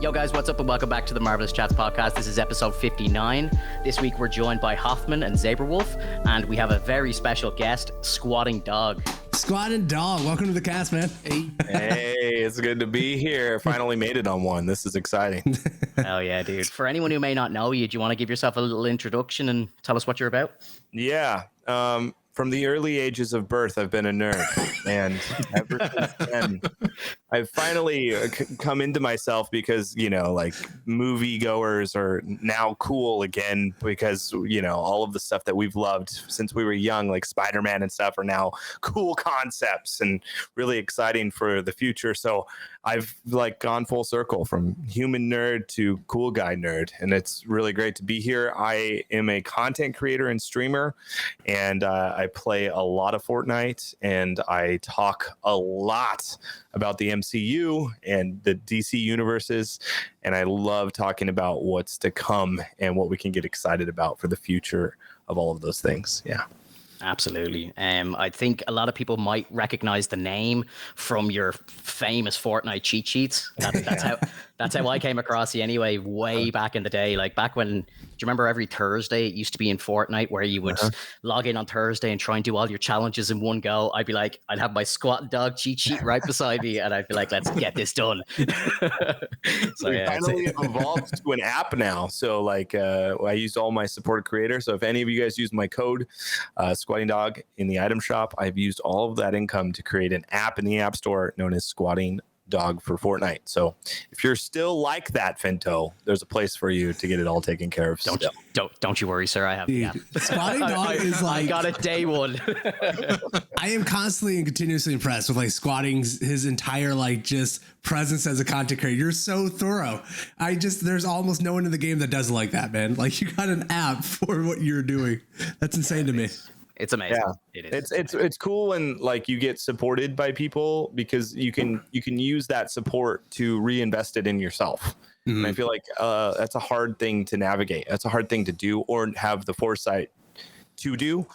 Yo guys, what's up and welcome back to the Marvelous Chats podcast. This is episode 59. This week we're joined by Hoffman and Zaberwolf, and we have a very special guest, SquatingDog. SquatingDog, welcome to the cast, man. Hey, it's good to be here. Finally made it on one. This is exciting. Hell yeah, dude. For anyone who may not know you, do you want to give yourself a little introduction and tell us what you're about? Yeah. From the early ages of birth, I've been a nerd. And ever since then, I've finally come into myself because, you know, like moviegoers are now cool again because, you know, all of the stuff that we've loved since we were young, like Spider-Man and stuff, are now cool concepts and really exciting for the future. So I've like gone full circle from human nerd to cool guy nerd. And it's really great to be here. I am a content creator and streamer, and I play a lot of Fortnite, and I talk a lot about the MCU and the DC universes, and I love talking about what's to come and what we can get excited about for the future of all of those things. Yeah. Absolutely. I think a lot of people might recognize the name from your famous Fortnite cheat sheets. That's how I came across you anyway, way back in the day. Like back when, do you remember every Thursday it used to be in Fortnite where you would log in on Thursday and try and do all your challenges in one go? I'd be like, I'd have my SquatingDog cheat sheet right beside me and I'd be like, let's get this done. So yeah, finally evolved to an app now. So like I used all my support creator. So if any of you guys use my code, SquatingDog in the item shop, I've used all of that income to create an app in the App Store known as SquatingDog for Fortnite. So if you're still like that, Finto, there's a place for you to get it all taken care of. Don't you worry, sir. I have the app. SquatingDog is like, I got it day one. I am constantly and continuously impressed with like Squatting's his entire like just presence as a content creator. You're so thorough. There's almost no one in the game that does it like that, man. Like you got an app for what you're doing. That's insane to me. It's amazing. Yeah. It is. It's cool when like you get supported by people because you can use that support to reinvest it in yourself. Mm-hmm. And I feel like that's a hard thing to navigate. That's a hard thing to do or have the foresight to do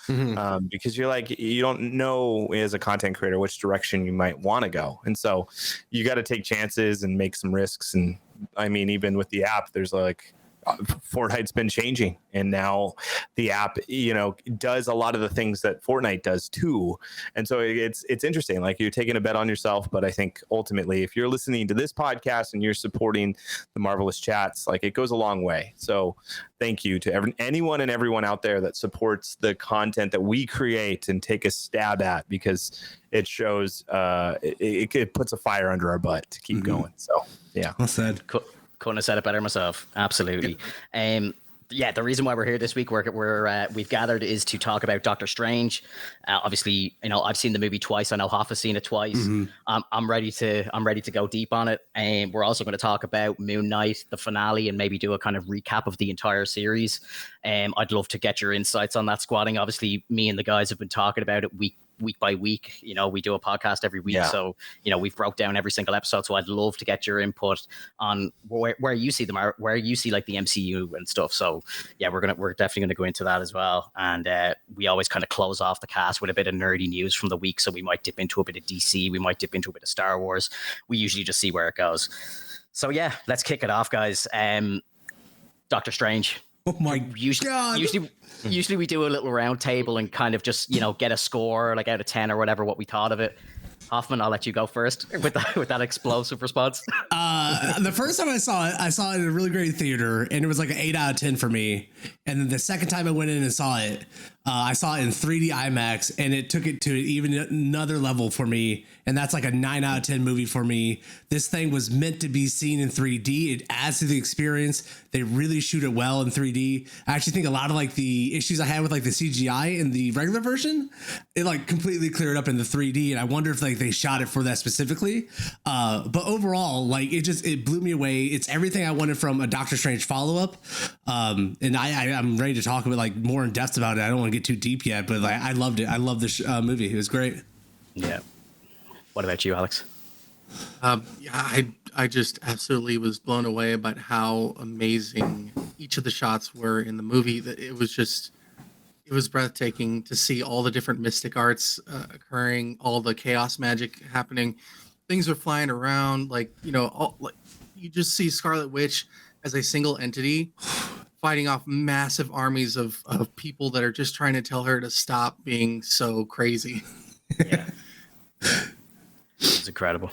because you're like, you don't know as a content creator which direction you might want to go. And so you got to take chances and make some risks. And I mean, even with the app, there's like, Fortnite's been changing, and now the app, you know, does a lot of the things that Fortnite does too. And so it's interesting. Like you're taking a bet on yourself, but I think ultimately, if you're listening to this podcast and you're supporting the Marvelous Chats, like it goes a long way. So thank you to anyone and everyone out there that supports the content that we create and take a stab at, because it shows it puts a fire under our butt to keep going. So yeah, well said. Cool. Couldn't have said it better myself. Absolutely. Yeah, the reason why we're here this week, we've gathered, is to talk about Doctor Strange. Obviously, you know, I've seen the movie twice. I know Hoff has seen it twice. I'm ready to go deep on it. And we're also going to talk about Moon Knight, the finale, and maybe do a kind of recap of the entire series. I'd love to get your insights on that, Squatting. Obviously, me and the guys have been talking about it week by week. You know, we do a podcast every week, so you know we've broke down every single episode. So I'd love to get your input on where you see where you see like the MCU and stuff. So yeah, we're definitely gonna go into that as well. And we always kind of close off the cast with a bit of nerdy news from the week. So we might dip into a bit of DC, we might dip into a bit of Star Wars. We usually just see where it goes. So yeah, let's kick it off, guys. Doctor Strange. Oh my God. Usually we do a little round table and kind of just, you know, get a score like out of 10 or whatever, what we thought of it. Hoffman, I'll let you go first with that explosive response. The first time I saw it in a really great theater, and it was like an 8 out of 10 for me. And then the second time I went in and saw it, I saw it in 3D IMAX, and it took it to even another level for me. And that's like a 9 out of 10 movie for me. This thing was meant to be seen in 3D. It adds to the experience. They really shoot it well in 3D. I actually think a lot of like the issues I had with like the CGI in the regular version, it like completely cleared up in the 3D. And I wonder if like they shot it for that specifically. But overall, like it blew me away. It's everything I wanted from a Doctor Strange follow-up. And I'm ready to talk about like more in depth about it. I don't want to get too deep yet, but like I loved it. I love this movie. It was great. Yeah. What about you, Alex? I just absolutely was blown away about how amazing each of the shots were in the movie. It was breathtaking to see all the different mystic arts occurring, all the chaos magic happening. Things are flying around, like, you know, you just see Scarlet Witch as a single entity fighting off massive armies of people that are just trying to tell her to stop being so crazy. Yeah. It's incredible.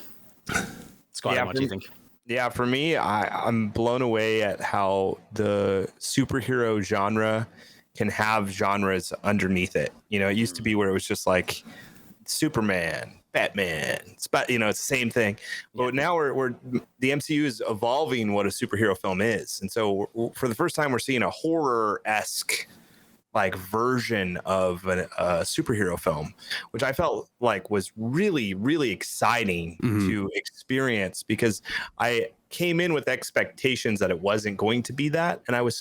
Scott, what do you think? Yeah, for me, I'm blown away at how the superhero genre can have genres underneath it. You know, it used to be where it was just like Superman, Batman, it's the same thing. But now we're the MCU is evolving what a superhero film is, and so for the first time, we're seeing a horror-esque like version of a superhero film, which I felt like was really, really exciting to experience, because I came in with expectations that it wasn't going to be that, and I was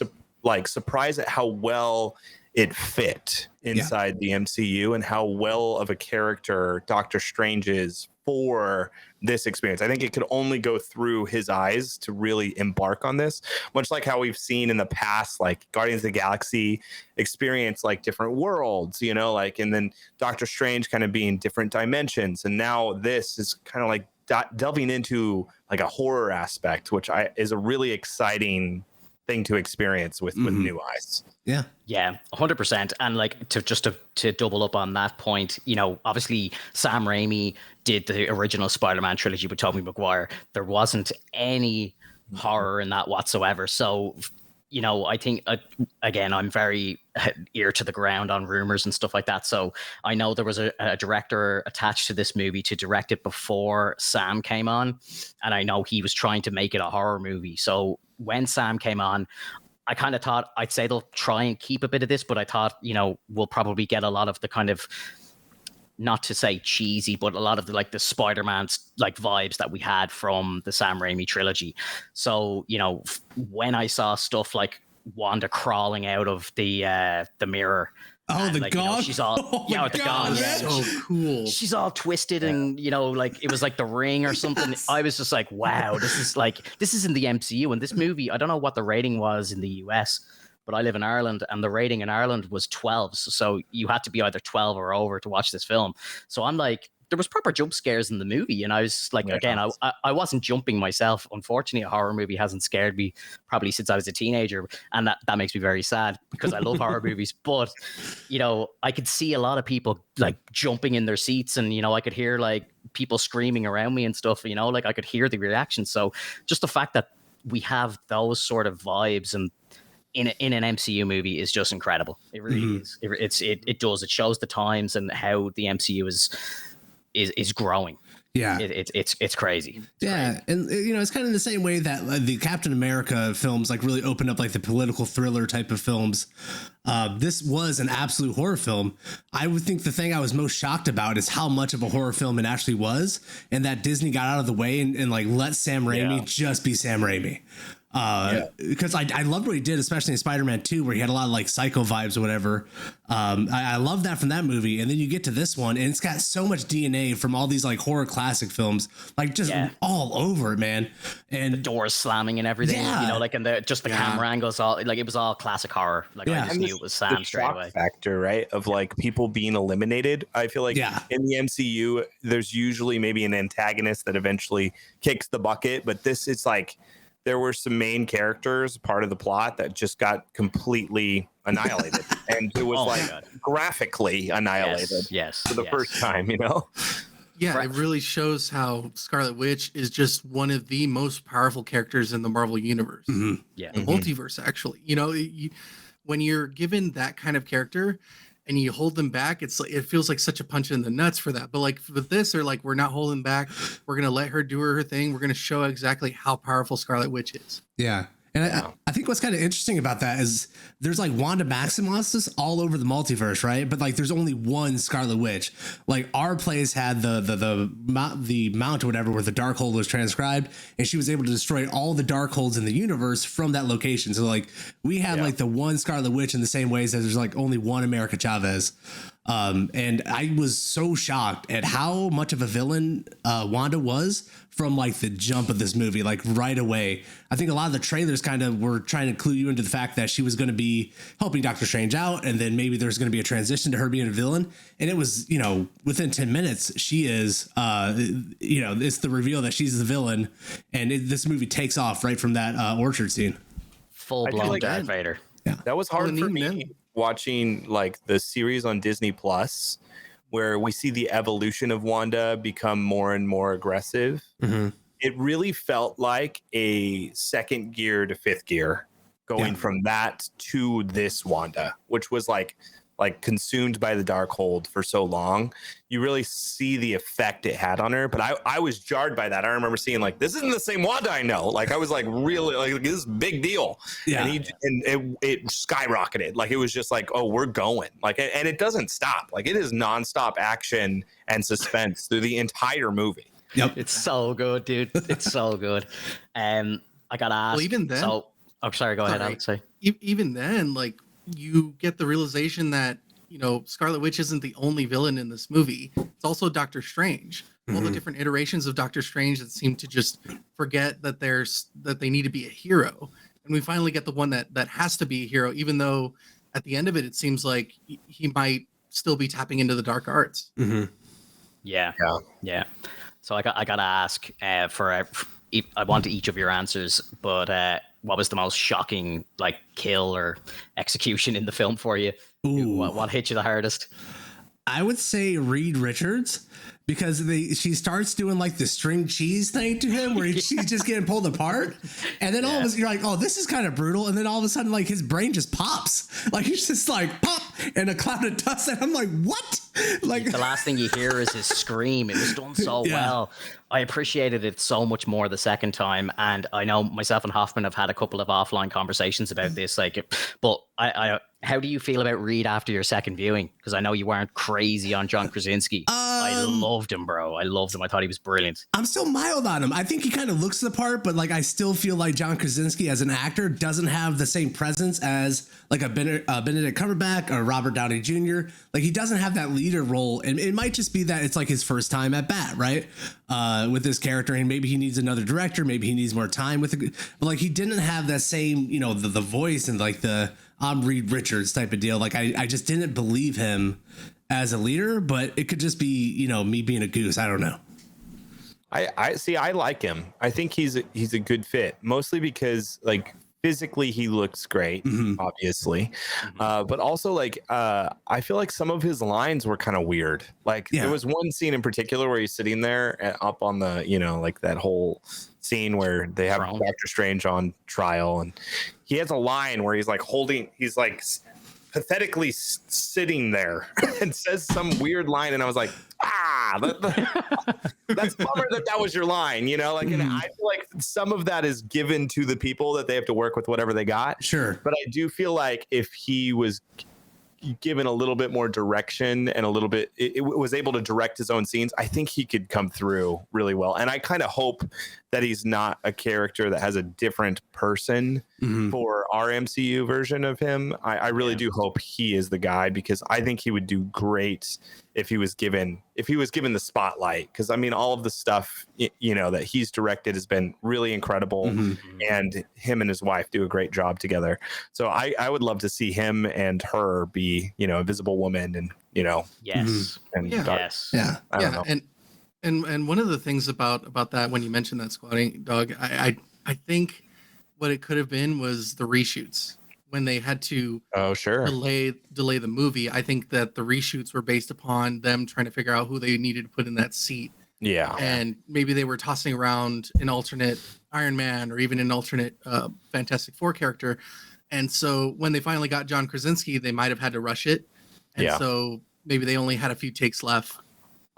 surprised at how well it fit inside the MCU and how well of a character Doctor Strange is for this experience. I think it could only go through his eyes to really embark on this, much like how we've seen in the past, like Guardians of the Galaxy experience like different worlds, you know, like, and then Doctor Strange kind of being different dimensions. And now this is kind of like delving into like a horror aspect, which is a really exciting thing to experience with new eyes. Yeah, 100%. And like to double up on that point, you know, obviously Sam Raimi did the original Spider-Man trilogy with Tobey Maguire. There wasn't any horror in that whatsoever. So, you know, I think again, I'm very ear to the ground on rumors and stuff like that. So I know there was a director attached to this movie to direct it before Sam came on, and I know he was trying to make it a horror movie. So when Sam came on, I kind of thought, I'd say they'll try and keep a bit of this, but I thought, you know, we'll probably get a lot of the kind of, not to say cheesy, but a lot of the like the Spider-Man like vibes that we had from the Sam Raimi trilogy. So, you know, when I saw stuff like Wanda crawling out of the mirror. Oh, the like, gong! You know, she's all with the gong. So cool. She's all twisted, and you know, like it was like The Ring or something. I was just like, wow, this is in the MCU. And this movie, I don't know what the rating was in the US, but I live in Ireland, and the rating in Ireland was 12. So you had to be either 12 or over to watch this film. So I'm like, there was proper jump scares in the movie, and I was like, again, I wasn't jumping myself. Unfortunately, a horror movie hasn't scared me probably since I was a teenager, and that makes me very sad because I love horror movies. But you know, I could see a lot of people like jumping in their seats, and you know, I could hear like people screaming around me and stuff. You know, like I could hear the reactions. So just the fact that we have those sort of vibes and in an MCU movie is just incredible. It really is. It does. It shows the times and how the MCU is growing. Yeah, it's crazy. Crazy. And you know, it's kind of the same way that the Captain America films like really opened up like the political thriller type of films. This was an absolute horror film. I would think the thing I was most shocked about is how much of a horror film it actually was, and that Disney got out of the way and like let Sam Raimi just be Sam Raimi. Because I loved what he did, especially in Spider-Man 2, where he had a lot of like psycho vibes or whatever. I love that from that movie. And then you get to this one, and it's got so much DNA from all these like horror classic films, like just all over it, man. And the doors slamming and everything, you know, like, and the camera angles, all like it was all classic horror. Like I just knew it was Sam straight away. Factor, right? Of like people being eliminated. I feel like in the MCU, there's usually maybe an antagonist that eventually kicks the bucket, but this is like, there were some main characters, part of the plot, that just got completely annihilated. And it was graphically annihilated for the first time, you know? Yeah, it really shows how Scarlet Witch is just one of the most powerful characters in the Marvel Universe. Yeah. The multiverse, actually. You know, when you're given that kind of character and you hold them back, it's like, it feels like such a punch in the nuts for that. But like with this, they're like, we're not holding back. We're going to let her do her thing. We're going to show exactly how powerful Scarlet Witch is. Yeah. And I think what's kind of interesting about that is there's like Wanda Maximoffs all over the multiverse, right? But like there's only one Scarlet Witch. Like our plays had the mount or whatever where the Darkhold was transcribed, and she was able to destroy all the Darkholds in the universe from that location. So like we had like the one Scarlet Witch in the same ways as there's like only one America Chavez. And I was so shocked at how much of a villain Wanda was from like the jump of this movie, like right away. I think a lot of the trailers kind of were trying to clue you into the fact that she was going to be helping Doctor Strange out, and then maybe there's going to be a transition to her being a villain. And it was, within 10 minutes, she is, it's the reveal that she's the villain, and this movie takes off right from that orchard scene. Full-blown like Darth Vader. Yeah, that was hard for me watching like the series on Disney Plus, where we see the evolution of Wanda become more and more aggressive. Mm-hmm. It really felt like a second gear to fifth gear going from that to this Wanda, which was like consumed by the Darkhold for so long. You really see the effect it had on her. But I was jarred by that. I remember seeing like, this isn't the same Wanda I know. Like I was like, really, like this is a big deal. Yeah. And it skyrocketed. Like it was just like, oh, we're going. Like, and it doesn't stop. Like it is nonstop action and suspense through the entire movie. Yep. It's so good, dude. It's so good. I gotta ask. Well, even then, I'm sorry, go ahead, Alex. Say. Even then, like, you get the realization that, Scarlet Witch isn't the only villain in this movie. It's also Doctor Strange. All the different iterations of Doctor Strange that seem to just forget that they need to be a hero. And we finally get the one that has to be a hero, even though at the end of it seems like he might still be tapping into the dark arts. Mm-hmm. Yeah. So I gotta ask I want each of your answers, but what was the most shocking like kill or execution in the film for you? What hit you the hardest? I would say Reed Richards, because she starts doing like the string cheese thing to him where she's just getting pulled apart. And then all of a sudden you're like, oh, this is kind of brutal. And then all of a sudden, like his brain just pops. Like he's just like pop in a cloud of dust. And I'm like, what? Like the last thing you hear is his scream. It was done so well. I appreciated it so much more the second time. And I know myself and Hoffman have had a couple of offline conversations about this. But how do you feel about Reed after your second viewing? Because I know you weren't crazy on John Krasinski. I loved him, bro. I loved him. I thought he was brilliant. I'm still mild on him. I think he kind of looks the part, but like I still feel like John Krasinski as an actor doesn't have the same presence as like a Benedict Cumberbatch or Robert Downey Jr. Like he doesn't have that leader role, and it might just be that it's like his first time at bat, right? With this character, and maybe he needs another director, maybe he needs more time with it. But like he didn't have that same, the voice and like the I'm Reed Richards type of deal. Like I just didn't believe him as a leader, but it could just be, me being a goose. I don't know. I see. I like him. I think he's a good fit, mostly because like physically he looks great, obviously, but also like I feel like some of his lines were kind of weird. Like there was one scene in particular where he's sitting there up on the like that whole scene where they have Doctor Strange on trial, and he has a line where he's like pathetically sitting there and says some weird line, and I was like, that's a bummer that was your line, and I feel like some of that is given to the people that they have to work with whatever they got. Sure. But I do feel like if he was given a little bit more direction and a little bit it was able to direct his own scenes, I think he could come through really well. And I kind of hope that he's not a character that has a different person for our MCU version of him. I really do hope he is the guy, because I think he would do great if he was given the spotlight, because I mean all of the stuff that he's directed has been really incredible, and him and his wife do a great job together. So I would love to see him and her be Invisible Woman, and yes, and yes, I don't know. And one of the things about that, when you mentioned that SquatingDog, I think what it could have been was the reshoots when they had to delay the movie. I think that the reshoots were based upon them trying to figure out who they needed to put in that seat. Yeah. And maybe they were tossing around an alternate Iron Man or even an alternate Fantastic Four character. And so when they finally got John Krasinski, they might have had to rush it. And so maybe they only had a few takes left.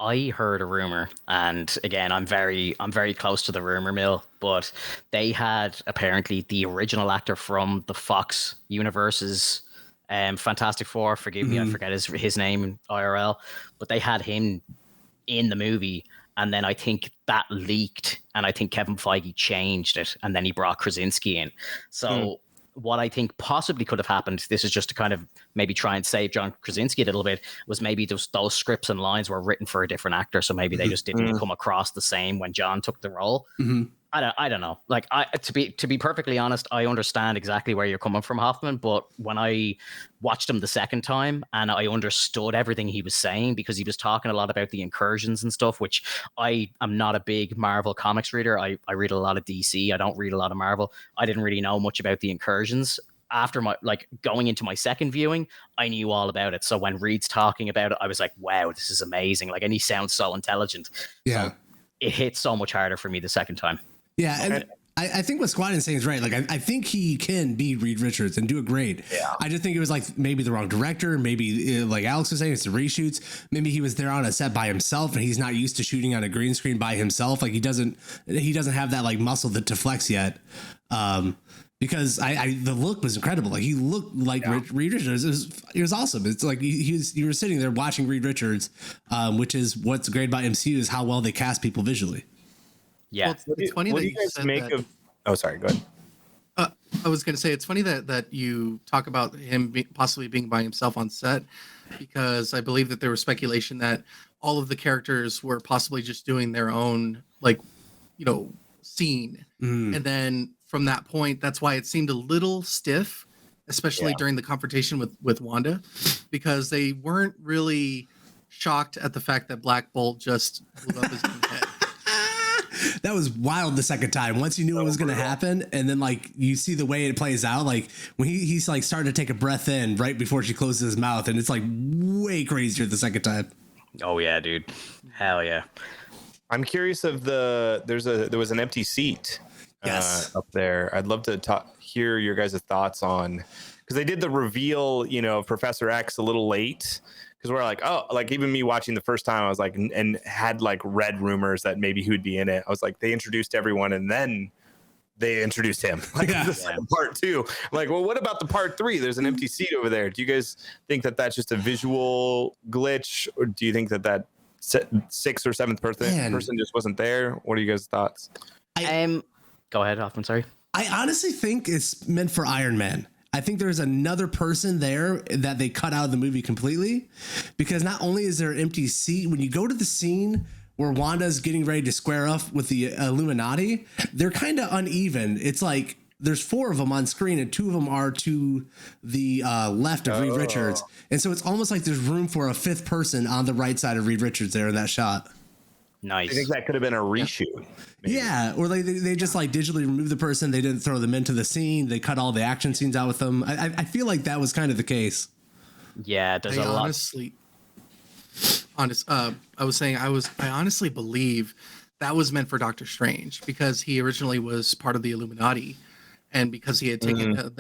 I heard a rumor, and again, I'm very close to the rumor mill, but they had apparently the original actor from the Fox universe's Fantastic Four. Forgive me, I forget his name in IRL, but they had him in the movie, and then I think that leaked, and I think Kevin Feige changed it, and then he brought Krasinski in. So what I think possibly could have happened, this is just to kind of maybe try and save John Krasinski a little bit, was maybe those scripts and lines were written for a different actor, so maybe they just didn't come across the same when John took the role. I don't know. Like, to be perfectly honest, I understand exactly where you're coming from, Hoffman. But when I watched him the second time and I understood everything he was saying, because he was talking a lot about the incursions and stuff, which I am not a big Marvel comics reader. I read a lot of DC. I don't read a lot of Marvel. I didn't really know much about the incursions. After my going into my second viewing, I knew all about it. So when Reed's talking about it, I was like, wow, this is amazing. Like, and he sounds so intelligent. Yeah. So it hit so much harder for me the second time. Yeah, and I think what Squad is saying is right. Like, I think he can be Reed Richards and do it great. Yeah. I just think it was like maybe the wrong director. Maybe, like Alex was saying, it's the reshoots. Maybe he was there on a set by himself and he's not used to shooting on a green screen by himself. Like, he doesn't have that like muscle to flex yet. Because the look was incredible. Like, he looked like Reed Richards. It was awesome. It's like you were sitting there watching Reed Richards, which is what's great about MCU is how well they cast people visually. Yeah. Well, it's funny what that do you guys make that. of? Oh, sorry. Go ahead. I was going to say it's funny that you talk about him possibly being by himself on set, because I believe that there was speculation that all of the characters were possibly just doing their own scene, and then from that point, that's why it seemed a little stiff, especially during the confrontation with Wanda, because they weren't really shocked at the fact that Black Bolt just blew up his own head. That was wild the second time. Once you knew what was going to happen, and then like you see the way it plays out, like when he's like starting to take a breath in right before she closes his mouth, and it's like way crazier the second time. Oh yeah, dude. Hell yeah. I'm curious of there was an empty seat up there. I'd love to hear your guys' thoughts on, because they did the reveal, of Professor X a little late. Because we're like, oh, like even me watching the first time, I was like, and had like read rumors that maybe he would be in it. I was like, they introduced everyone and then they introduced him. Like the second part two. I'm like, well, what about the part 3? There's an empty seat over there. Do you guys think that that's just a visual glitch, or do you think that 6th or 7th person just wasn't there? What are you guys' thoughts? Go ahead, Hoffman. Sorry. I honestly think it's meant for Iron Man. I think there's another person there that they cut out of the movie completely, because not only is there an empty seat, when you go to the scene where Wanda's getting ready to square off with the Illuminati, they're kind of uneven. It's like there's 4 of them on screen and 2 of them are to the left of Reed Richards. And so it's almost like there's room for a 5th person on the right side of Reed Richards there in that shot. Nice. I think that could have been a reshoot. Maybe. Yeah, or like they just like digitally removed the person. They didn't throw them into the scene. They cut all the action scenes out with them. I feel like that was kind of the case. Yeah, there's a lot. I honestly believe that was meant for Doctor Strange, because he originally was part of the Illuminati, and because he had taken,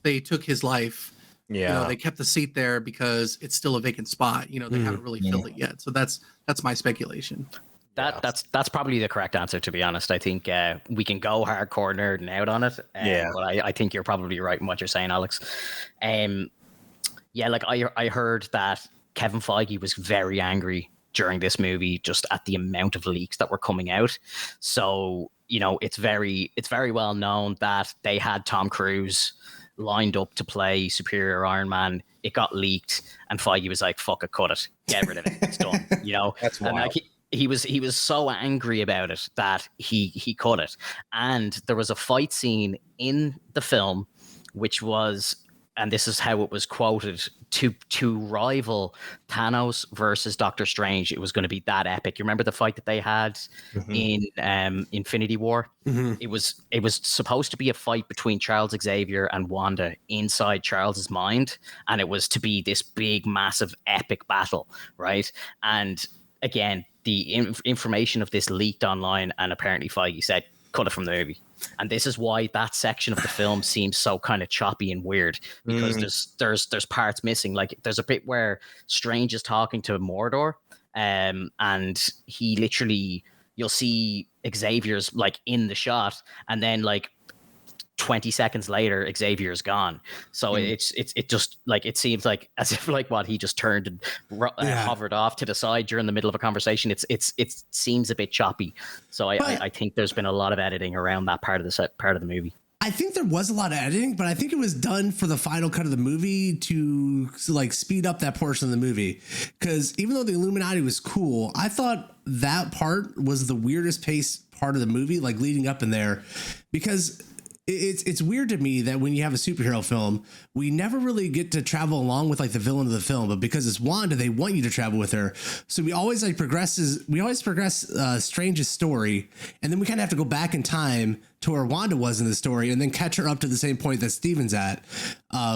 they took his life. Yeah, they kept the seat there because it's still a vacant spot. They haven't really filled it yet. So that's my speculation. That's probably the correct answer, to be honest. I think we can go hardcore nerding out on it. But I think you're probably right in what you're saying, Alex. Like I heard that Kevin Feige was very angry during this movie just at the amount of leaks that were coming out. So, it's very well known that they had Tom Cruise lined up to play Superior Iron Man. It got leaked, and Feige was like, "Fuck it, cut it, get rid of it, it's done." That's wild. And like he was so angry about it that he cut it. And there was a fight scene in the film, which was, and this is how it was quoted, to rival Thanos versus Doctor Strange. It was going to be that epic. You remember the fight that they had in Infinity War? It was supposed to be a fight between Charles Xavier and Wanda inside Charles's mind, and it was to be this big, massive, epic battle, right? And again, the information of this leaked online, and apparently Feige said, cut it from the movie. And this is why that section of the film seems so kind of choppy and weird, because there's parts missing. Like there's a bit where Strange is talking to Mordor, and he literally, you'll see Xavier's like in the shot, and then like 20 seconds later Xavier's gone. So it just like, it seems like as if like what he just turned and hovered off to the side during the middle of a conversation. It seems a bit choppy. So I think there's been a lot of editing around that part of the movie. I think there was a lot of editing, but I think it was done for the final cut of the movie to like speed up that portion of the movie. Because even though the Illuminati was cool, I thought that part was the weirdest pace part of the movie, like leading up in there, because it's weird to me that when you have a superhero film, we never really get to travel along with like the villain of the film, but because it's Wanda, they want you to travel with her. So we always progress Strange's story, and then we kind of have to go back in time to where Wanda was in the story and then catch her up to the same point that Steven's at.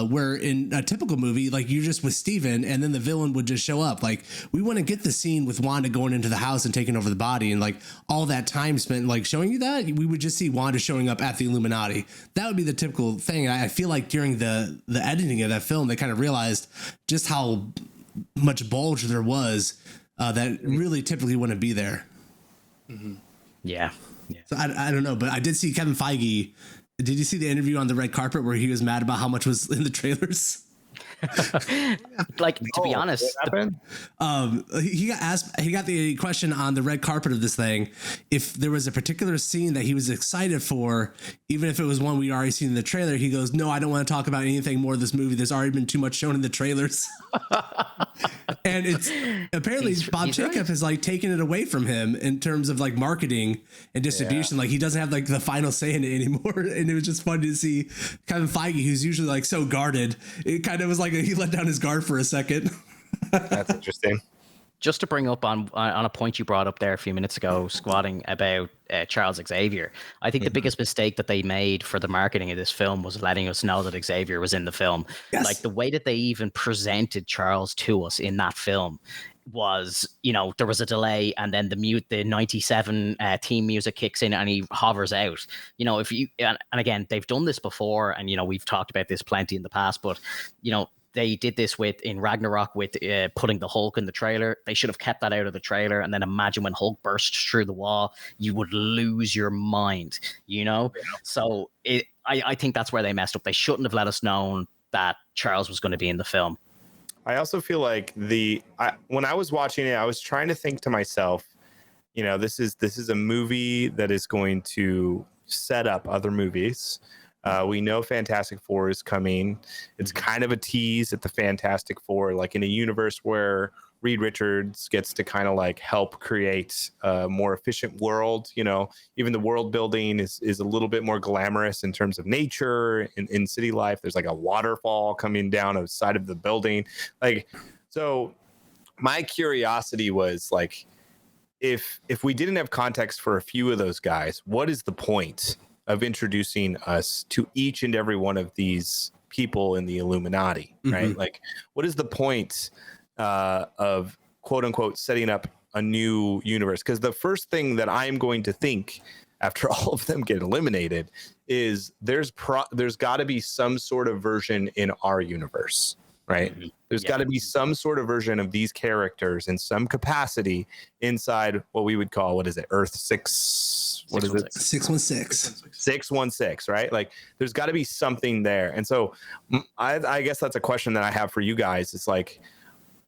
Where in a typical movie, like you're just with Steven and then the villain would just show up. Like we want to get the scene with Wanda going into the house and taking over the body, and like all that time spent like showing you that, we would just see Wanda showing up at the Illuminati. That would be the typical thing. And I feel like during the editing of that film, they kind of realized just how much bulge there was that really typically wouldn't be there. Mm-hmm. Yeah. So I don't know, but I did see Kevin Feige. Did you see the interview on the red carpet where he was mad about how much was in the trailers? Like, to be honest, he got asked, he got the question on the red carpet of this thing if there was a particular scene that he was excited for, even if it was one we already seen in the trailer. He goes, "No, I don't want to talk about anything more of this movie. There's already been too much shown in the trailers." And it's apparently Bob Jacob right. has like taken it away from him in terms of like marketing and distribution. Yeah. Like he doesn't have like the final say in it anymore. And it was just fun to see Kevin Feige, who's usually like so guarded. It kind of was like he let down his guard for a second. That's interesting. Just to bring up on a point you brought up there a few minutes ago, squatting about Charles Xavier. I think the biggest mistake that they made for the marketing of this film was letting us know that Xavier was in the film. Yes. Like the way that they even presented Charles to us in that film was, you know, there was a delay and then the 97 theme music kicks in and he hovers out. You know, if you and again, they've done this before, and you know, we've talked about this plenty in the past, but you know, they did this in Ragnarok with putting the Hulk in the trailer. They should have kept that out of the trailer. And then imagine when Hulk bursts through the wall, you would lose your mind, you know? Yeah. So I think that's where they messed up. They shouldn't have let us know that Charles was going to be in the film. I also feel like when I was watching it, I was trying to think to myself, you know, this is a movie that is going to set up other movies. We know Fantastic Four is coming. It's kind of a tease at the Fantastic Four, like in a universe where Reed Richards gets to kind of like help create a more efficient world. You know, even the world building is a little bit more glamorous in terms of nature. In city life, there's like a waterfall coming down the side of the building. Like, so my curiosity was like, if we didn't have context for a few of those guys, what is the point of introducing us to each and every one of these people in the Illuminati, right? Mm-hmm. Like, what is the point of quote unquote setting up a new universe? Because the first thing that I'm going to think after all of them get eliminated is there's got to be some sort of version in our universe, right? Mm-hmm. There's got to be some sort of version of these characters in some capacity inside what we would call, what is it, Earth 6? What is it? 616. 616, right? Like there's got to be something there. And so I guess that's a question that I have for you guys. It's like,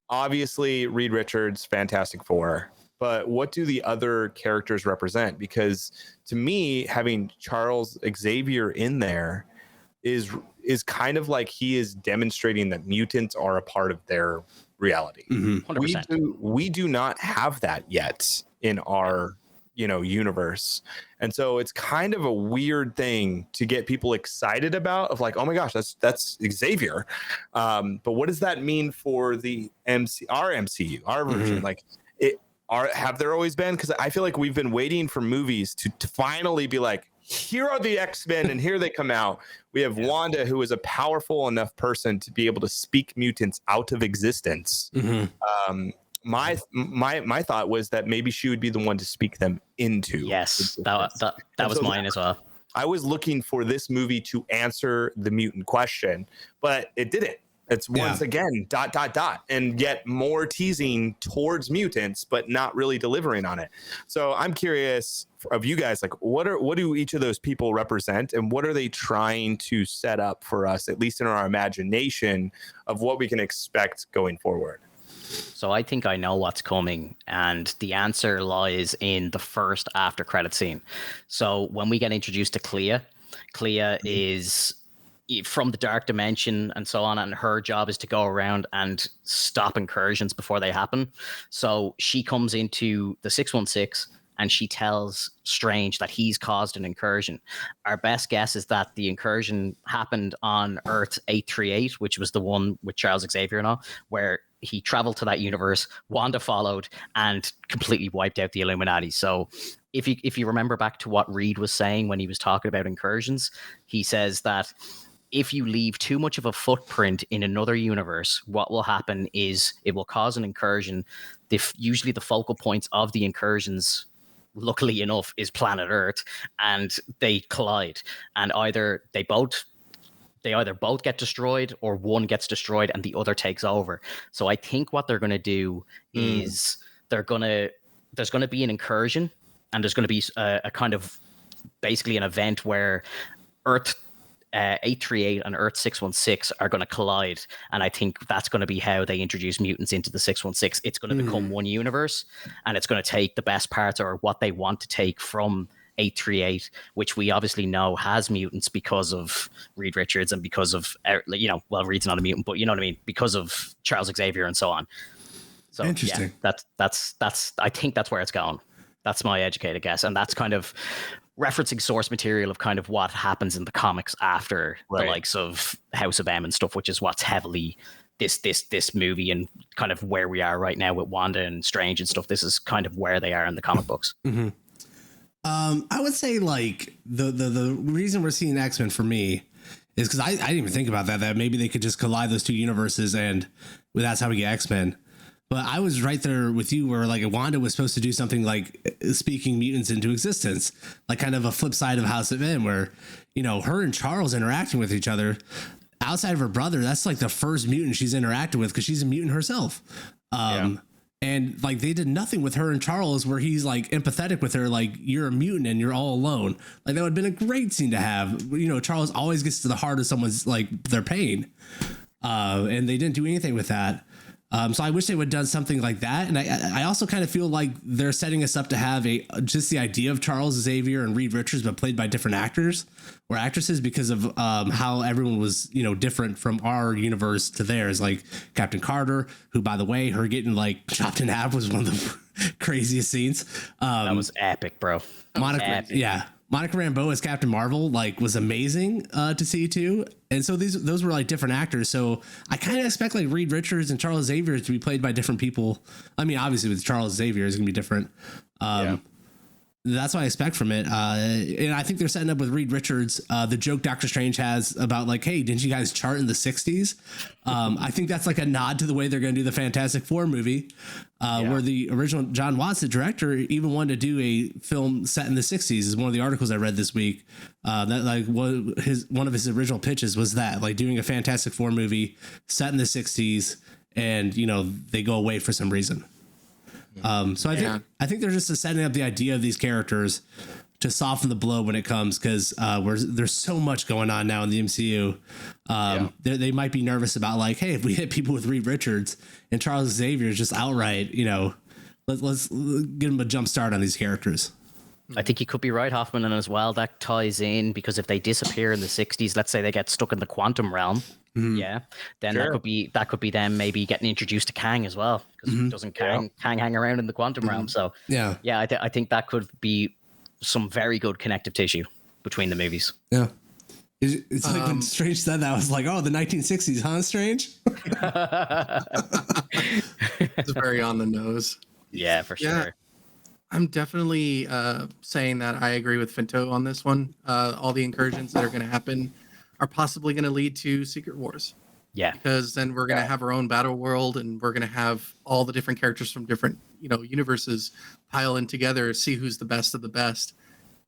obviously Reed Richards, Fantastic Four, but what do the other characters represent? Because to me, having Charles Xavier in there is kind of like he is demonstrating that mutants are a part of their reality. Mm-hmm. We do not have that yet in our universe. And so it's kind of a weird thing to get people excited about, of like, oh my gosh, that's Xavier. But what does that mean for our MCU, our version? Mm-hmm. Like have there always been? Because I feel like we've been waiting for movies to finally be like, here are the X-Men and here they come out. We have Wanda, who is a powerful enough person to be able to speak mutants out of existence. Mm-hmm. My thought was that maybe she would be the one to speak them into. Yes, that was mine as well. I was looking for this movie to answer the mutant question, but it didn't. It's once again ... and yet more teasing towards mutants, but not really delivering on it. So I'm curious of you guys, like what do each of those people represent, and what are they trying to set up for us, at least in our imagination, of what we can expect going forward? So I think I know what's coming, and the answer lies in the first after credit scene. So when we get introduced to Clea, Clea is from the dark dimension and so on, and her job is to go around and stop incursions before they happen. So she comes into the 616 and she tells Strange that he's caused an incursion. Our best guess is that the incursion happened on Earth 838, which was the one with Charles Xavier and all, where he traveled to that universe, Wanda followed, and completely wiped out the Illuminati. So if you remember back to what Reed was saying when he was talking about incursions, he says that if you leave too much of a footprint in another universe, what will happen is it will cause an incursion. Usually the focal points of the incursions, luckily enough, is planet Earth, and they collide, and either both get destroyed, or one gets destroyed and the other takes over. So I think what they're going to do is there's going to be an incursion, and there's going to be a kind of basically an event where Earth 838 and Earth 616 are going to collide, and I think that's going to be how they introduce mutants into the 616. It's going to become one universe, and it's going to take the best parts, or what they want to take, from 838, which we obviously know has mutants because of Reed Richards and because of, Reed's not a mutant, but you know what I mean, because of Charles Xavier and so on. So interesting. Yeah, that's I think that's where it's going. That's my educated guess, and that's kind of referencing source material of kind of what happens in the comics after the likes of House of M and stuff, which is what's heavily this movie, and kind of where we are right now with Wanda and Strange and stuff. This is kind of where they are in the comic books. Mm-hmm. I would say like the reason we're seeing X-Men for me is because I didn't even think about that maybe they could just collide those two universes, and that's how we get X-Men. But I was right there with you where like Wanda was supposed to do something like speaking mutants into existence, like kind of a flip side of House of M, where, her and Charles interacting with each other outside of her brother. That's like the first mutant she's interacted with, because she's a mutant herself. And like they did nothing with her and Charles where he's like empathetic with her, like, you're a mutant and you're all alone. Like that would have been a great scene to have. Charles always gets to the heart of someone's like their pain. And they didn't do anything with that. So I wish they would have done something like that. And I also kind of feel like they're setting us up to have just the idea of Charles Xavier and Reed Richards, but played by different actors or actresses, because of how everyone was, different from our universe to theirs. Like Captain Carter, who, by the way, her getting like chopped in half was one of the craziest scenes. That was epic, bro. Monica Rambeau as Captain Marvel was amazing to see too. And so those were like different actors. So I kind of expect like Reed Richards and Charles Xavier to be played by different people. I mean, obviously with Charles Xavier is going to be different. That's what I expect from it. And I think they're setting up with Reed Richards. The joke Doctor Strange has about like, hey, didn't you guys chart in the 60s? I think that's like a nod to the way they're going to do the Fantastic Four movie, where the original John Watts, the director, even wanted to do a film set in the 60s, is one of the articles I read this week. That like one of his original pitches was that, like, doing a Fantastic Four movie set in the 60s, and they go away for some reason. So I think they're just setting up the idea of these characters to soften the blow when it comes, because there's so much going on now in the MCU. They might be nervous about like, hey, if we hit people with Reed Richards and Charles Xavier is just outright, let's give them a jump start on these characters. I think you could be right, Hoffman, and as well that ties in, because if they disappear in the 60s, let's say they get stuck in the quantum realm. Then that could be them maybe getting introduced to Kang as well, because doesn't Kang hang around in the quantum realm? So I think that could be some very good connective tissue between the movies. Yeah, it's like when Strange said that, I was like, oh, the 1960s, huh, Strange? It's very on the nose. Yeah, for sure. I'm definitely saying that I agree with Finto on this one. All the incursions that are going to happen are possibly going to lead to Secret Wars. Yeah. Because then we're going to have our own battle world, and we're going to have all the different characters from different, universes pile in together, see who's the best of the best.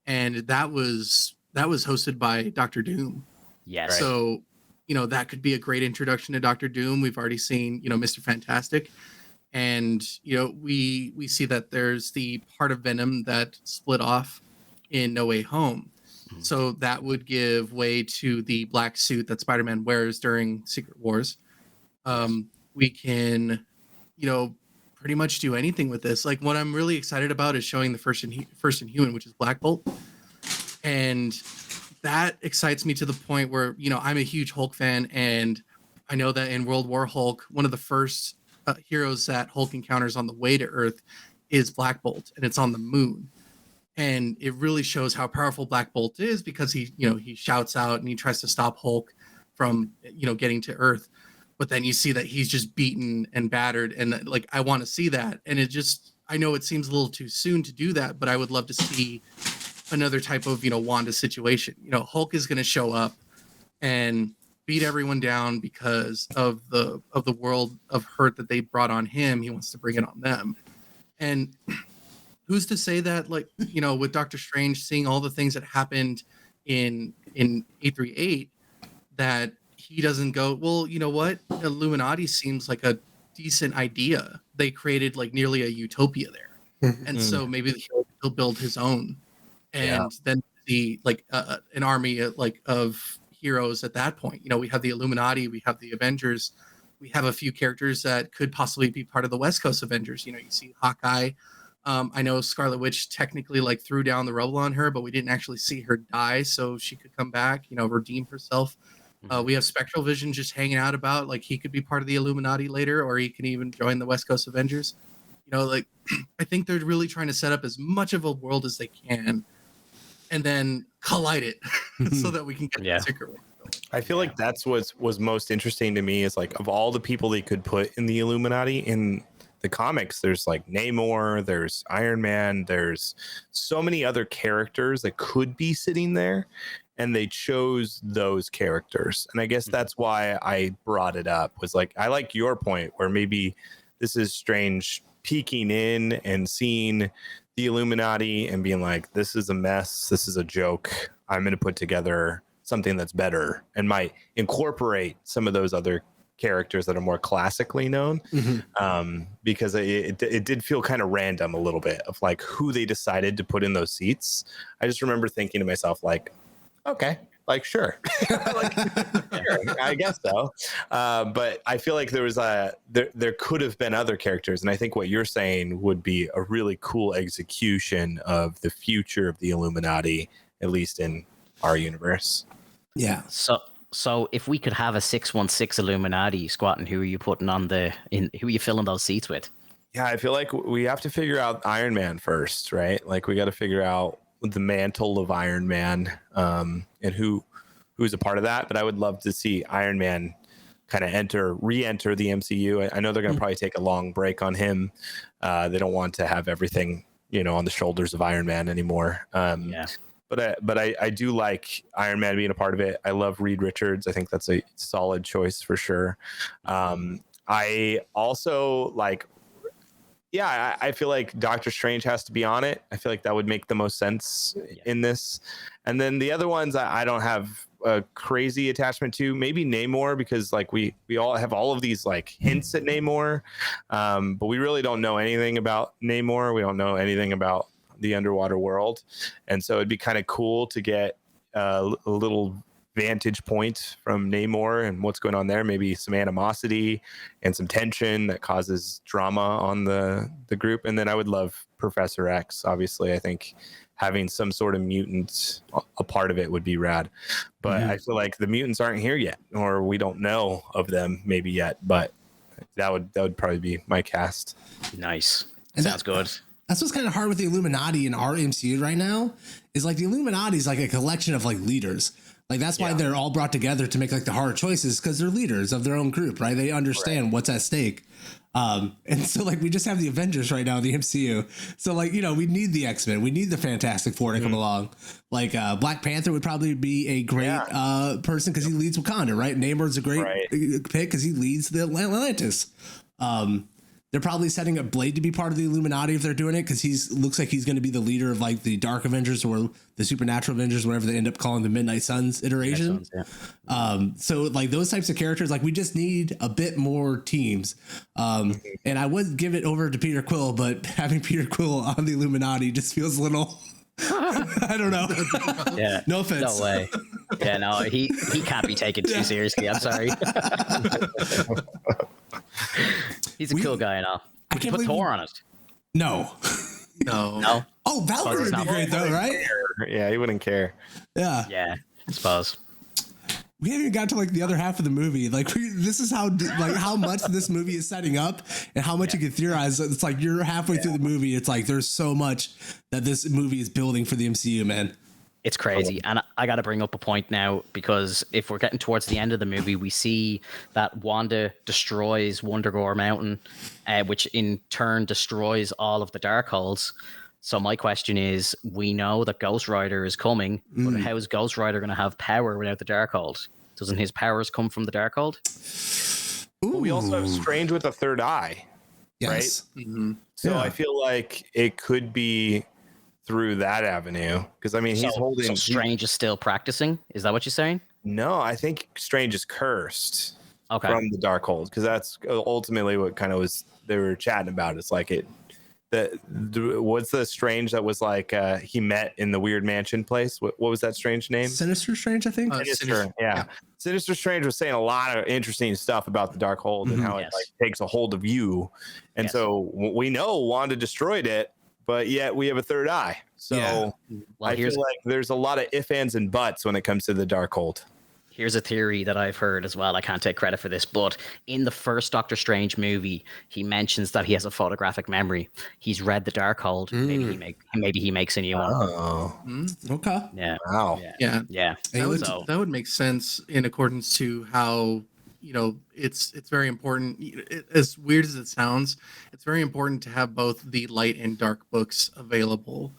And that was hosted by Doctor Doom. Yes. So, that could be a great introduction to Doctor Doom. We've already seen, Mr. Fantastic. And, we see that there's the part of Venom that split off in No Way Home. So that would give way to the black suit that Spider-Man wears during Secret Wars. We can, pretty much do anything with this. Like, what I'm really excited about is showing the first Inhuman, which is Black Bolt. And that excites me to the point where, you know, I'm a huge Hulk fan, and I know that in World War Hulk, one of the first heroes that Hulk encounters on the way to Earth is Black Bolt, and it's on the moon. And it really shows how powerful Black Bolt is, because he, you know, he shouts out and he tries to stop Hulk from, you know, getting to Earth. But then you see that he's just beaten and battered, and like, I want to see that. And it just, I know it seems a little too soon to do that, but I would love to see another type of, you know, Wanda situation. You know, Hulk is going to show up and beat everyone down because of the world of hurt that they brought on him. He wants to bring it on them. And who's to say that, like, you know, with Doctor Strange seeing all the things that happened in 838, that he doesn't go, well, you know what, Illuminati seems like a decent idea. They created like nearly a utopia there. And so maybe he'll build his own, and then see like an army like of heroes at that point. You know, we have the Illuminati, we have the Avengers, we have a few characters that could possibly be part of the West Coast Avengers. You know, you see Hawkeye. I know Scarlet Witch technically like threw down the rubble on her, but we didn't actually see her die, so she could come back, you know, redeem herself. We have Spectral Vision just hanging out about, like, he could be part of the Illuminati later, or he can even join the West Coast Avengers. You know, like, I think they're really trying to set up as much of a world as they can, and then collide it so that we can get the Secret War. I feel like that's what was most interesting to me, is like, of all the people they could put in the Illuminati in the comics, there's like Namor, there's Iron Man, there's so many other characters that could be sitting there, and they chose those characters. And I guess that's why I brought it up, was like, I like your point where maybe this is Strange peeking in and seeing the Illuminati and being like, this is a mess, this is a joke, I'm going to put together something that's better and might incorporate some of those other characters that are more classically known. Because it did feel kind of random a little bit, of like who they decided to put in those seats. I just remember thinking to myself, like, okay, like, sure. Like, sure, I guess so. But I feel like there could have been other characters, and I think what you're saying would be a really cool execution of the future of the Illuminati, at least in our universe. Yeah. So if we could have a 616 Illuminati squatting, who are you putting on who are you filling those seats with? Yeah, I feel like we have to figure out Iron Man first, right? Like, we got to figure out the mantle of Iron Man, and who's a part of that. But I would love to see Iron Man kind of re-enter the MCU. I know they're going to probably take a long break on him. They don't want to have everything, you know, on the shoulders of Iron Man anymore. But I do like Iron Man being a part of it. I love Reed Richards. I think that's a solid choice for sure. I also like, I feel like Doctor Strange has to be on it. I feel like that would make the most sense in this. And then the other ones I don't have a crazy attachment to. Maybe Namor, because like we all have all of these like hints at Namor, but we really don't know anything about Namor. We don't know anything about the underwater world, and so it'd be kind of cool to get a little vantage point from Namor and what's going on there. Maybe some animosity and some tension that causes drama on the group. And then I would love Professor X. Obviously, I think having some sort of mutant a part of it would be rad. But I feel like the mutants aren't here yet, or we don't know of them maybe yet. But that would probably be my cast. Nice. And sounds good. That's what's kind of hard with the Illuminati in our MCU right now, is like the Illuminati is like a collection of like leaders. Like, that's why they're all brought together to make like the hard choices, because they're leaders of their own group, right? They understand what's at stake. And so like we just have the Avengers right now in the MCU. So like, you know, we need the X-Men, we need the Fantastic Four to come along. Like Black Panther would probably be a great person because he leads Wakanda, right? Namor's a great pick because he leads the Atlantis. They're probably setting up Blade to be part of the Illuminati if they're doing it, because looks like he's going to be the leader of like the Dark Avengers or the Supernatural Avengers, whatever they end up calling the Midnight Suns iteration. So like those types of characters, like we just need a bit more teams. And I would give it over to Peter Quill, but having Peter Quill on the Illuminati just feels a little. I don't know. Yeah. No offense. No way. Yeah, no, he can't be taken too seriously. I'm sorry. He's a cool guy and all. Would you put Thor on it? No. No. Oh, Valkyrie would be great though, right? Yeah, he wouldn't care. Yeah. Yeah. I suppose. We haven't even got to like the other half of the movie. Like this is how much this movie is setting up and how much you can theorize. It's like you're halfway through the movie. It's like there's so much that this movie is building for the MCU, man. It's crazy. And I got to bring up a point now, because if we're getting towards the end of the movie, we see that Wanda destroys Wundagore Mountain, which in turn destroys all of the Darkholds. So my question is, we know that Ghost Rider is coming, but how is Ghost Rider going to have power without the Darkhold? Doesn't his powers come from the Darkhold? But we also have Strange with a third eye, Yes. right? Mm-hmm. So I feel like it could be through that avenue, because I mean, he's holding. So Strange is still practicing. Is that what you're saying? No, I think Strange is cursed from the Darkhold, because that's ultimately what kind of was they were chatting about. It's like it. What's the Strange that was like he met in the weird mansion place? What was that Strange name? Sinister Strange, I think. Sinister, yeah. Sinister Strange was saying a lot of interesting stuff about the Darkhold and how it like takes a hold of you. And so we know Wanda destroyed it, but yet we have a third eye. So I feel like there's a lot of ifs, ands, and buts when it comes to the Darkhold. Here's a theory that I've heard as well. I can't take credit for this, but in the first Doctor Strange movie, he mentions that he has a photographic memory. He's read the Darkhold. Maybe he makes a new one. Oh, okay. Yeah. Wow. Yeah. That would make sense in accordance to how, you know, it's very important. As weird as it sounds, it's very important to have both the light and dark books available.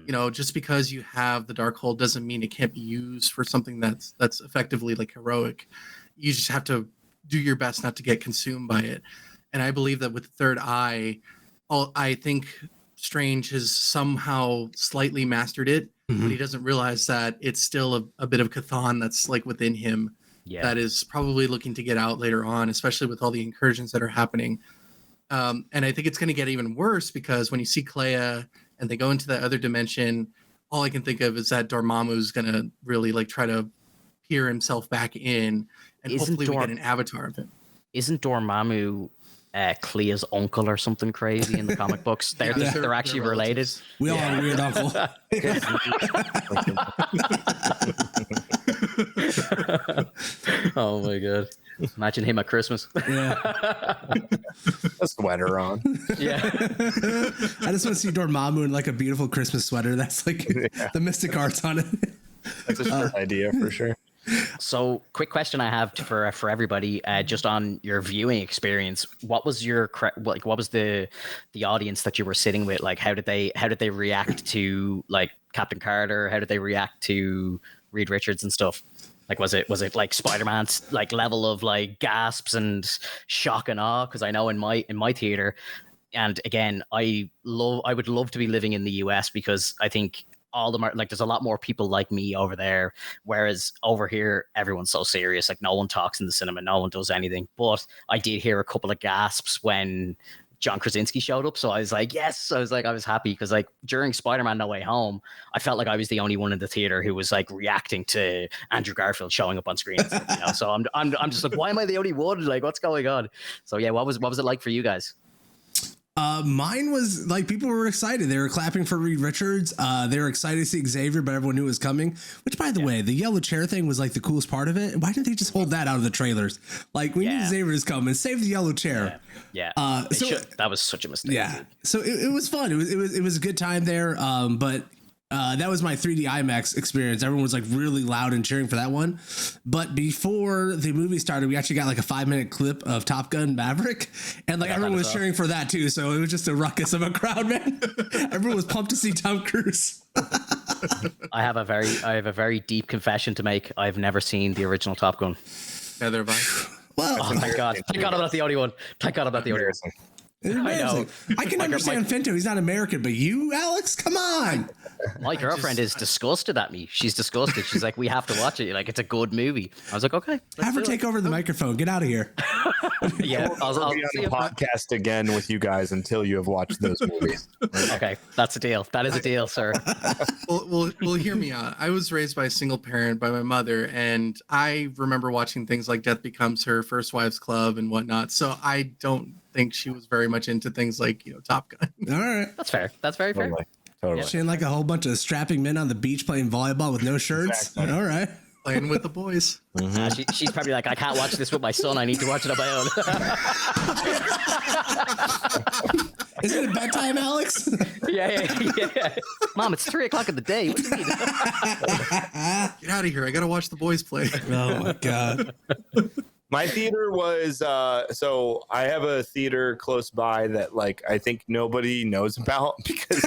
You know, just because you have the Darkhold doesn't mean it can't be used for something that's effectively like heroic. You just have to do your best not to get consumed by it. And I believe that with the third eye, I think Strange has somehow slightly mastered it, but he doesn't realize that it's still a bit of Chthon that's like within him that is probably looking to get out later on, especially with all the incursions that are happening. And I think it's going to get even worse, because when you see Clea and they go into that other dimension, all I can think of is that Dormammu's going to really like try to peer himself back in, and hopefully we get an avatar of it. Isn't Dormammu Clea's uncle or something crazy in the comic books? They're actually related. We all have a weird uncle. Oh my god. Imagine him at Christmas. Yeah. A sweater on. Yeah. I just want to see Dormammu in like a beautiful Christmas sweater. That's like the Mystic Arts on it. That's a sure idea for sure. So, quick question I have for everybody, just on your viewing experience. What was what was the audience that you were sitting with? Like, how did they react to like Captain Carter? How did they react to Reed Richards and stuff? Like, was it like Spider-Man's like level of like gasps and shock and awe? Because I know in my theater, and again, I would love to be living in the US, because I think there's a lot more people like me over there, whereas over here everyone's so serious. Like, no one talks in the cinema, no one does anything. But I did hear a couple of gasps when John Krasinski showed up, so I was like, yes. I was happy, because like during Spider-Man No Way Home, I felt like I was the only one in the theater who was like reacting to Andrew Garfield showing up on screen. You know, so I'm just like, why am I the only one? Like, what's going on? So yeah, what was it like for you guys? Mine was like, people were excited. They were clapping for Reed Richards. They were excited to see Xavier, but everyone knew it was coming. Which, by the way, the yellow chair thing was like the coolest part of it. Why didn't they just hold that out of the trailers? Like, we knew Xavier's coming. Save the yellow chair. Yeah. That was such a mistake. Yeah. So it was fun. It was a good time there. But that was my 3D IMAX experience. Everyone was like really loud and cheering for that one. But before the movie started, we actually got like a 5-minute clip of Top Gun Maverick, and like everyone was cheering for that too. So it was just a ruckus of a crowd, man. Everyone was pumped to see Tom Cruise. I have a very deep confession to make. I've never seen the original Top Gun. Neither have I. Well, oh my god! Thank God I'm not the only one. Thank God I'm not the only one. I know. I can understand Finto. He's not American, but you, Alex, come on. My girlfriend is disgusted at me. She's disgusted. She's like, we have to watch it. Like, it's a good movie. I was like, okay. Have her take over the microphone. Get out of here. Yeah, I'll be on the podcast again with you guys until you have watched those movies. Okay, that's a deal. That is a deal, sir. Well, hear me out. I was raised by a single parent by my mother, and I remember watching things like Death Becomes Her, First Wives Club, and whatnot. So I don't think she was very much into things like, you know, Top Gun. All right. That's fair. That's very fair. Totally. She had like a whole bunch of strapping men on the beach playing volleyball with no shirts. Exactly. All right. Playing with the boys. She's probably like, I can't watch this with my son. I need to watch it on my own. Isn't it bedtime, Alex? Yeah. Mom, it's 3:00 in the day. What do you mean? Get out of here. I got to watch the boys play. Oh, my God. My theater was so I have a theater close by that like I think nobody knows about because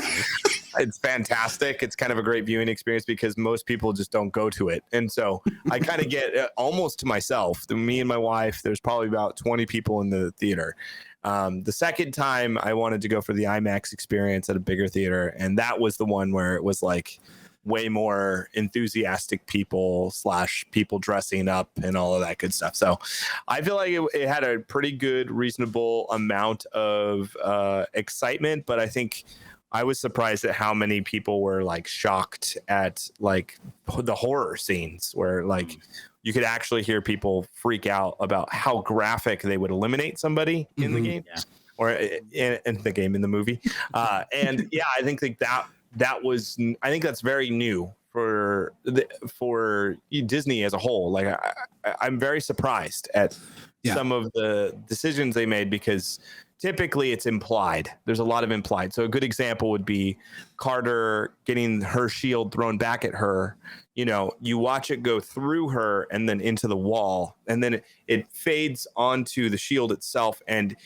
it's fantastic. It's kind of a great viewing experience because most people just don't go to it. And so I kind of get almost to myself. Me and my wife, there's probably about 20 people in the theater. The second time I wanted to go for the IMAX experience at a bigger theater, and that was the one where it was like way more enthusiastic people / people dressing up and all of that good stuff. So I feel like it had a pretty good, reasonable amount of excitement, but I think I was surprised at how many people were like shocked at like the horror scenes where like you could actually hear people freak out about how graphic they would eliminate somebody in the game or in the movie. And yeah, I think like that was, I think that's very new for Disney as a whole. Like I'm very surprised at some of the decisions they made because typically it's implied. There's a lot of implied. So a good example would be Carter getting her shield thrown back at her. You know, you watch it go through her and then into the wall, and then it fades onto the shield itself. And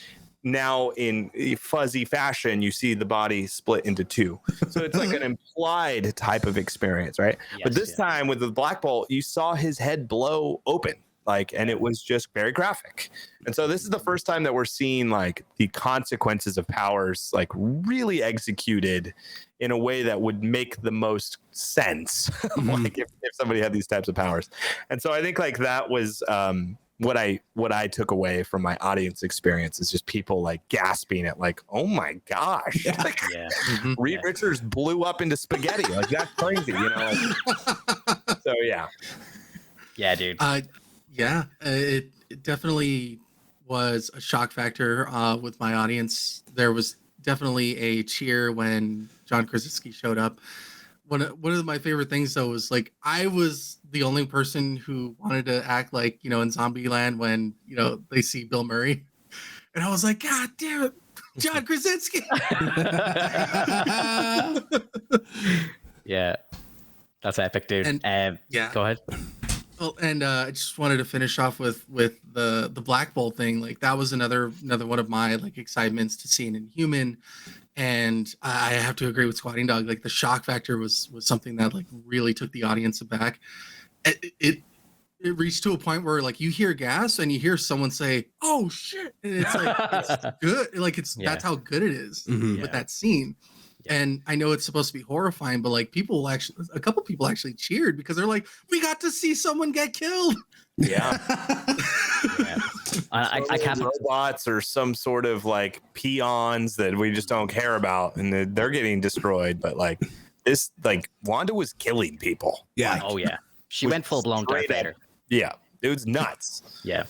now in fuzzy fashion, you see the body split into two. So it's like an implied type of experience, right? Yes, but this time with the Black Bolt, you saw his head blow open. Like, and it was just very graphic. And so this is the first time that we're seeing like the consequences of powers, like really executed in a way that would make the most sense. Like if somebody had these types of powers. And so I think like that was what I took away from my audience experience is just people like gasping at like, oh my gosh. Like, Reed Richards blew up into spaghetti. Like that's crazy, you know? Like, so yeah. Yeah, dude. Yeah, it definitely was a shock factor with my audience. There was definitely a cheer when John Krasinski showed up. One of my favorite things though was like I was the only person who wanted to act like, you know, in Zombieland when, you know, they see Bill Murray, and I was like, God damn it, John Krasinski. Yeah, that's epic, dude. And, go ahead. Well, and I just wanted to finish off with the Black Bolt thing. Like that was another one of my like excitements to see an Inhuman, and I have to agree with SquatingDog. Like the shock factor was something that like really took the audience aback. It reached to a point where like you hear gas and you hear someone say, "Oh shit!" and it's like it's good. Like that's how good it is with that scene. And I know it's supposed to be horrifying, but like a couple people actually cheered because they're like, we got to see someone get killed. Yeah. I can't robots or some sort of like peons that we just don't care about, and they're getting destroyed. But like this, like Wanda was killing people. Yeah. Like, oh yeah. She went full blown Darth Vader. Yeah. It was nuts. Yeah.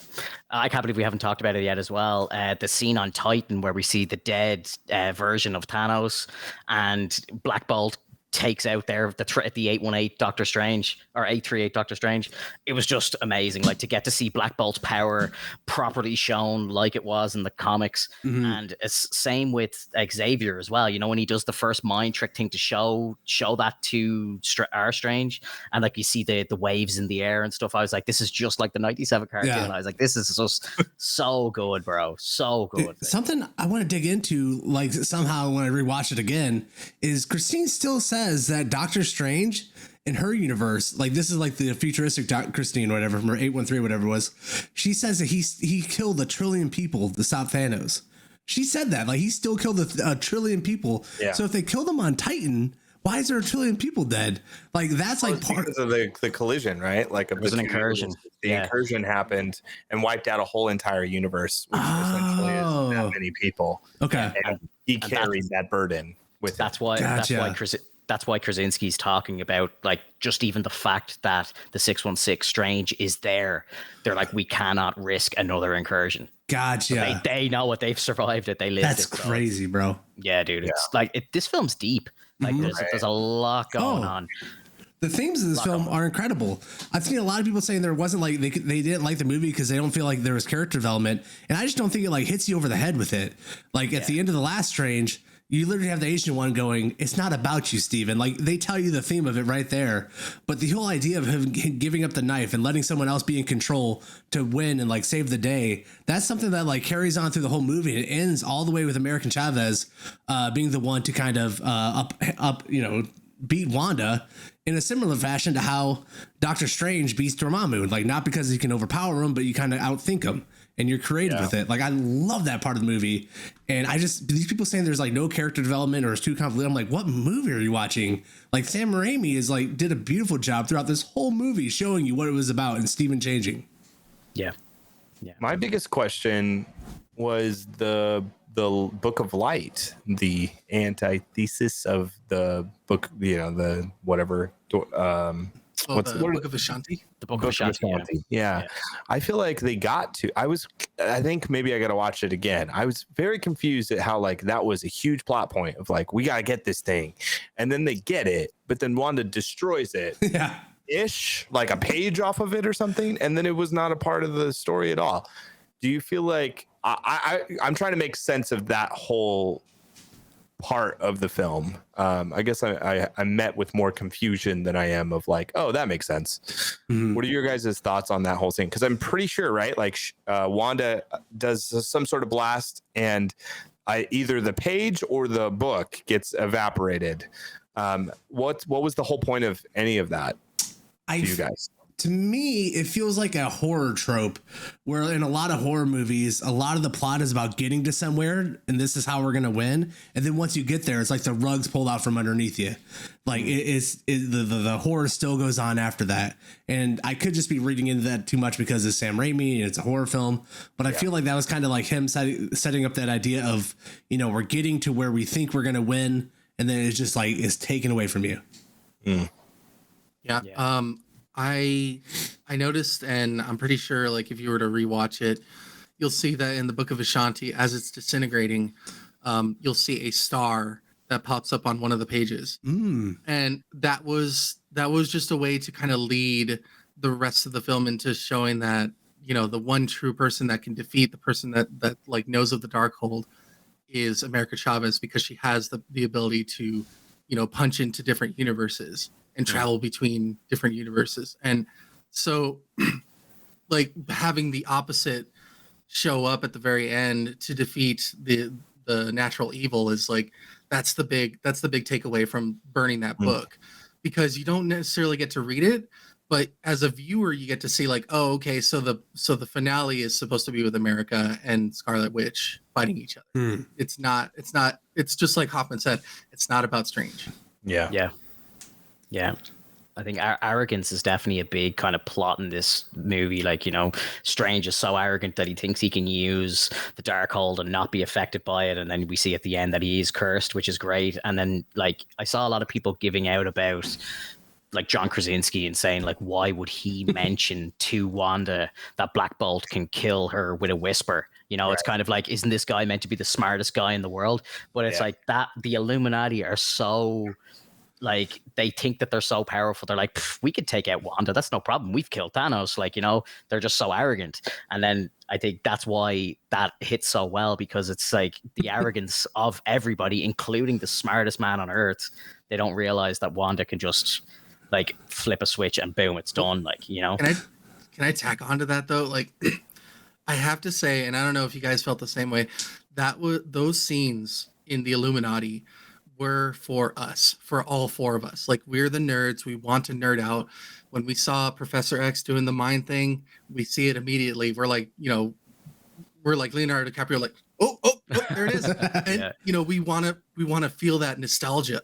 I can't believe we haven't talked about it yet as well. The scene on Titan where we see the dead version of Thanos and Black Bolt takes out the 818 Doctor Strange or 838 Doctor Strange. It was just amazing. Like to get to see Black Bolt's power properly shown like it was in the comics. And it's same with Xavier as well. You know, when he does the first mind trick thing to show that to our Strange, and like you see the waves in the air and stuff. I was like, this is just like the 97 cartoon. Yeah. I was like, this is just so good, bro. So good. Something I want to dig into, like somehow when I rewatch it again, is Christine still says that Doctor Strange in her universe, like this is like the futuristic Christine, whatever, from her 813, whatever it was. She says that he killed 1 trillion people to stop Thanos. She said that, like he still killed 1 trillion people. Yeah. So if they killed him on Titan, why is there 1 trillion people dead? Like that's like part of the collision, right? Like it was an incursion. The incursion happened and wiped out a whole entire universe, which essentially is that many people. Okay, and he carried that burden with. That's why. Gotcha. That's why Krasinski's talking about like just even the fact that the 616 Strange is there. They're like, we cannot risk another incursion. Gotcha. They know what they've survived it. They lived That's it. That's crazy, bro. Yeah, dude. It's like this film's deep. Like there's a lot going on. The themes of this film are incredible. I've seen a lot of people saying there wasn't like they didn't like the movie because they don't feel like there was character development, and I just don't think it like hits you over the head with it. Like at the end of The Last Strange, you literally have the Asian one going, "It's not about you, Steven." Like they tell you the theme of it right there, but the whole idea of him giving up the knife and letting someone else be in control to win and like save the day, that's something that like carries on through the whole movie. And it ends all the way with American Chavez being the one to kind of beat Wanda in a similar fashion to how Doctor Strange beats Dormammu. Like not because he can overpower him, but you kind of outthink him and you're creative with it. Like I love that part of the movie. And these people saying there's like no character development or it's too convoluted. I'm like, what movie are you watching? Like Sam Raimi did a beautiful job throughout this whole movie showing you what it was about and Steven changing. Yeah. My biggest question was the Book of Light, the antithesis of the book, the whatever. What's the Book of Ashanti? The Book of Ashanti. Yeah. I feel like they got to. I think maybe I got to watch it again. I was very confused at how like that was a huge plot point of like we got to get this thing, and then they get it, but then Wanda destroys it. Yeah. Like a page off of it or something, and then it was not a part of the story at all. Do you feel like I'm trying to make sense of that whole part of the film? I guess I'm met with more confusion than I am of like, oh, that makes sense. Mm-hmm. What are your guys' thoughts on that whole thing? Because I'm pretty sure, right? Like Wanda does some sort of blast, and either the page or the book gets evaporated. What was the whole point of any of that to you guys? To me, it feels like a horror trope where in a lot of horror movies, a lot of the plot is about getting to somewhere and this is how we're going to win. And then once you get there, it's like the rug's pulled out from underneath you. Like the horror still goes on after that. And I could just be reading into that too much because it's Sam Raimi and it's a horror film. But I feel like that was kind of like him setting up that idea of, we're getting to where we think we're going to win. And then it's just like, it's taken away from you. Mm. Yeah. I noticed, and I'm pretty sure, like if you were to rewatch it, you'll see that in the Book of Ashanti, as it's disintegrating, you'll see a star that pops up on one of the pages, and that was just a way to kind of lead the rest of the film into showing that the one true person that can defeat the person that like knows of the Darkhold is America Chavez, because she has the ability to punch into different universes and travel between different universes. And so like having the opposite show up at the very end to defeat the natural evil is like, that's the big takeaway from burning that book, because you don't necessarily get to read it, but as a viewer, you get to see like, oh, okay. So the finale is supposed to be with America and Scarlet Witch fighting each other. It's just like Hoffman said, it's not about Strange. Yeah. I think arrogance is definitely a big kind of plot in this movie. Like, Strange is so arrogant that he thinks he can use the Darkhold and not be affected by it. And then we see at the end that he is cursed, which is great. And then like I saw a lot of people giving out about like John Krasinski and saying like, why would he mention to Wanda that Black Bolt can kill her with a whisper? It's kind of like, isn't this guy meant to be the smartest guy in the world? But it's like that the Illuminati are so... like they think that they're so powerful. They're like, we could take out Wanda. That's no problem. We've killed Thanos. Like, they're just so arrogant. And then I think that's why that hits so well, because it's like the arrogance of everybody, including the smartest man on earth. They don't realize that Wanda can just like flip a switch and boom, it's done. Like, Can I tack onto that though? Like, I have to say, and I don't know if you guys felt the same way, that was those scenes in the Illuminati were for us, for all four of us. Like, we're the nerds. We want to nerd out. When we saw Professor X doing the mind thing, we see it immediately. We're like, we're like Leonardo DiCaprio, like, oh, there it is. And, we want to feel that nostalgia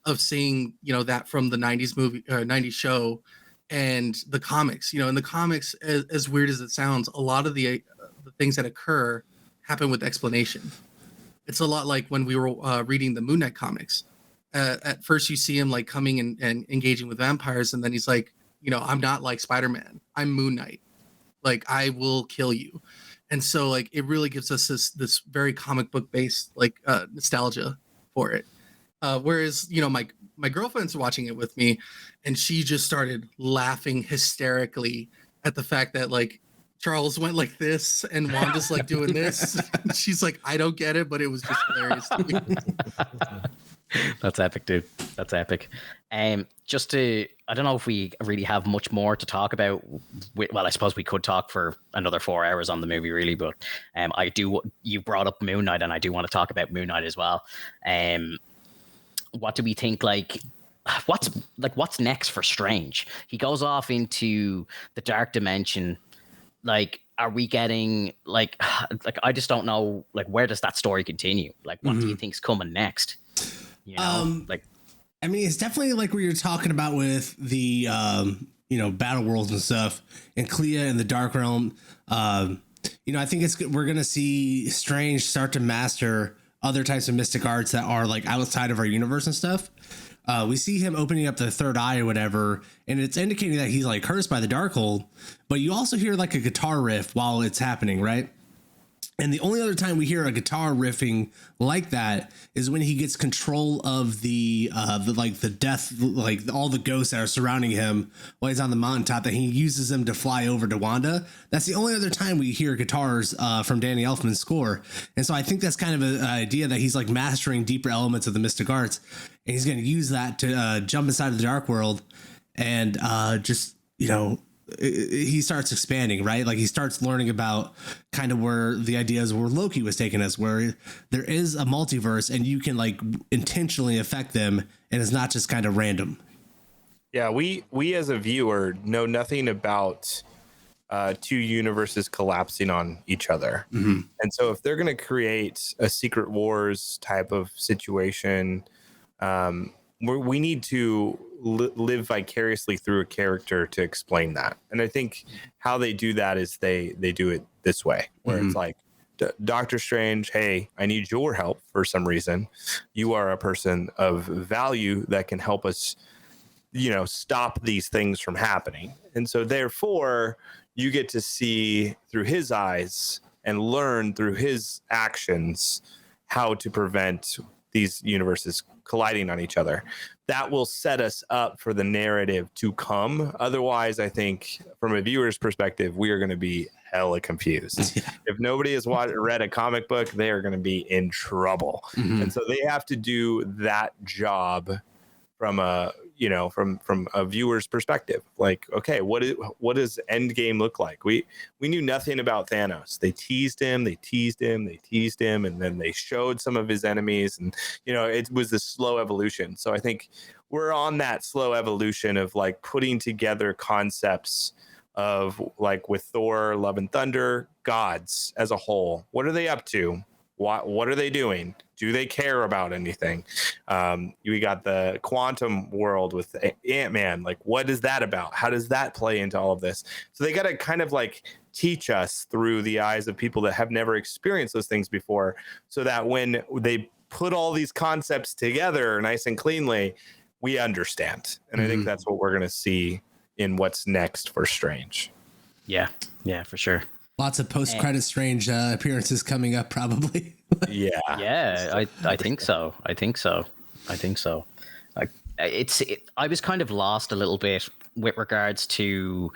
of seeing, that from the 90s movie or 90s show and the comics. In the comics, as weird as it sounds, a lot of the things that occur happen with explanation. It's a lot like when we were reading the Moon Knight comics. At first, you see him like coming and engaging with vampires, and then he's like, I'm not like Spider-Man. I'm Moon Knight. Like, I will kill you. And so, like, it really gives us this very comic book based like nostalgia for it. Whereas, you know, my girlfriend's watching it with me, and she just started laughing hysterically at the fact that like Charles went like this and Wanda's like doing this. She's like, I don't get it, but it was just hilarious to me. That's epic, dude. That's epic. Just to, I don't know if we really have much more to talk about. Well, I suppose we could talk for another 4 hours on the movie, really. But you brought up Moon Knight, and I do want to talk about Moon Knight as well. What do we think? What's next for Strange? He goes off into the dark dimension. Like, are we getting like I just don't know. Like, where does that story continue? Like, what do you think's coming next? You know, I mean, it's definitely like what you're talking about with the battle worlds and stuff, and Clea in the Dark Realm. I think we're gonna see Strange start to master other types of mystic arts that are like outside of our universe and stuff. We see him opening up the third eye or whatever, and it's indicating that he's like cursed by the Darkhold. But you also hear like a guitar riff while it's happening, right? And the only other time we hear a guitar riffing like that is when he gets control of the death, like all the ghosts that are surrounding him while he's on the mountaintop, that he uses them to fly over to Wanda. That's the only other time we hear guitars from Danny Elfman's score. And so I think that's kind of an idea that he's like mastering deeper elements of the mystic arts, and he's going to use that to jump inside of the dark world and he starts expanding, right? Like he starts learning about kind of where the ideas where Loki was taking us, where there is a multiverse and you can like intentionally affect them, and it's not just kind of random. Yeah, we as a viewer know nothing about two universes collapsing on each other. Mm-hmm. And so if they're going to create a Secret Wars type of situation, we need to live vicariously through a character to explain that. And I think how they do that is they do it this way, where it's like, Doctor Strange, hey, I need your help for some reason. You are a person of value that can help us, stop these things from happening. And so therefore you get to see through his eyes and learn through his actions how to prevent these universes colliding on each other. That will set us up for the narrative to come. Otherwise, I think from a viewer's perspective, we are going to be hella confused. Yeah. If nobody has read a comic book, they are going to be in trouble. Mm-hmm. And so they have to do that job from a from a viewer's perspective. Like, okay, what does Endgame look like? We knew nothing about Thanos. They teased him, and then they showed some of his enemies, and it was a slow evolution. So I think we're on that slow evolution of like putting together concepts of like with Thor, Love and Thunder, gods as a whole. What are they up to? What are they doing? Do they care about anything? We got the quantum world with Ant-Man. Like, what is that about? How does that play into all of this? So they got to kind of like teach us through the eyes of people that have never experienced those things before, so that when they put all these concepts together nice and cleanly, we understand. And I think that's what we're going to see in what's next for Strange. Yeah, for sure. Lots of post-credit Strange appearances coming up, probably. Yeah, I think so. I was kind of lost a little bit with regards to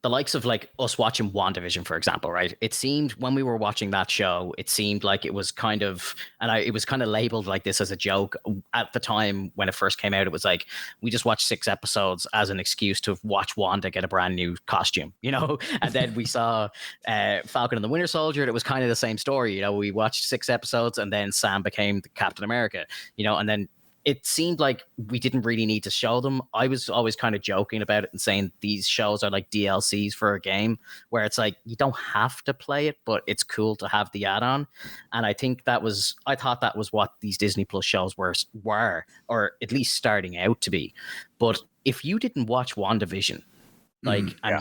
the likes of like us watching WandaVision, for example, right? It seemed when we were watching that show, it seemed like it was kind of, it was kind of labeled like this as a joke at the time when it first came out. It was like, we just watched 6 episodes as an excuse to watch Wanda get a brand new costume, and then we saw Falcon and the Winter Soldier. It was kind of the same story. We watched 6 episodes and then Sam became the Captain America, and then it seemed like we didn't really need to show them. I was always kind of joking about it and saying these shows are like DLCs for a game, where it's like, you don't have to play it, but it's cool to have the add-on. And I thought that was what these Disney Plus shows were, or at least starting out to be. But if you didn't watch WandaVision,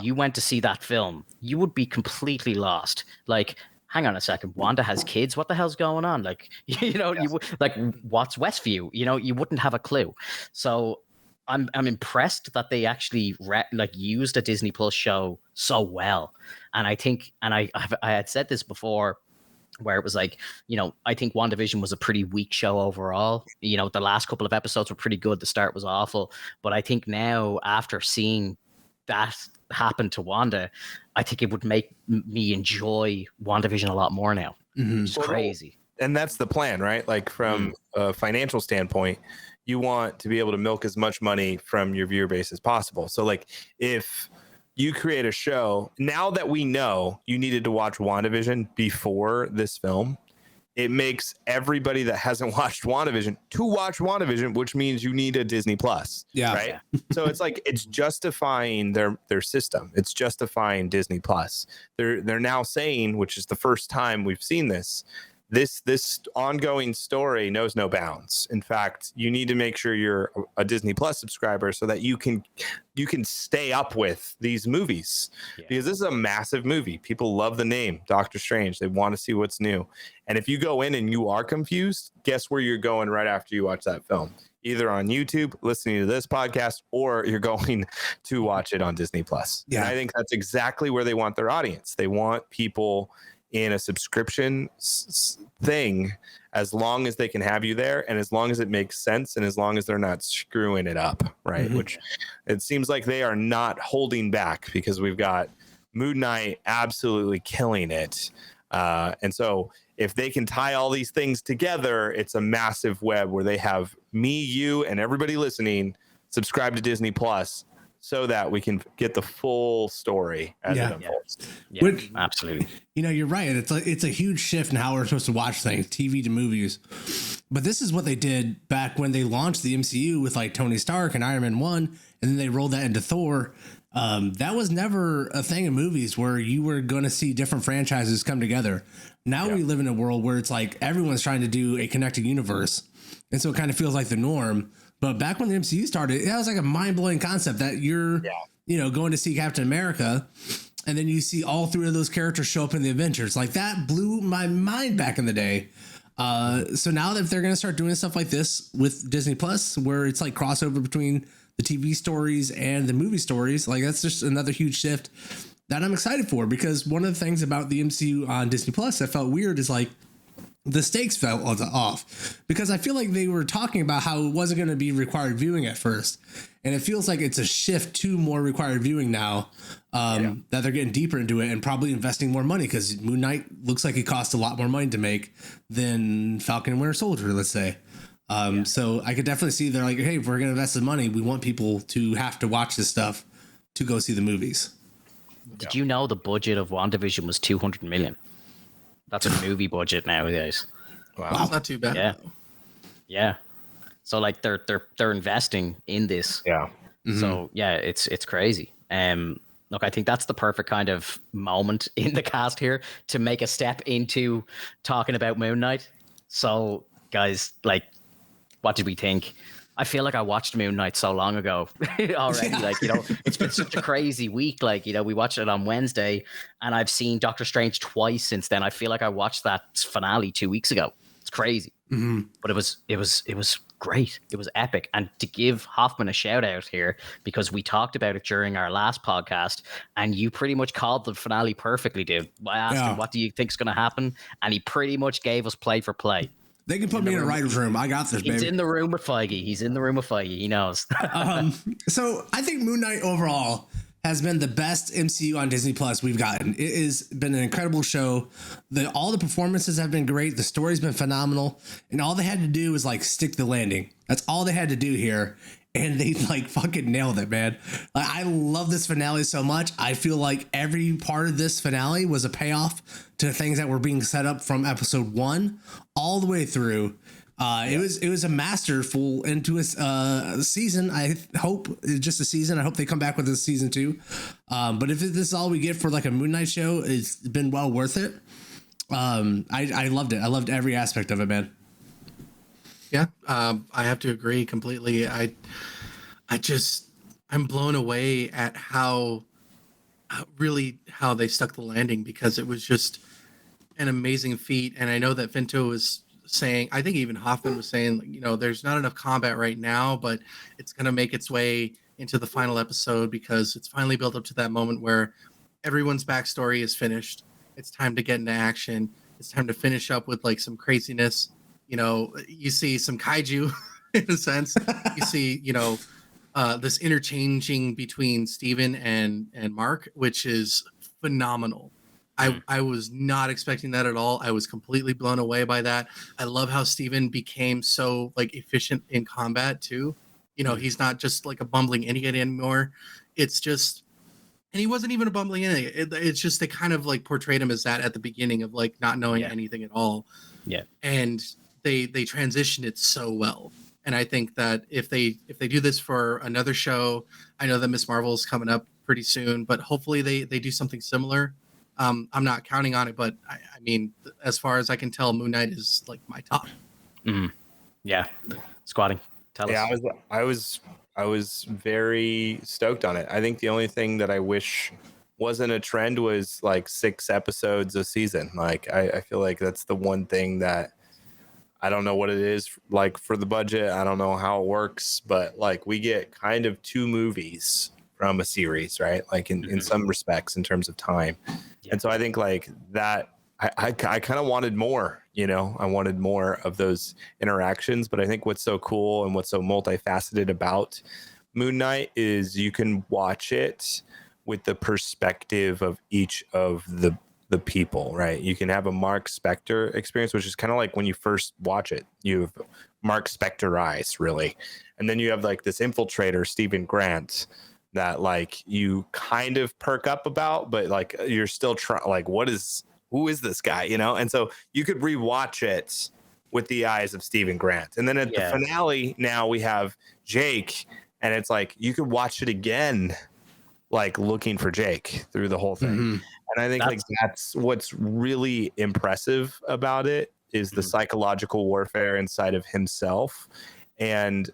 you went to see that film, you would be completely lost. Like, hang on a second, Wanda has kids. What the hell's going on? Like, what's Westview? You wouldn't have a clue. So I'm impressed that they actually used a Disney Plus show so well. And I think, and I had said this before, where it was like, I think WandaVision was a pretty weak show overall. The last couple of episodes were pretty good. The start was awful. But I think now, after seeing that happen to Wanda, I think it would make me enjoy WandaVision a lot more now. It's crazy. And that's the plan, right? Like from a financial standpoint, you want to be able to milk as much money from your viewer base as possible. So like if you create a show, now that we know you needed to watch WandaVision before this film, it makes everybody that hasn't watched WandaVision to watch WandaVision, which means you need a Disney Plus. Yeah. Right. So it's like, it's justifying their system. It's justifying Disney Plus. They're now saying, which is the first time we've seen this ongoing story knows no bounds. In fact, you need to make sure you're a Disney Plus subscriber so that you can stay up with these movies, because this is a massive movie. People love the name Doctor Strange. They want to see what's new. And if you go in and you are confused, guess where you're going right after you watch that film? Either on YouTube, listening to this podcast, or you're going to watch it on Disney Plus. Yeah. And I think that's exactly where they want their audience. They want people in a subscription thing, as long as they can have you there, and as long as it makes sense, and as long as they're not screwing it up, right? Which it seems like they are not holding back, because we've got Moon Knight absolutely killing it. And so if they can tie all these things together, it's a massive web where they have me, you, and everybody listening subscribe to Disney Plus, so that we can get the full story as it unfolds. Yeah, which, absolutely. You're right. It's a huge shift in how we're supposed to watch things, TV to movies. But this is what they did back when they launched the MCU with like Tony Stark and Iron Man 1, and then they rolled that into Thor. That was never a thing in movies where you were going to see different franchises come together. Now we live in a world where it's like everyone's trying to do a connected universe. And so it kind of feels like the norm. But back when the MCU started, it was like a mind-blowing concept that you're, going to see Captain America, and then you see all three of those characters show up in the Avengers. Like, that blew my mind back in the day. So now that they're going to start doing stuff like this with Disney Plus, where it's like crossover between the TV stories and the movie stories, like that's just another huge shift that I'm excited for. Because one of the things about the MCU on Disney Plus that felt weird is like, the stakes fell off, because I feel like they were talking about how it wasn't going to be required viewing at first. And it feels like it's a shift to more required viewing now, that they're getting deeper into it and probably investing more money, because Moon Knight looks like it costs a lot more money to make than Falcon and Winter Soldier, let's say. So I could definitely see they're like, hey, if we're going to invest the money, we want people to have to watch this stuff to go see the movies. Did you know the budget of WandaVision was $200 million? That's a movie budget nowadays. Wow, that's not too bad. Yeah. So like they're investing in this. Yeah. So yeah, it's crazy. Look, I think that's the perfect kind of moment in the cast here to make a step into talking about Moon Knight. So guys, like, what did we think? I feel like I watched Moon Knight so long ago already. Like, it's been such a crazy week. Like, we watched it on Wednesday, and I've seen Doctor Strange twice since then. I feel like I watched that finale 2 weeks ago. It's crazy. But it was great. It was epic. And to give Hoffman a shout out here, because we talked about it during our last podcast, and you pretty much called the finale perfectly, dude. I asked him, what do you think is going to happen? And he pretty much gave us play for play. They can put me in a writer's room. I got this, baby. He's in the room with Feige. He knows. So I think Moon Knight overall has been the best MCU on Disney Plus we've gotten. It has been an incredible show. All the performances have been great. The story's been phenomenal. And all they had to do was like stick the landing. That's all they had to do here. And they like fucking nailed it, man. Like, I love this finale so much. I feel like every part of this finale was a payoff to things that were being set up from episode 1 all the way through. It was a masterful into a season. I hope it's just a season. I hope they come back with a season 2. But if this is all we get for like a Moon Knight show, it's been well worth it. I loved it. I loved every aspect of it, man. Yeah, I have to agree completely. I'm blown away at how they stuck the landing, because it was just an amazing feat. And I know that Vinto was saying, I think even Hoffman was saying, there's not enough combat right now, but it's going to make its way into the final episode, because it's finally built up to that moment where everyone's backstory is finished. It's time to get into action. It's time to finish up with like some craziness. You know, you see some kaiju in a sense. You see, you know, this interchanging between Steven and Mark, which is phenomenal. I was not expecting that at all. I was completely blown away by that. I love how Steven became so like efficient in combat too. You know, he's not just like a bumbling idiot anymore. It's just, and he wasn't even a bumbling idiot. It's just they kind of like portrayed him as that at the beginning of like not knowing anything at all. Yeah. And they transitioned it so well. And I think that if they do this for another show, I know that Miss Marvel is coming up pretty soon, but hopefully they do something similar. I'm not counting on it, but I mean, as far as I can tell, Moon Knight is like my top. Yeah, Squatting. Tell us. I was very stoked on it. I think the only thing that I wish wasn't a trend was like 6 episodes a season. Like I feel like that's the one thing that I don't know what it is like for the budget. I don't know how it works, but like we get kind of 2 movies from a series, right? Like in some respects in terms of time. Yeah. And so I think like that I kind of wanted more, you know, I wanted more of those interactions. But I think what's so cool and what's so multifaceted about Moon Knight is you can watch it with the perspective of each of the people, right? You can have a Mark Spector experience, which is kind of like when you first watch it, you have Mark Spector eyes, really. And then you have like this infiltrator, Stephen Grant, that like you kind of perk up about, but like you're still trying, like, who is this guy, you know? And so you could rewatch it with the eyes of Stephen Grant. And then at the finale, now we have Jake, and it's like you could watch it again, like looking for Jake through the whole thing. And I think that's what's really impressive about it is the psychological warfare inside of himself, and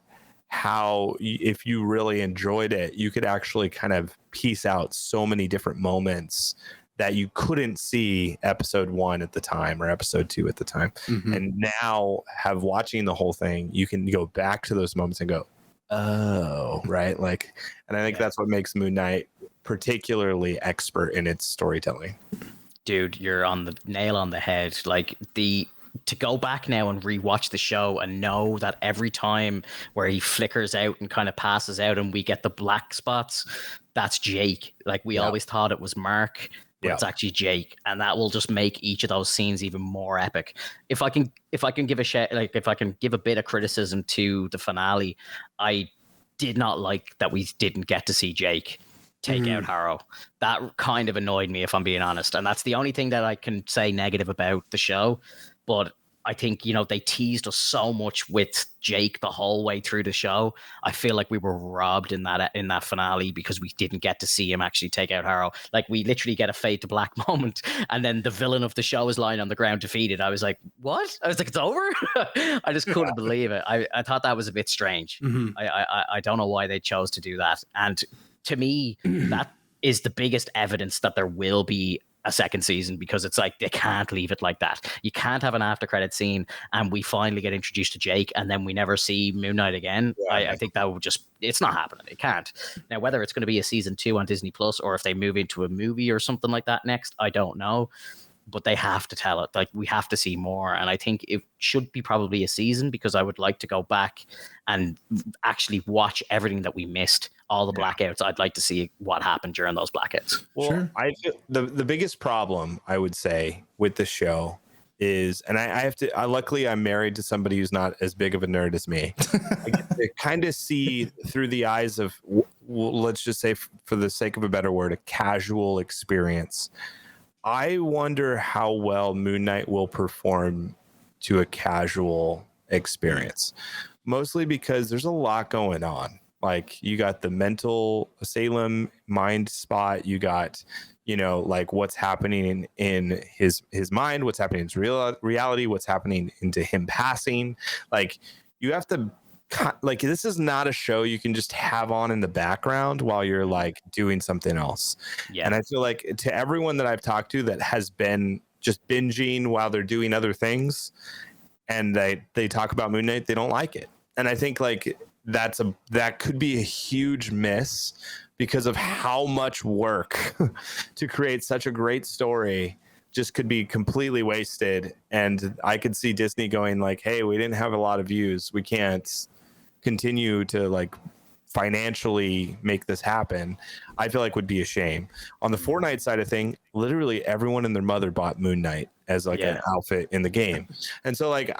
how if you really enjoyed it, you could actually kind of piece out so many different moments that you couldn't see episode 1 at the time or episode 2 at the time. And now have watching the whole thing, you can go back to those moments and go, oh, right. Like, and I think that's what makes Moon Knight particularly expert in its storytelling. Dude, you're on the nail on the head. Like to go back now and rewatch the show and know that every time where he flickers out and kind of passes out and we get the black spots, that's Jake. Like we always thought it was Mark, but it's actually Jake, and that will just make each of those scenes even more epic. If I can give a bit of criticism to the finale, I did not like that we didn't get to see Jake take out Harrow. That kind of annoyed me, if I'm being honest, and that's the only thing that I can say negative about the show. But I think, you know, they teased us so much with Jake the whole way through the show. I feel like we were robbed in that finale because we didn't get to see him actually take out Harrow. Like we literally get a fade to black moment, and then the villain of the show is lying on the ground defeated. I was like, what? I was like, it's over? I just couldn't believe it. I thought that was a bit strange. I don't know why they chose to do that. And to me, that is the biggest evidence that there will be a second season, because it's like they can't leave it like that. You can't have an after credit scene and we finally get introduced to Jake and then we never see Moon Knight again. I think that would just, it's not happening. It can't. Now, whether it's going to be a season 2 on Disney Plus or if they move into a movie or something like that next, I don't know. But they have to tell it. Like, we have to see more. And I think it should be probably a season, because I would like to go back and actually watch everything that we missed, all the blackouts. I'd like to see what happened during those blackouts. Well, I feel the biggest problem, I would say, with the show is, and I have to, luckily I'm married to somebody who's not as big of a nerd as me. I get to kind of see through the eyes of, let's just say, for the sake of a better word, a casual experience. I wonder how well Moon Knight will perform to a casual experience, mostly because there's a lot going on. Like, you got the mental asylum mind spot. You got, you know, like what's happening in his mind, what's happening in his reality, what's happening into him passing. Like, you have to, like, this is not a show you can just have on in the background while you're like doing something else. Yeah. And I feel like to everyone that I've talked to that has been just binging while they're doing other things, and they talk about Moon Knight, they don't like it. And I think like that could be a huge miss because of how much work to create such a great story just could be completely wasted. And I could see Disney going like, hey, we didn't have a lot of views, we can't continue to like financially make this happen. I feel like would be a shame. On the Fortnite side of thing, literally everyone and their mother bought Moon Knight as like an outfit in the game. And so like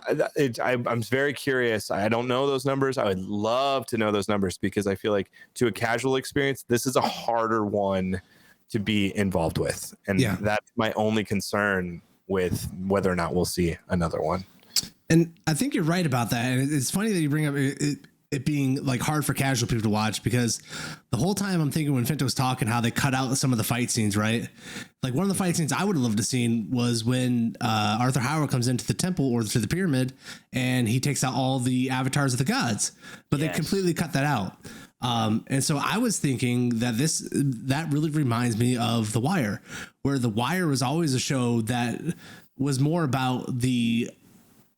I'm very curious. I don't know those numbers. I would love to know those numbers, because I feel like to a casual experience, this is a harder one to be involved with. And that's my only concern with whether or not we'll see another one. And I think you're right about that. And it's funny that you bring up it being like hard for casual people to watch, because the whole time I'm thinking when Finto was talking how they cut out some of the fight scenes, right? Like one of the fight scenes I would have loved to seen was when Arthur Howard comes into the temple or to the pyramid and he takes out all the avatars of the gods, but they completely cut that out. And so I was thinking that that really reminds me of The Wire, where The Wire was always a show that was more about the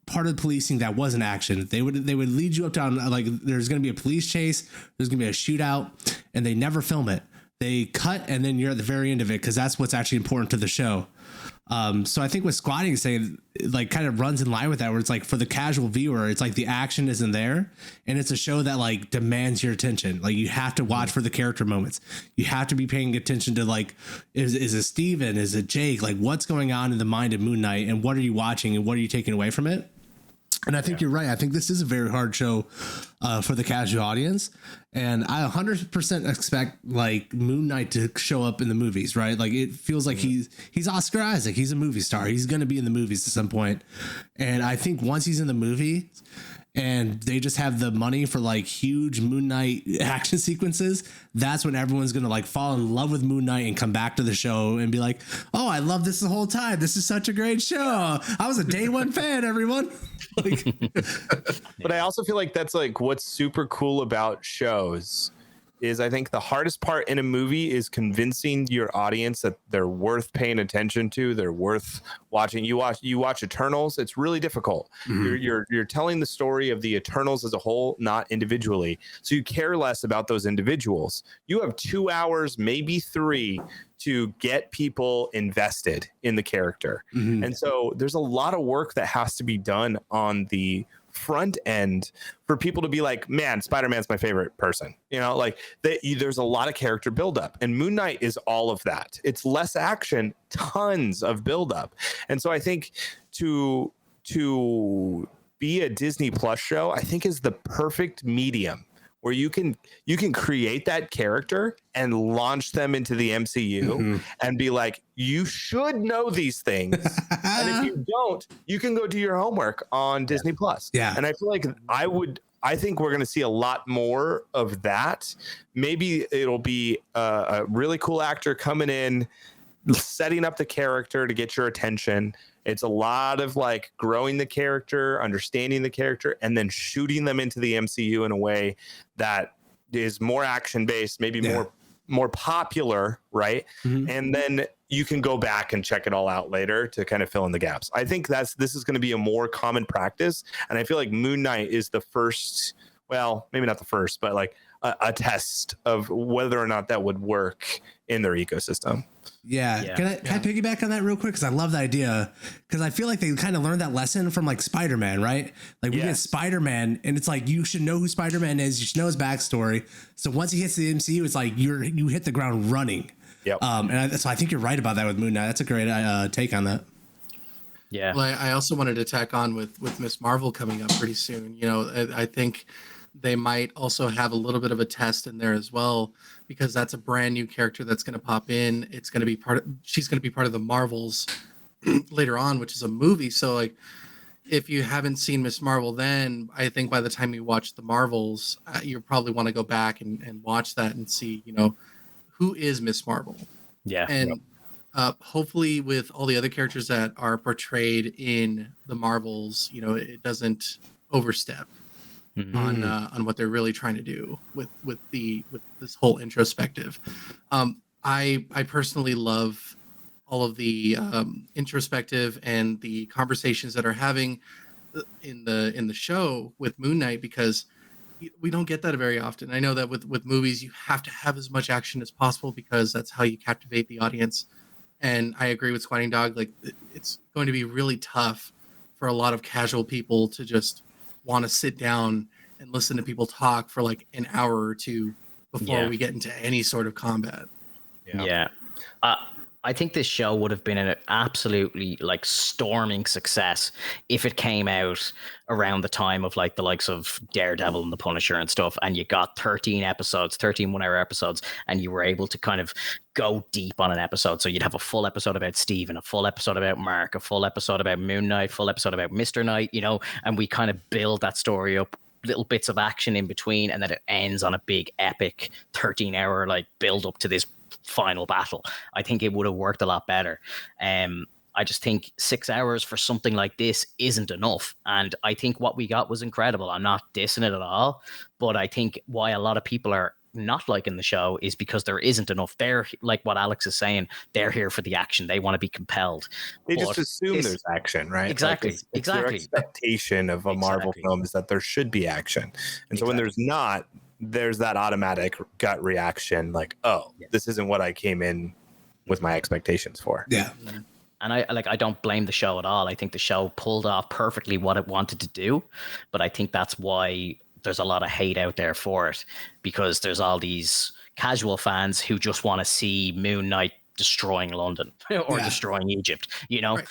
part of the policing that wasn't action. They would lead you up down, like there's going to be a police chase, there's going to be a shootout, and they never film it. They cut, and then you're at the very end of it, because that's what's actually important to the show. So I think what Squatting is saying, like, kind of runs in line with that, where it's like for the casual viewer, it's like the action isn't there, and it's a show that like demands your attention. Like you have to watch for the character moments. You have to be paying attention to like, is it Steven? Is it Jake? Like what's going on in the mind of Moon Knight, and what are you watching, and what are you taking away from it? And I think you're right. I think this is a very hard show for the casual audience. And I 100% expect like Moon Knight to show up in the movies, right? Like it feels like he's Oscar Isaac. He's a movie star. He's going to be in the movies at some point. And I think once he's in the movie and they just have the money for like huge Moon Knight action sequences, that's when everyone's going to like fall in love with Moon Knight and come back to the show and be like, oh, I love this the whole time. This is such a great show. I was a day one fan, everyone. Like, but I also feel like that's like what's super cool about shows is I think the hardest part in a movie is convincing your audience that they're worth paying attention to, they're worth watching. You watch Eternals, it's really difficult. You're telling the story of the Eternals as a whole, not individually. So you care less about those individuals. You have 2 hours, maybe 3, to get people invested in the character. And so there's a lot of work that has to be done on the front end for people to be like, man, Spider-Man's my favorite person. You know, like there's a lot of character buildup, and Moon Knight is all of that. It's less action, tons of buildup. And so I think to be a Disney Plus show, I think is the perfect medium where you can create that character and launch them into the MCU and be like, you should know these things. And if you don't, you can go do your homework on Disney Plus. Yeah. And I feel like I think we're going to see a lot more of that. Maybe it'll be a really cool actor coming in, setting up the character to get your attention. It's a lot of like growing the character, understanding the character, and then shooting them into the MCU in a way that is more action based, maybe more popular, right? And then you can go back and check it all out later to kind of fill in the gaps. I think this is going to be a more common practice, and I feel like Moon Knight is the first, well, maybe not the first, but like a test of whether or not that would work in their ecosystem. Yeah. Can I piggyback on that real quick? Because I love the idea. Because I feel like they kind of learned that lesson from like Spider-Man, right? Like we get Spider-Man, and it's like you should know who Spider-Man is. You should know his backstory. So once he hits the MCU, it's like you hit the ground running. Yep. So I think you're right about that with Moon Knight. That's a great take on that. Yeah. Well, I also wanted to tack on with Miss Marvel coming up pretty soon. You know, I think they might also have a little bit of a test in there as well, because that's a brand new character that's going to pop in. It's going to be she's going to be part of the Marvels later on, which is a movie. So like, if you haven't seen Miss Marvel, then I think by the time you watch the Marvels, you probably want to go back and watch that and see, you know, who is Miss Marvel. Yeah. And hopefully with all the other characters that are portrayed in the Marvels, you know, it doesn't overstep on what they're really trying to do with this whole introspective. I personally love all of the introspective and the conversations that are having in the show with Moon Knight, because we don't get that very often. I know that with movies you have to have as much action as possible because that's how you captivate the audience. And I agree with SquatingDog. Like, it's going to be really tough for a lot of casual people to just want to sit down and listen to people talk for like an hour or two before we get into any sort of combat. Yeah. I think this show would have been an absolutely like storming success if it came out around the time of like the likes of Daredevil and the Punisher and stuff, and you got 13 1-hour episodes, and you were able to kind of go deep on an episode. So you'd have a full episode about Steven, a full episode about Mark, a full episode about Moon Knight, full episode about Mr. Knight, you know, and we kind of build that story up, little bits of action in between, and then it ends on a big epic 13-hour like build up to this final battle. I think it would have worked a lot better. I just think 6 hours for something like this isn't enough. And I think what we got was incredible. I'm not dissing it at all, but I think why a lot of people are not liking the show is because there isn't enough. They're like what Alex is saying, they're here for the action. They want to be compelled. They just assume there's action, right? Exactly. Like it's their expectation of a Marvel film is that there should be action. And so when there's not, there's that automatic gut reaction like, oh, this isn't what I came in with my expectations for. Yeah. And I don't blame the show at all. I think the show pulled off perfectly what it wanted to do, but I think that's why there's a lot of hate out there for it, because there's all these casual fans who just want to see Moon Knight destroying London or destroying Egypt, you know? Right.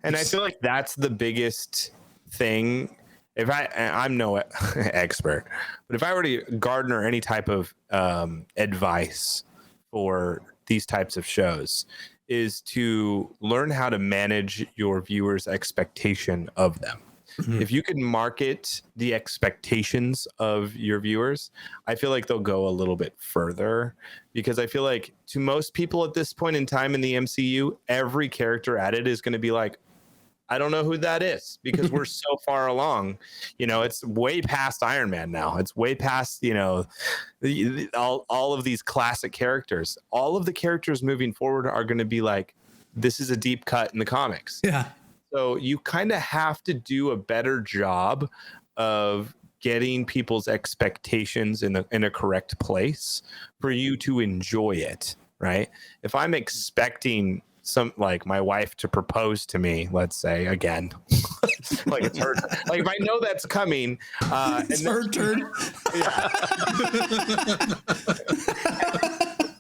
And I feel like that's the biggest thing. If I'm no expert, but if I were to garner any type of advice for these types of shows, is to learn how to manage your viewers' expectation of them. Mm-hmm. If you can market the expectations of your viewers, I feel like they'll go a little bit further, because I feel like to most people at this point in time in the MCU, every character added is going to be like, I don't know who that is, because we're so far along. You know, it's way past Iron Man now. It's way past, you know, all of these classic characters. All of the characters moving forward are going to be like, this is a deep cut in the comics. Yeah. So you kind of have to do a better job of getting people's expectations in a correct place for you to enjoy it, right? If I'm expecting some, like, my wife to propose to me, let's say, again, like it's her, like if I know that's coming, it's her turn.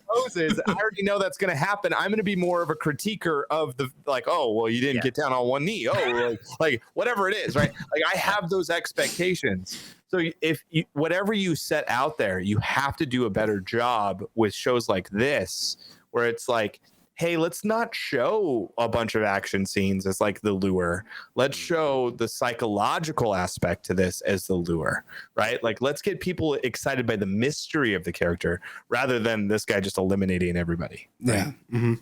Proposes, I already know that's going to happen. I'm going to be more of a critiquer of the, like, oh, well, you didn't get down on one knee. Oh, like whatever it is, right? Like I have those expectations. So if you, whatever you set out there, you have to do a better job with shows like this, where it's like, hey, let's not show a bunch of action scenes as like the lure. Let's show the psychological aspect to this as the lure, right? Like, let's get people excited by the mystery of the character rather than this guy just eliminating everybody. Right? Yeah. Mm-hmm.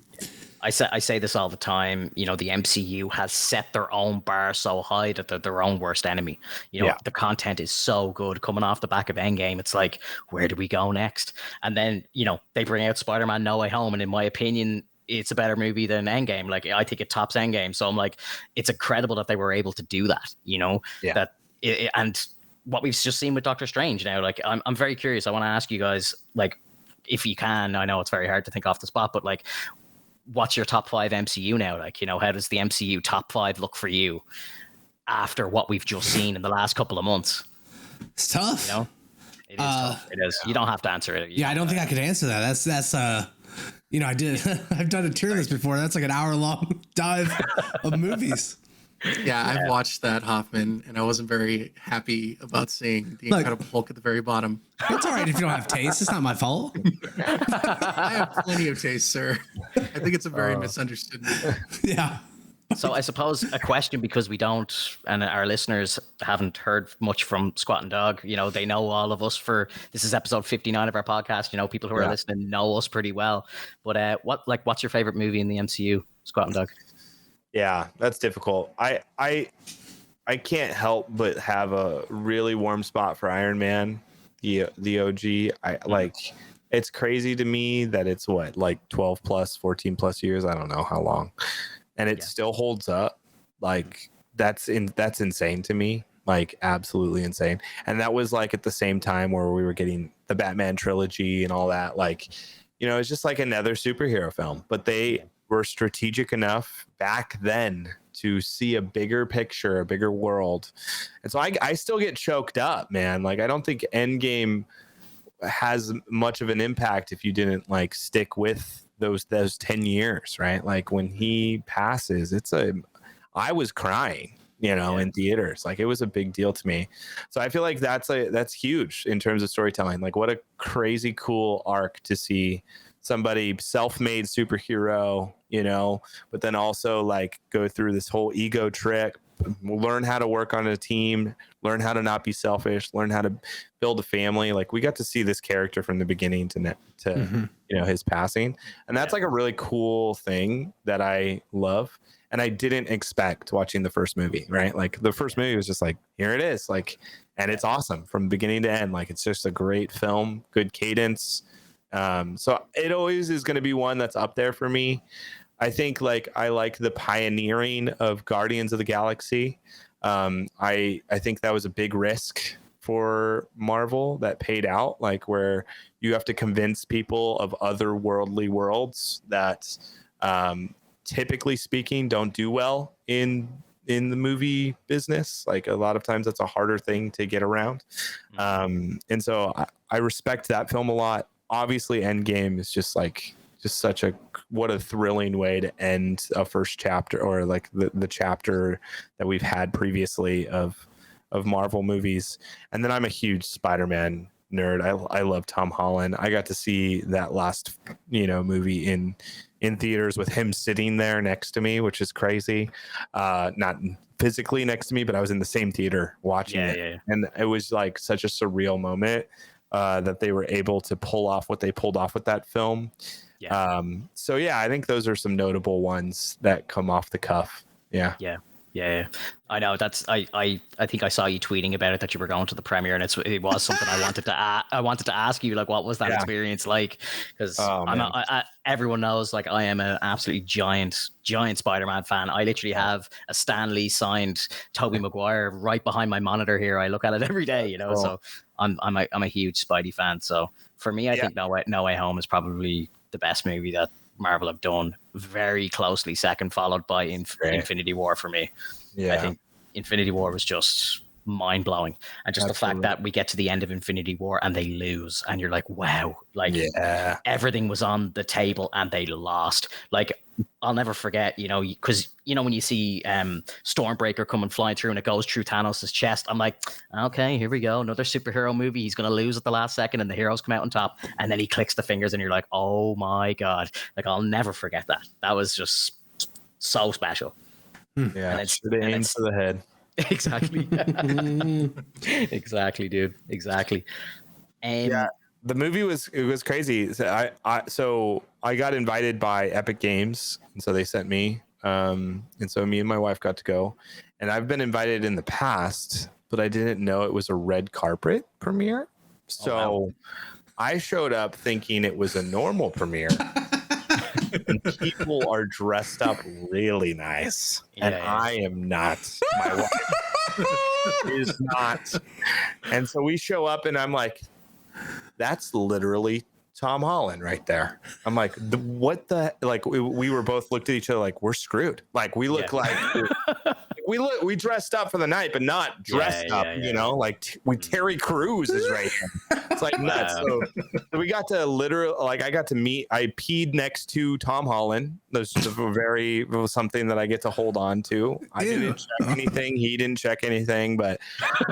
I say this all the time. You know, the MCU has set their own bar so high that they're their own worst enemy. You know, the content is so good coming off the back of Endgame. It's like, where do we go next? And then, you know, they bring out Spider-Man No Way Home, and in my opinion, it's a better movie than Endgame. Like, I think it tops Endgame. So I'm like, it's incredible that they were able to do that, you know, and what we've just seen with Doctor Strange now, like, I'm very curious. I want to ask you guys, like, if you can, I know it's very hard to think off the spot, but like, what's your top 5 MCU now? Like, you know, how does the MCU top 5 look for you after what we've just seen in the last couple of months? It's tough. You know, it is tough. It is. You don't have to answer it. I don't think I could answer that. That's you know, I've done a tier list before. That's like an hour-long dive of movies. Yeah, I've watched that, Hoffman, and I wasn't very happy about seeing the Incredible Hulk at the very bottom. It's all right if you don't have taste. It's not my fault. I have plenty of taste, sir. I think it's a very misunderstood movie. Yeah. So I suppose a question, because we don't, and our listeners haven't heard much from SquatingDog. You know, they know all of us this is episode 59 of our podcast. You know, people who are listening know us pretty well. But what's your favorite movie in the MCU, SquatingDog? Yeah, that's difficult. I can't help but have a really warm spot for Iron Man, the OG. It's crazy to me that it's like 12 plus, 14 plus years. I don't know how long. And it still holds up. Like, that's insane to me. Like, absolutely insane. And that was like at the same time where we were getting the Batman trilogy and all that. Like, you know, it's just like another superhero film, but they were strategic enough back then to see a bigger picture, a bigger world. And so I still get choked up, man. Like, I don't think Endgame has much of an impact if you didn't like stick with those 10 years, right? Like when he passes, I was crying, in theaters. Like, it was a big deal to me. So I feel like that's huge in terms of storytelling. Like, what a crazy cool arc to see somebody self-made superhero, but then also like go through this whole ego trip, learn how to work on a team, learn how to not be selfish, learn how to build a family. Like, we got to see this character from the beginning to his passing. And that's like a really cool thing that I love. And I didn't expect watching the first movie, right? Like, the first movie was just like, here it is. Like, and it's awesome from beginning to end. Like, it's just a great film, good cadence. So it always is going to be one that's up there for me. I think like I like the pioneering of Guardians of the Galaxy. I think that was a big risk for Marvel that paid out, like where you have to convince people of otherworldly worlds that typically speaking don't do well in the movie business. Like, a lot of times that's a harder thing to get around. And so I respect that film a lot. Obviously, Endgame is just what a thrilling way to end a first chapter, or like the chapter that we've had previously of Marvel movies. And then I'm a huge Spider-Man nerd. I love Tom Holland. I got to see that last movie in theaters with him sitting there next to me, which is crazy. Not physically next to me, but I was in the same theater watching it. Yeah. And it was like such a surreal moment that they were able to pull off what they pulled off with that film. So yeah, I think those are some notable ones that come off the cuff. Yeah. I know I think I saw you tweeting about it, that you were going to the premiere, and it was something I wanted to ask you, like, what was that experience like? Because everyone knows, like, I am an absolutely giant Spider-Man fan. I literally have a Stan Lee signed Tobey Maguire right behind my monitor here. I look at it every day, so I'm a huge Spidey fan. So for me, I think No Way Home is probably the best movie that Marvel have done, very closely second, followed by Infinity War for me. I think Infinity War was just mind-blowing, and just the fact that we get to the end of Infinity War and they lose, and you're like, wow, like everything was on the table and they lost. Like, I'll never forget, because when you see Stormbreaker coming flying through and it goes through Thanos' chest, I'm like, okay, here we go, another superhero movie. He's going to lose at the last second and the heroes come out on top, and then he clicks the fingers and you're like, oh my god, like, I'll never forget that. That was just so special. Yeah, and aimed for the head. Exactly. Exactly, dude. Exactly. The movie was crazy. So I got invited by Epic Games, and so they sent me. And so me and my wife got to go. And I've been invited in the past, but I didn't know it was a red carpet premiere. So I showed up thinking it was a normal premiere. And people are dressed up really nice, and I am not. My wife is not. And so we show up, and I'm like, that's literally Tom Holland right there. I'm like, what the, like, we were both looked at each other like, we're screwed. Like, we look like we dressed up for the night, but not dressed up, like Terry Crews is right here. It's like nuts. So we got to I peed next to Tom Holland. That's it was something that I get to hold on to. I didn't check anything. He didn't check anything, but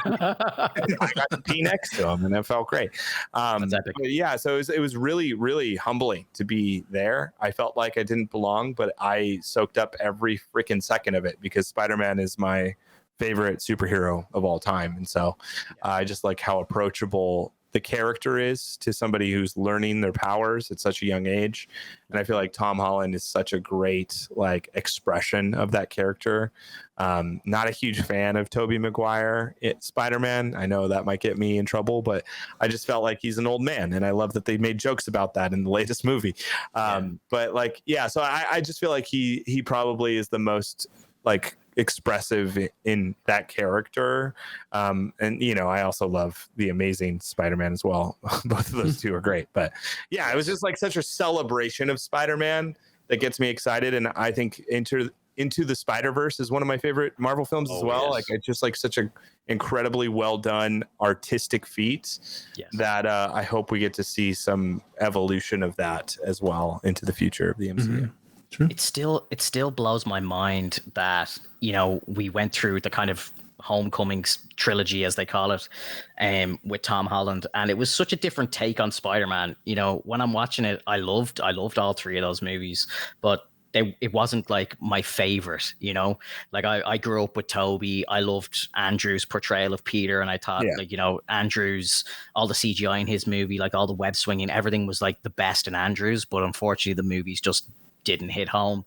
I got to pee next to him, and it felt great. That's epic. So it was really, really humbling to be there. I felt like I didn't belong, but I soaked up every freaking second of it, because Spider-Man is my favorite superhero of all time. And so I just like how approachable the character is to somebody who's learning their powers at such a young age. And I feel like Tom Holland is such a great like expression of that character. Not a huge fan of Tobey Maguire Spider-Man. I know that might get me in trouble, but I just felt like he's an old man, and I love that they made jokes about that in the latest movie. But like, so I just feel like he probably is the most like expressive in that character. And I also love the Amazing Spider-Man as well. Both of those two are great. But it was just like such a celebration of Spider-Man that gets me excited. And I think Into the Spider-Verse is one of my favorite Marvel films as well. Like it's just like such a incredibly well done artistic feat that I hope we get to see some evolution of that as well into the future of the MCU. True. It still blows my mind that, you know, we went through the kind of Homecomings trilogy, as they call it, with Tom Holland, and it was such a different take on Spider-Man. You know, when I'm watching it, I loved all three of those movies, but it wasn't like my favorite, you know. Like I grew up with Toby. I loved Andrew's portrayal of Peter, and I thought, like, you know, Andrew's, all the CGI in his movie, like all the web swinging, everything was like the best in Andrew's. But unfortunately, the movies just didn't hit home.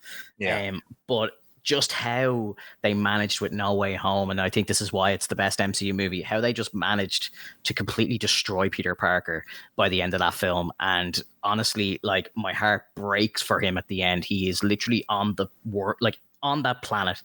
But just how they managed with No Way Home, and I think this is why it's the best MCU movie, how they just managed to completely destroy Peter Parker by the end of that film. And honestly, like, my heart breaks for him at the end. He is literally on the world, like on that planet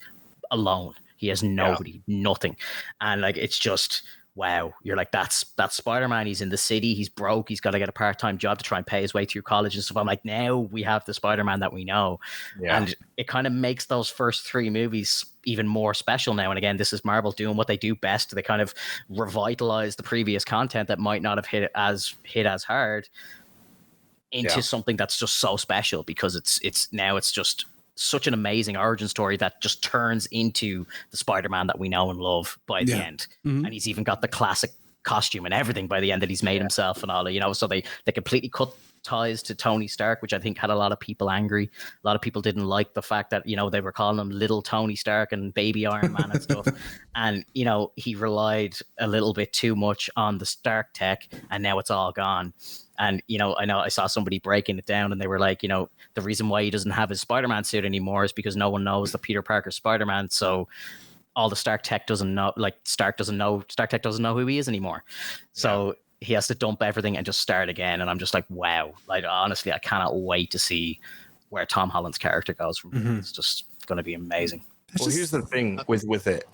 alone. He has nobody, nothing. And like, it's just, wow, you're like, that's Spider-Man. He's in the city, he's broke, he's got to get a part-time job to try and pay his way through college and stuff. I'm like, now we have the Spider-Man that we know. And it kind of makes those first three movies even more special now. And again, this is Marvel doing what they do best. They kind of revitalize the previous content that might not have hit as hard into something that's just so special, because it's just such an amazing origin story that just turns into the Spider-Man that we know and love by the end. And he's even got the classic costume and everything by the end that he's made himself and all that, you know. So they completely cut ties to Tony Stark, which I think had a lot of people angry. A lot of people didn't like the fact that, you know, they were calling him Little Tony Stark and Baby Iron Man and stuff. And, you know, he relied a little bit too much on the Stark tech, and now it's all gone. And, you know I saw somebody breaking it down, and they were like, you know, the reason why he doesn't have his Spider-Man suit anymore is because no one knows that Peter Parker's Spider-Man. So all the Stark tech doesn't know, like Stark tech doesn't know who he is anymore. So he has to dump everything and just start again. And I'm just like, wow. Like, honestly, I cannot wait to see where Tom Holland's character goes from here. It's just going to be amazing. Well, here's the thing with it.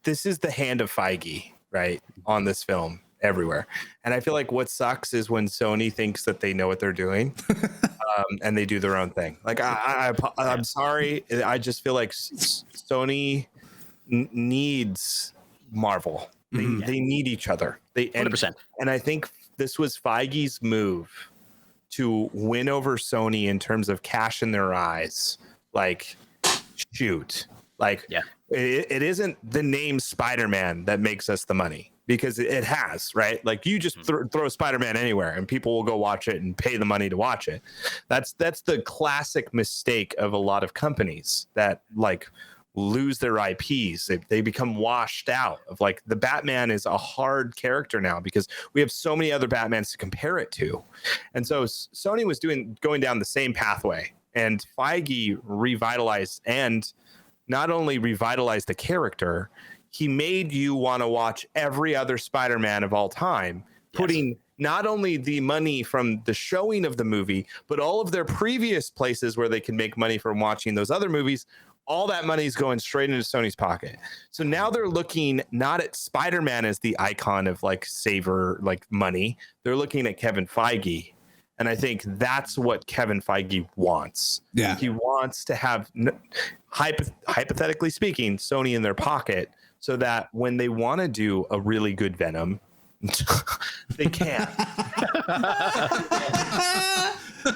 This is the hand of Feige, right, on this film everywhere. And I feel like what sucks is when Sony thinks that they know what they're doing and they do their own thing. Like, I'm sorry. I just feel like Sony needs Marvel. They need each other. 100%. And I think this was Feige's move to win over Sony in terms of cash in their eyes. Like, shoot. Like, it isn't the name Spider-Man that makes us the money, because it has, right? Like, you just throw Spider-Man anywhere and people will go watch it and pay the money to watch it. That's the classic mistake of a lot of companies that, like, lose their IPs. They become washed out of, like, the Batman is a hard character now because we have so many other Batmans to compare it to. And so Sony was going down the same pathway, and Feige revitalized, and not only revitalized the character, he made you want to watch every other Spider-Man of all time, putting not only the money from the showing of the movie, but all of their previous places where they can make money from watching those other movies. All that money is going straight into Sony's pocket. So now they're looking not at Spider-Man as the icon of, like, saver, like, money. They're looking at Kevin Feige. And I think that's what Kevin Feige wants. Yeah. He wants to have, hypothetically speaking, Sony in their pocket, so that when they want to do a really good Venom, they can.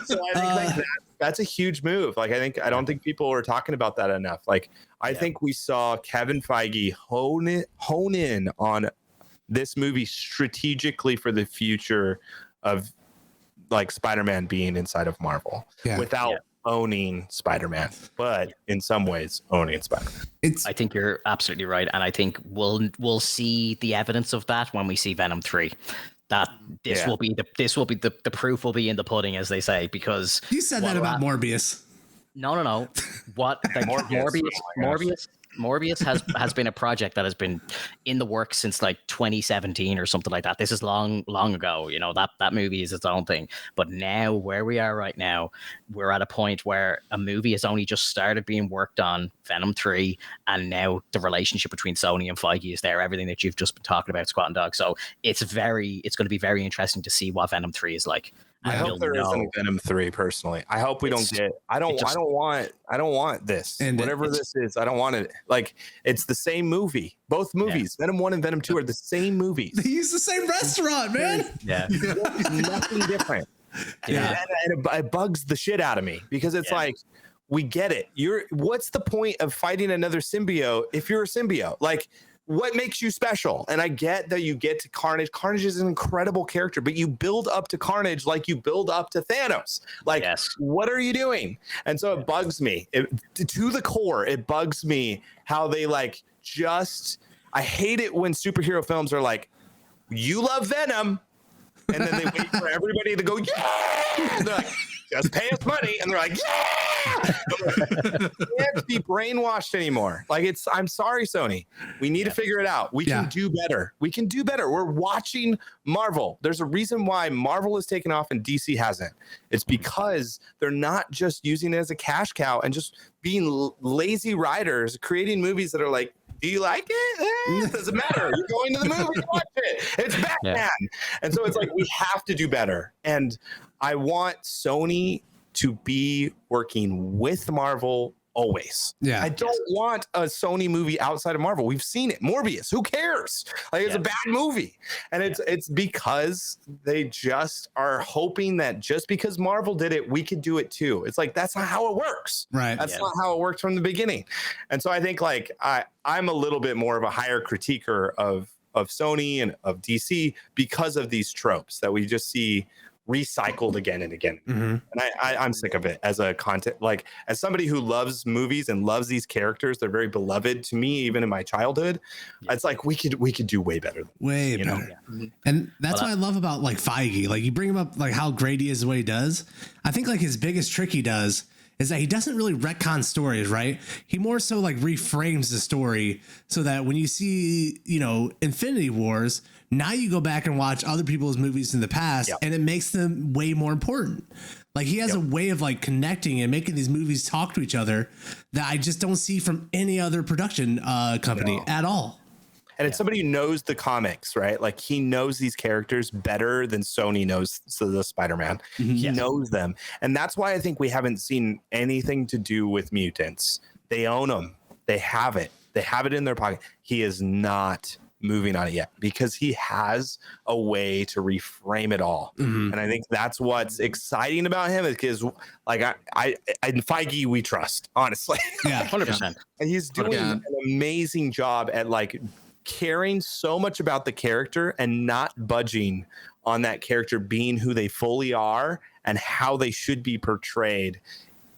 So I think that's a huge move. Like, I don't think people are talking about that enough. Like, I think we saw Kevin Feige hone in on this movie strategically for the future of, like, Spider-Man being inside of Marvel without owning Spider-Man, but in some ways owning Spider-Man. I think you're absolutely right, and I think we'll see the evidence of that when we see Venom 3. That this will be the proof will be in the pudding, as they say, because you said that about Morbius. No. What Morbius has been a project that has been in the works since, like, 2017 or something like that. This is long ago. You know, that movie is its own thing. But now, where we are right now, we're at a point where a movie has only just started being worked on, Venom 3, and now the relationship between Sony and Feige is there. Everything that you've just been talking about, SquatingDog. So it's going to be very interesting to see what Venom 3 is like. I hope there isn't a Venom 3 personally. I hope we don't get I don't want this. And whatever this is, I don't want it. Like it's the same movie. Both movies, Venom 1 and Venom 2 are the same movies. They use the same restaurant, man. Yeah. Nothing different. Yeah. And it bugs the shit out of me because it's like we get it. What's the point of fighting another symbiote if you're a symbiote? Like what makes you special? And I get that you get to Carnage. Carnage is an incredible character, but you build up to Carnage like you build up to Thanos. Like, what are you doing? And so it bugs me to the core. It bugs me how they I hate it when superhero films are like, you love Venom. And then they wait for everybody to go, yeah! And they're like, just pay us money. And they're like, yeah! Can't be brainwashed anymore. Like I'm sorry, Sony. We need to figure it out. We can do better. We can do better. We're watching Marvel. There's a reason why Marvel has taken off and DC hasn't. It's because they're not just using it as a cash cow and just being lazy writers, creating movies that are like, do you like it? It doesn't matter. You're going to the movie to watch it. It's Batman. Yeah. And so it's like we have to do better. And I want Sony to be working with Marvel always. Yeah. I don't want a Sony movie outside of Marvel. We've seen it. Morbius. Who cares? Like it's a bad movie. And it's because they just are hoping that just because Marvel did it, we could do it too. It's like that's not how it works. Right. That's not how it worked from the beginning. And so I think I'm a little bit more of a higher critiquer of Sony and of DC because of these tropes that we just see recycled again and again. And I'm sick of it as a content, as somebody who loves movies and loves these characters. They're very beloved to me, even in my childhood. It's like we could do way better. Way better. And that's what I love about Feige. You bring him up how great he is the way he does. I think his biggest trick he does is that he doesn't really retcon stories, right? He more so reframes the story so that when you see, Infinity Wars, now you go back and watch other people's movies in the past and it makes them way more important. He has a way of connecting and making these movies talk to each other that I just don't see from any other production company at all. And it's somebody who knows the comics, right? He knows these characters better than Sony knows the Spider-Man. He knows them. And that's why I think we haven't seen anything to do with mutants. They own them. They have it. They have it in their pocket. He is not moving on it yet because he has a way to reframe it all. And I think that's what's exciting about him is because I Feige we trust, honestly. Yeah, 100%. And he's doing an amazing job at caring so much about the character and not budging on that character being who they fully are and how they should be portrayed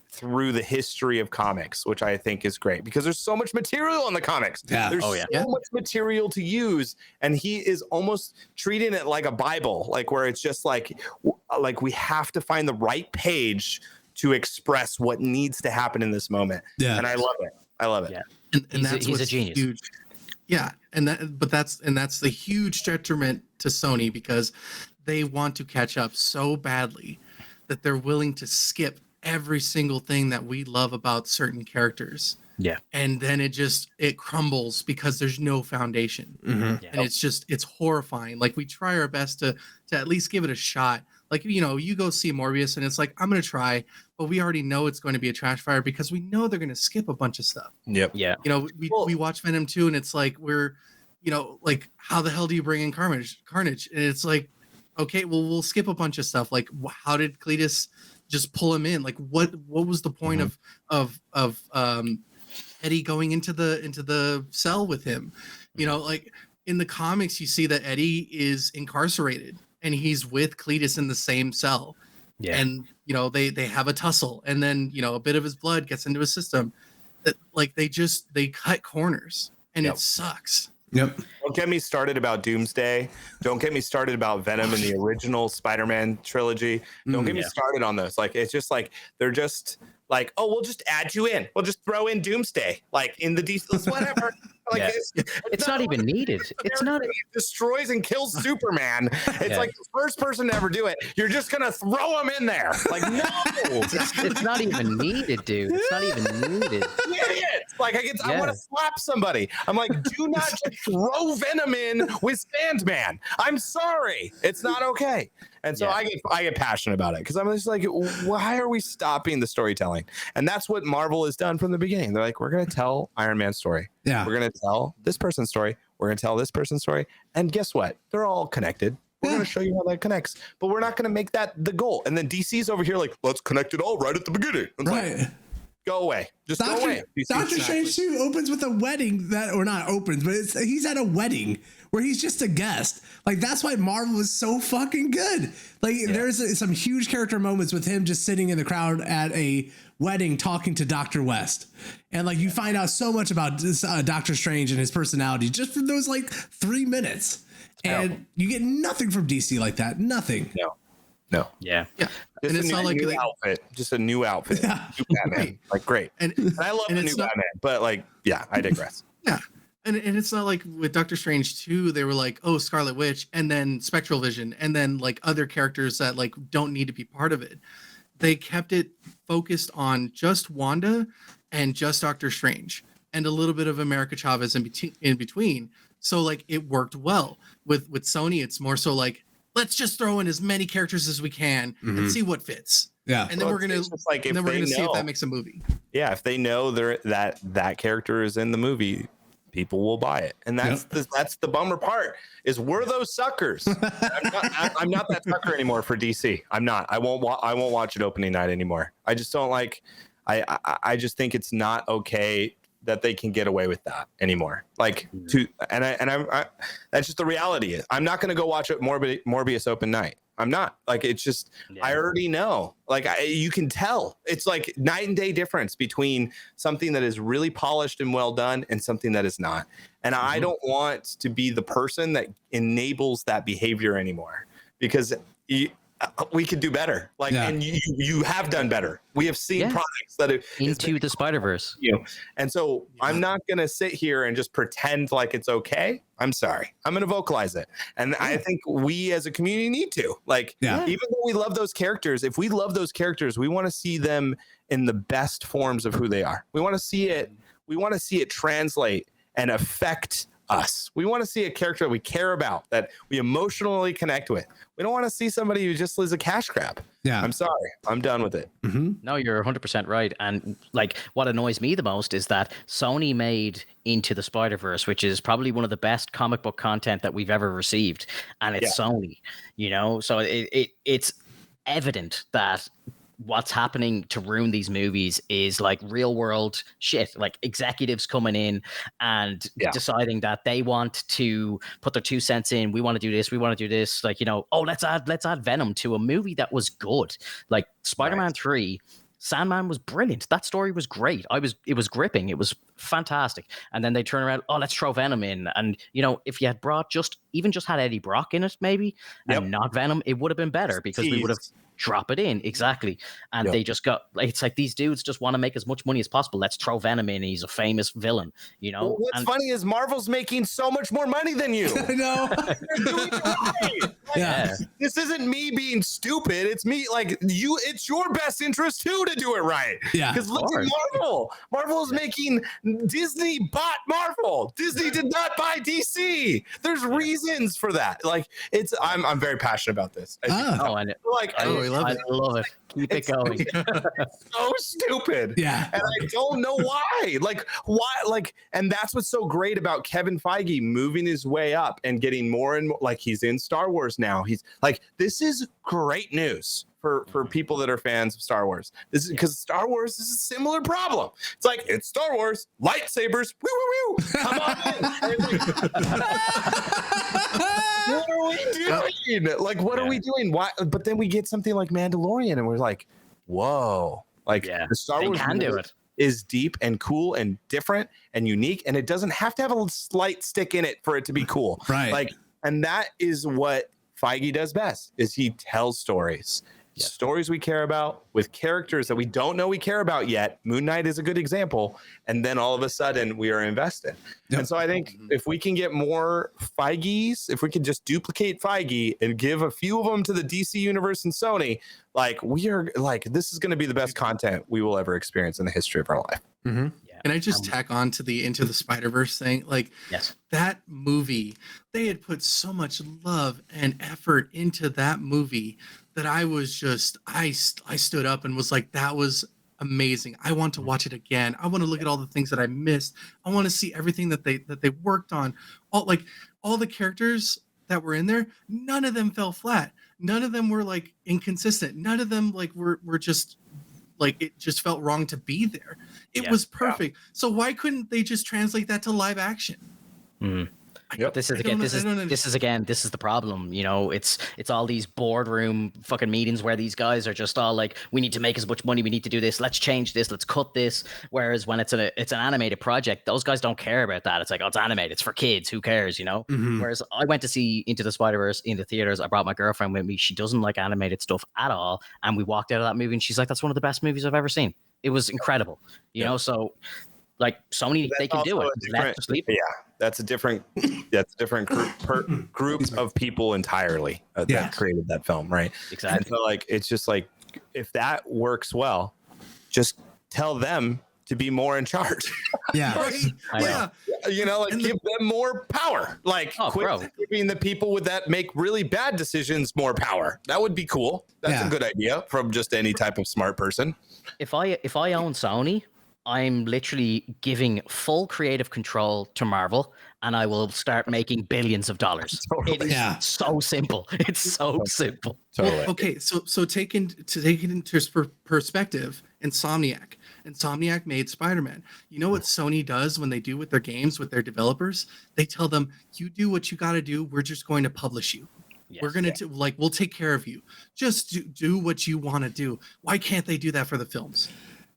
through the history of comics, which I think is great because there's so much material in the comics. There's so much material to use, and he is almost treating it like a Bible, where it's just we have to find the right page to express what needs to happen in this moment. And I love it. I love it. And he's a genius. Huge. Yeah, that's the huge detriment to Sony because they want to catch up so badly that they're willing to skip every single thing that we love about certain characters. Yeah. And then it crumbles because there's no foundation. And it's horrifying. We try our best to at least give it a shot. You go see Morbius and it's I'm going to try, but we already know it's going to be a trash fire because we know they're going to skip a bunch of stuff. Yep. Yeah. We watch Venom 2 and it's we're, how the hell do you bring in Carnage? And it's okay, well, we'll skip a bunch of stuff. How did Cletus just pull him in? What was the point of Eddie going into the cell with him? In the comics, you see that Eddie is incarcerated and he's with Cletus in the same cell. Yeah. And, they have a tussle and then, a bit of his blood gets into his system. That they cut corners and it sucks. Yep. Don't get me started about Doomsday. Don't get me started about Venom in the original Spider-Man trilogy. Don't get me started on those. It's just they're just oh, we'll just add you in. We'll just throw in Doomsday in the DC, whatever. It's not even needed. It's not. It destroys and kills Superman. It's the first person to ever do it. You're just gonna throw him in there. No, it's not even needed, dude. It's not even needed. Idiots. Like I want to slap somebody. I'm like, do not just throw Venom in with Sandman. I'm sorry, it's not okay. And so I get passionate about it because I'm just like, why are we stopping the storytelling? And that's what Marvel has done from the beginning. They're like, we're going to tell Iron Man's story. Yeah, we're going to tell this person's story. We're going to tell this person's story. And guess what? They're all connected. We're going to show you how that connects, but we're not going to make that the goal. And then DC's over here like, let's connect it all right at the beginning. It's like, go away. Just go away. Doctor Strange 2 opens with a wedding or not opens, but he's at a wedding where he's just a guest. Like, that's why Marvel is so fucking good. Like, there's some huge character moments with him just sitting in the crowd at a wedding talking to Dr. West. And like, you find out so much about Doctor Strange and his personality just for those like 3 minutes. And you get nothing from DC like that. Nothing. No. Yeah. And it's not like a new outfit. Just a new outfit. Yeah. New Batman. Like, great. And I love the new Batman, but like, I digress. Yeah. And it's not like with Doctor Strange 2, they were like, oh, Scarlet Witch, and then Spectral Vision, and then like other characters that like don't need to be part of it. They kept it focused on just Wanda and just Doctor Strange and a little bit of America Chavez in between. So like it worked well. With Sony, it's more so like, let's just throw in as many characters as we can and see what fits. Yeah. And then we're gonna see if that makes a movie. Yeah, if they know that character is in the movie, people will buy it. And that's the bummer part is we're those suckers. I'm not that sucker anymore for DC. I'm not. I won't watch it opening night anymore. I just don't like I just think it's not okay that they can get away with that anymore. Like that's just the reality. I'm not going to go watch it Morbius open night. I'm not. Like, it's just I already know. Like, you can tell. It's like night and day difference between something that is really polished and well done and something that is not. And I don't want to be the person that enables that behavior anymore, because we could do better. Like, and you have done better. We have seen products that have Into the Spider-Verse. And so I'm not going to sit here and just pretend like it's okay. I'm sorry. I'm going to vocalize it. And I think we as a community need to, like, even though we love those characters, if we love those characters, we want to see them in the best forms of who they are. We want to see it. We want to see it translate and affect us. We want to see a character that we care about, that we emotionally connect with. We don't want to see somebody who just is a cash grab. Yeah. I'm sorry. I'm done with it. No, you're 100% right. And like, what annoys me the most is that Sony made Into the Spider-Verse, which is probably one of the best comic book content that we've ever received. And it's Sony, so it's evident that what's happening to ruin these movies is like real world shit, like executives coming in and deciding that they want to put their 2 cents in. We want to do this. Like, let's add Venom to a movie that was good. Like Spider-Man 3, Sandman was brilliant. That story was great. It was gripping. It was fantastic. And then they turn around, let's throw Venom in. And if you had even had Eddie Brock in it, maybe, and not Venom, it would have been better, because we would have drop it in. Exactly. And they just got, it's like these dudes just want to make as much money as possible. Let's throw Venom in. He's a famous villain, Well, what's funny is Marvel's making so much more money than you. I know. They're doing it right. This isn't me being stupid. It's me, like, it's your best interest too to do it right. Yeah. Because look at Marvel. Marvel is making, Disney bought Marvel. Disney did not buy DC. There's reasons for that. Like, I'm very passionate about this. I love it. Keep it going. It's so stupid. Yeah. And I don't know why. And that's what's so great about Kevin Feige moving his way up and getting more and more, like, he's in Star Wars now. He's like, this is great news for people that are fans of Star Wars. This is because Star Wars is a similar problem. It's like, it's Star Wars, lightsabers, woo woo woo. Come on in. What are we doing? Like, what are we doing? Why? But then we get something like Mandalorian, and we're like, whoa! Like, the Star Wars can do it. Is deep and cool and different and unique, and it doesn't have to have a slight stick in it for it to be cool. Right. Like, and that is what Feige does best. Is he tells stories. Stories we care about with characters that we don't know we care about yet. Moon Knight is a good example. And then all of a sudden we are invested. Yep. And so I think if we can get more Feige's, if we can just duplicate Feige and give a few of them to the DC universe and Sony, like, we are like, this is going to be the best content we will ever experience in the history of our life. Yeah. Can I just tack on to the Into the Spider-Verse thing? Like, Yes. that movie, they had put so much love and effort into that movie that I was just, I stood up and was like, that was amazing. I want to watch it again. I want to look at all the things that I missed. I want to see everything that they worked on. All the characters that were in there, none of them fell flat. None of them were like inconsistent. None of them like were just like, it just felt wrong to be there. It was perfect. So why couldn't they just translate that to live action? Yep. This is the problem. You know, it's all these boardroom fucking meetings where these guys are just all like, we need to make as much money, we need to do this, let's change this, let's cut this. Whereas when it's an animated project, those guys don't care about that. It's like, oh, it's animated, it's for kids, who cares, you know? Whereas I went to see Into the Spider-Verse in the theaters. I brought my girlfriend with me. She doesn't like animated stuff at all, and we walked out of that movie and she's like, that's one of the best movies I've ever seen. It was incredible, you know? So like, Sony, they can do it. That's a different group of people entirely that created that film, right? Exactly. And so like, it's just like, if that works well, just tell them to be more in charge. You know, like, give them more power. Like, quit giving the people with that make really bad decisions more power. That would be cool. That's a good idea from just any type of smart person. If I own Sony, I'm literally giving full creative control to Marvel, and I will start making billions of dollars. It is so simple. It's so simple. Totally. Well, okay, so take it into perspective, Insomniac made Spider-Man. You know what Sony does when they do with their games, with their developers? They tell them, you do what you got to do. We're just going to publish you. Yes, we're going to we'll take care of you. Just do what you want to do. Why can't they do that for the films?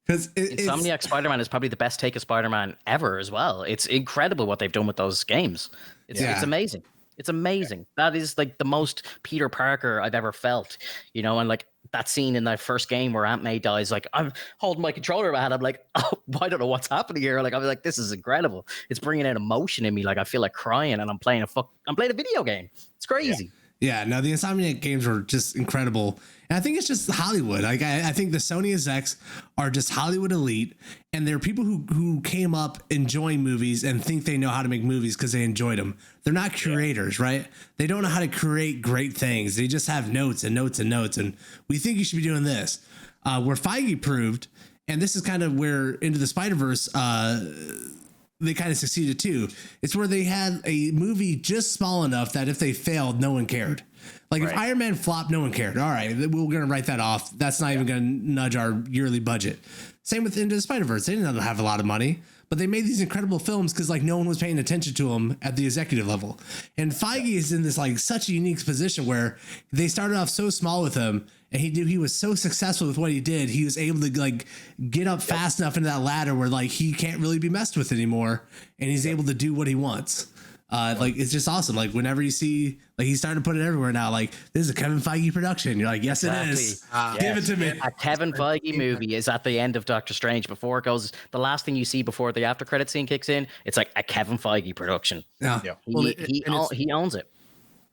Because Insomniac Spider-Man is probably the best take of Spider-Man ever as well. It's incredible what they've done with those games. It's amazing. It's amazing. That is like the most Peter Parker I've ever felt, you know, and like that scene in that first game where Aunt May dies, like I'm holding my controller in my hand. I'm like, oh, I don't know what's happening here. Like, I'm like, this is incredible. It's bringing out emotion in me. Like, I feel like crying and I'm playing a video game. It's crazy. Yeah, no, the Insomniac games were just incredible. And I think it's just Hollywood. Like, I think the Sony execs are just Hollywood elite. And they're people who came up enjoying movies and think they know how to make movies because they enjoyed them. They're not curators, right? They don't know how to create great things. They just have notes and notes and notes. And we think you should be doing this. Where Feige proved, and this is kind of where Into the Spider-Verse they kind of succeeded too. It's where they had a movie just small enough that if they failed, no one cared. Like if Iron Man flopped, no one cared. All right, we're going to write that off. That's not even going to nudge our yearly budget. Same with Into the Spider-Verse. They didn't have a lot of money, but they made these incredible films because like no one was paying attention to them at the executive level. And Feige is in this like such a unique position where they started off so small with him, and he was so successful with what he did. He was able to like get up fast enough into that ladder where like he can't really be messed with anymore, and he's able to do what he wants. Like it's just awesome. Like whenever you see, like he's starting to put it everywhere now. Like this is a Kevin Feige production. You're like, yes, it is. Give it to me. A Kevin Feige movie is at the end of Doctor Strange before it goes. The last thing you see before the after credit scene kicks in, it's like a Kevin Feige production. Yeah. He owns it.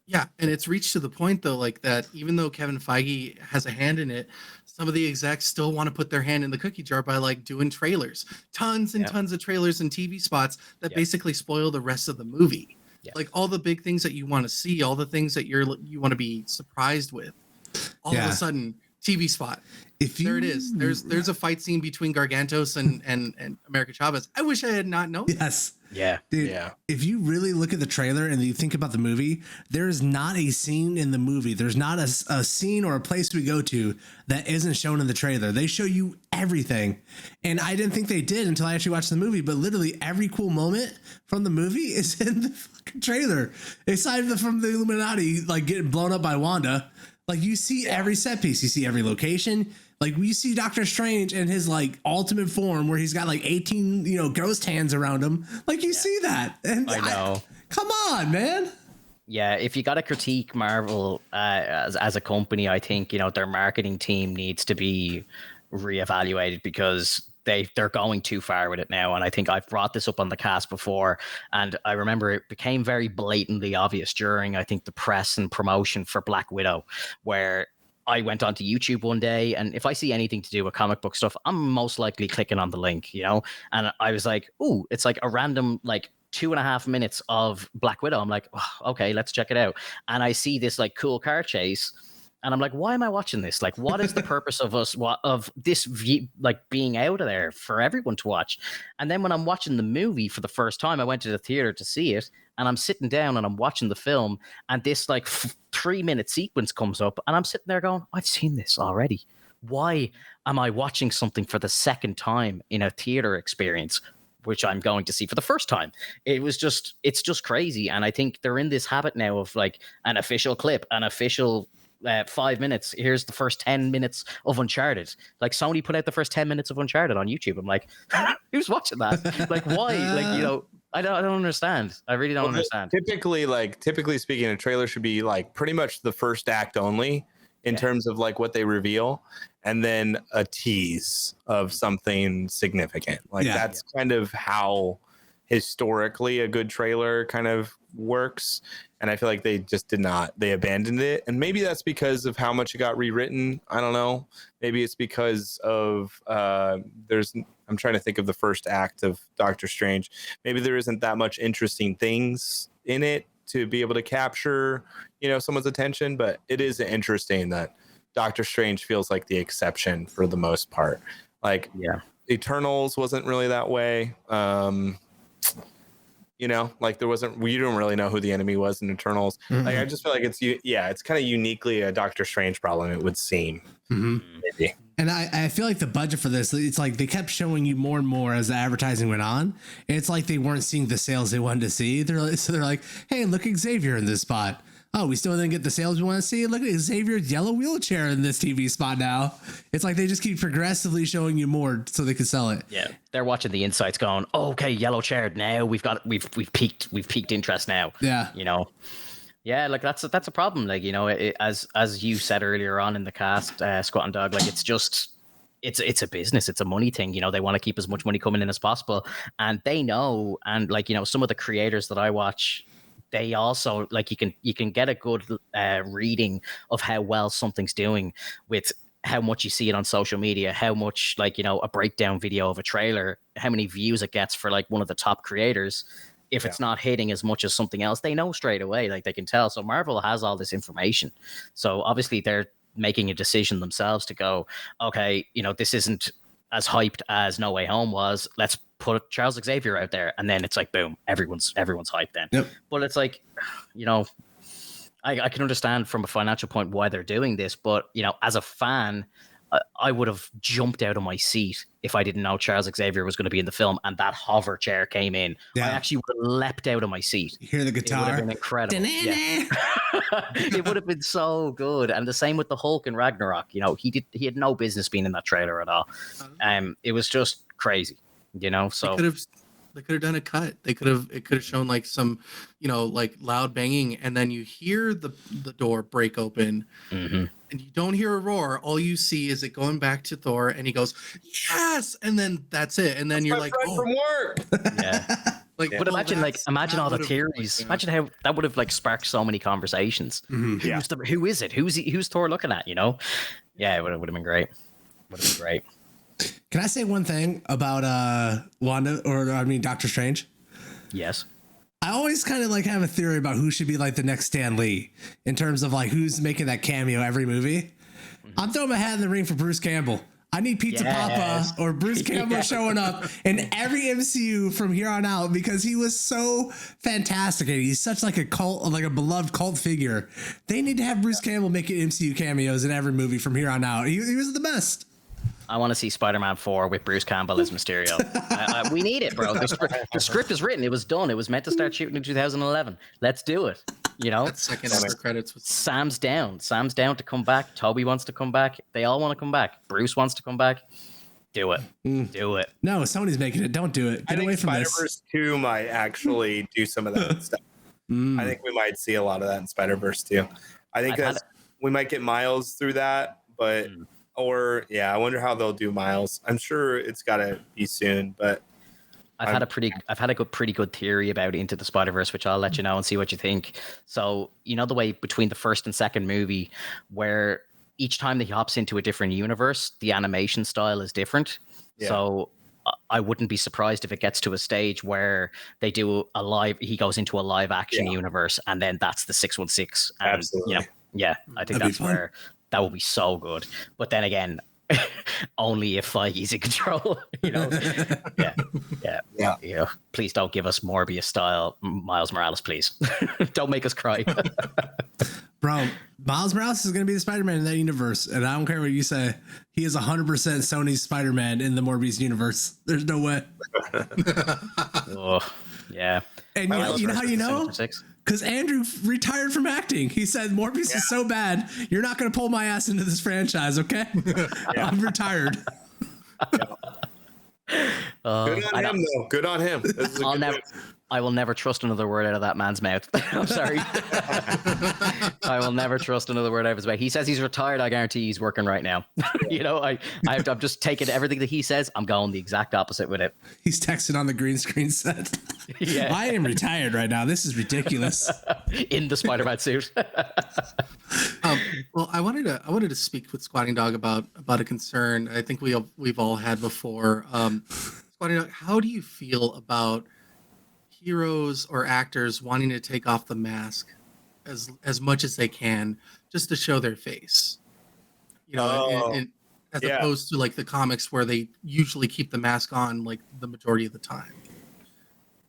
Yeah, and it's reached to the point though, like that. Even though Kevin Feige has a hand in it, some of the execs still want to put their hand in the cookie jar by like doing trailers, tons and tons of trailers and TV spots that basically spoil the rest of the movie. Like all the big things that you want to see, all the things that you want to be surprised with. All of a sudden, TV spot. There it is. There's a fight scene between Gargantos and America Chavez. I wish I had not known. Yes. Yeah. Dude, if you really look at the trailer and you think about the movie, there's not a scene in the movie. There's not a scene or a place we go to that isn't shown in the trailer. They show you everything. And I didn't think they did until I actually watched the movie, but literally every cool moment from the movie is in the fucking trailer. Aside from the Illuminati, like getting blown up by Wanda, like you see every set piece, you see every location. Like we see Doctor Strange in his like ultimate form where he's got like 18, ghost hands around him. Like you see that. And I know. Come on, man. Yeah, if you got to critique Marvel as a company, I think, their marketing team needs to be reevaluated because they're going too far with it now. And I think I've brought this up on the cast before. And I remember it became very blatantly obvious during, I think, the press and promotion for Black Widow, where I went onto YouTube one day, and if I see anything to do with comic book stuff, I'm most likely clicking on the link, you know? And I was like, ooh, it's like a random, like, 2.5 minutes of Black Widow. I'm like, oh, okay, let's check it out. And I see this like cool car chase, and I'm like, why am I watching this? Like, what is the purpose of this view, like being out of there for everyone to watch? And then when I'm watching the movie for the first time, I went to the theater to see it, and I'm sitting down and I'm watching the film, and this like 3-minute sequence comes up, and I'm sitting there going, I've seen this already. Why am I watching something for the second time in a theater experience, which I'm going to see for the first time? It's just crazy. And I think they're in this habit now of like an official clip, an official 5 minutes. Here's the first 10 minutes of Uncharted. Like Sony put out the first 10 minutes of Uncharted on YouTube. I'm like, who's watching that? Like, why? Like, you know, I don't understand. I really don't understand. Typically speaking, a trailer should be like pretty much the first act only in terms of like what they reveal, and then a tease of something significant. Like that's kind of how historically a good trailer kind of works. And I feel like they just they abandoned it. And maybe that's because of how much it got rewritten. I don't know. Maybe it's because of I'm trying to think of the first act of Doctor Strange. Maybe there isn't that much interesting things in it to be able to capture, you know, someone's attention. But it is interesting that Doctor Strange feels like the exception for the most part. Like, Eternals wasn't really that way. You know, like we don't really know who the enemy was in Eternals. Mm-hmm. Like, I just feel like it's kind of uniquely a Doctor Strange problem, it would seem. Mm-hmm. Maybe. And I feel like the budget for this, it's like they kept showing you more and more as the advertising went on. And it's like they weren't seeing the sales they wanted to see. They're like, hey, look at Xavier in this spot. Oh, we still didn't get the sales we want to see. Look at Xavier's yellow wheelchair in this TV spot now. It's like they just keep progressively showing you more so they can sell it. Yeah, they're watching the insights, going, oh, "Okay, yellow chair. Now we've peaked interest now." Yeah, you know, yeah, like that's a problem. Like, you know, as you said earlier on in the cast, SquatingDog, like it's a business, it's a money thing. You know, they want to keep as much money coming in as possible, and they know. And like, you know, some of the creators that I watch, they also, like, you can get a good reading of how well something's doing with how much you see it on social media, how much, like, you know, a breakdown video of a trailer, how many views it gets for like one of the top creators. If it's not hitting as much as something else, they know straight away, like they can tell. So Marvel has all this information. So obviously they're making a decision themselves to go, okay, you know, this isn't as hyped as No Way Home was. Let's put Charles Xavier out there, and then it's like, boom, everyone's hyped then. Yep. But it's like, you know, I can understand from a financial point why they're doing this, but, you know, as a fan, I would have jumped out of my seat if I didn't know Charles Xavier was going to be in the film and that hover chair came in. Yeah. I actually would have leapt out of my seat. You hear the guitar? It would have been incredible. Yeah. It would have been so good. And the same with the Hulk and Ragnarok. You know, he had no business being in that trailer at all. It was just crazy, you know. So they could have done a cut. It could have shown like some, you know, like loud banging, and then you hear the door break open, and you don't hear a roar. All you see is it going back to Thor, and he goes, "Yes!" And then that's it. And then that's you're like, "Oh, from work." Yeah. Like, but imagine all the theories. Imagine how that would have like sparked so many conversations. Mm-hmm. Who is it? Who's Thor looking at? You know? Yeah, it would have been great. Would have been great. Can I say one thing about Doctor Strange? Yes. I always kind of like have a theory about who should be like the next Stan Lee in terms of like who's making that cameo every movie. Mm-hmm. I'm throwing my hat in the ring for Bruce Campbell. I need Pizza Papa or Bruce Campbell showing up in every MCU from here on out, because he was so fantastic and he's such like a cult, like a beloved cult figure. They need to have Bruce Campbell making MCU cameos in every movie from here on out. He was the best. I want to see Spider-Man 4 with Bruce Campbell as Mysterio. We need it, bro. The script is written. It was done. It was meant to start shooting in 2011. Let's do it. You know, second after credits. Sam's down. Sam's down to come back. Toby wants to come back. They all want to come back. Bruce wants to come back. Do it. Do it. No, Sony's making it. Don't do it. Get away from this. Spider-Verse 2 might actually do some of that stuff. I think we might see a lot of that in Spider-Verse 2. I think we might get Miles through that, but... I wonder how they'll do Miles. I'm sure it's got to be soon, but I've had a pretty good theory about Into the Spider-Verse, which I'll let you know and see what you think. So, you know, the way between the first and second movie where each time that he hops into a different universe, the animation style is different. Yeah. So I wouldn't be surprised if it gets to a stage where he goes into a live action universe, and then that's the 616. And, Absolutely. I think That'd be that's where that would be so good. But then again, only if Feige's in control, Yeah. Please don't give us Morbius style Miles Morales, please. Don't make us cry. Bro, Miles Morales is going to be the Spider-Man in that universe, and I don't care what you say. He is 100% Sony's Spider-Man in the Morbius universe. There's no way. Oh, yeah. And you know how you know? Because Andrew retired from acting. He said, Morbius is so bad, you're not going to pull my ass into this franchise, okay? I'm retired. Good on him, though. Good on him. I will never trust another word out of that man's mouth. I'm sorry. I will never trust another word out of his mouth. He says he's retired. I guarantee he's working right now. I'm just taking everything that he says. I'm going the exact opposite with it. He's texting on the green screen set. Yeah. I am retired right now. This is ridiculous. In the Spider-Man suit. Well, I wanted to speak with SquatingDog about a concern I think we've all had before. SquatingDog, how do you feel about heroes or actors wanting to take off the mask as much as they can just to show their face? As opposed to like the comics where they usually keep the mask on like the majority of the time.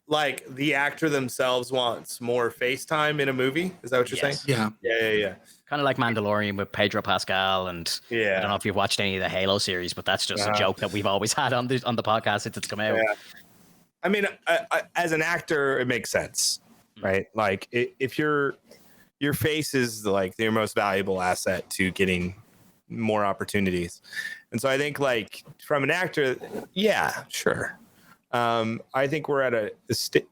Like the actor themselves wants more face time in a movie. Is that what you're saying? Yeah. Kind of like Mandalorian with Pedro Pascal, and I don't know if you've watched any of the Halo series, but that's just a joke that we've always had on the podcast since it's come out. Yeah. I mean, as an actor, it makes sense, right? Like if your face is like your most valuable asset to getting more opportunities, and so I think like from an actor, yeah, sure. I think we're at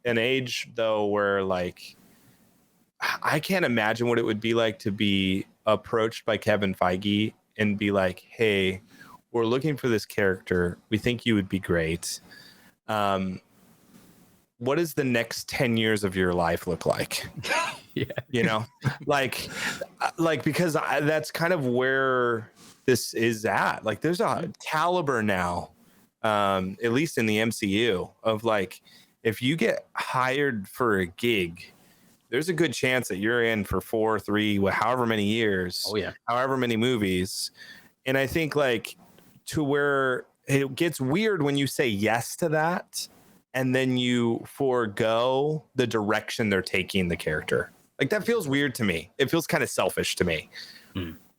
an age though where like I can't imagine what it would be like to be approached by Kevin Feige and be like, "Hey, we're looking for this character. We think you would be great. What does the next 10 years of your life look like?" Yeah. Because that's kind of where this is at. Like there's a caliber now, at least in the MCU, of like, if you get hired for a gig, there's a good chance that you're in for 4, 3, however many years, however many movies. And I think like to where it gets weird when you say yes to that and then you forego the direction they're taking the character. Like that feels weird to me. It feels kind of selfish to me.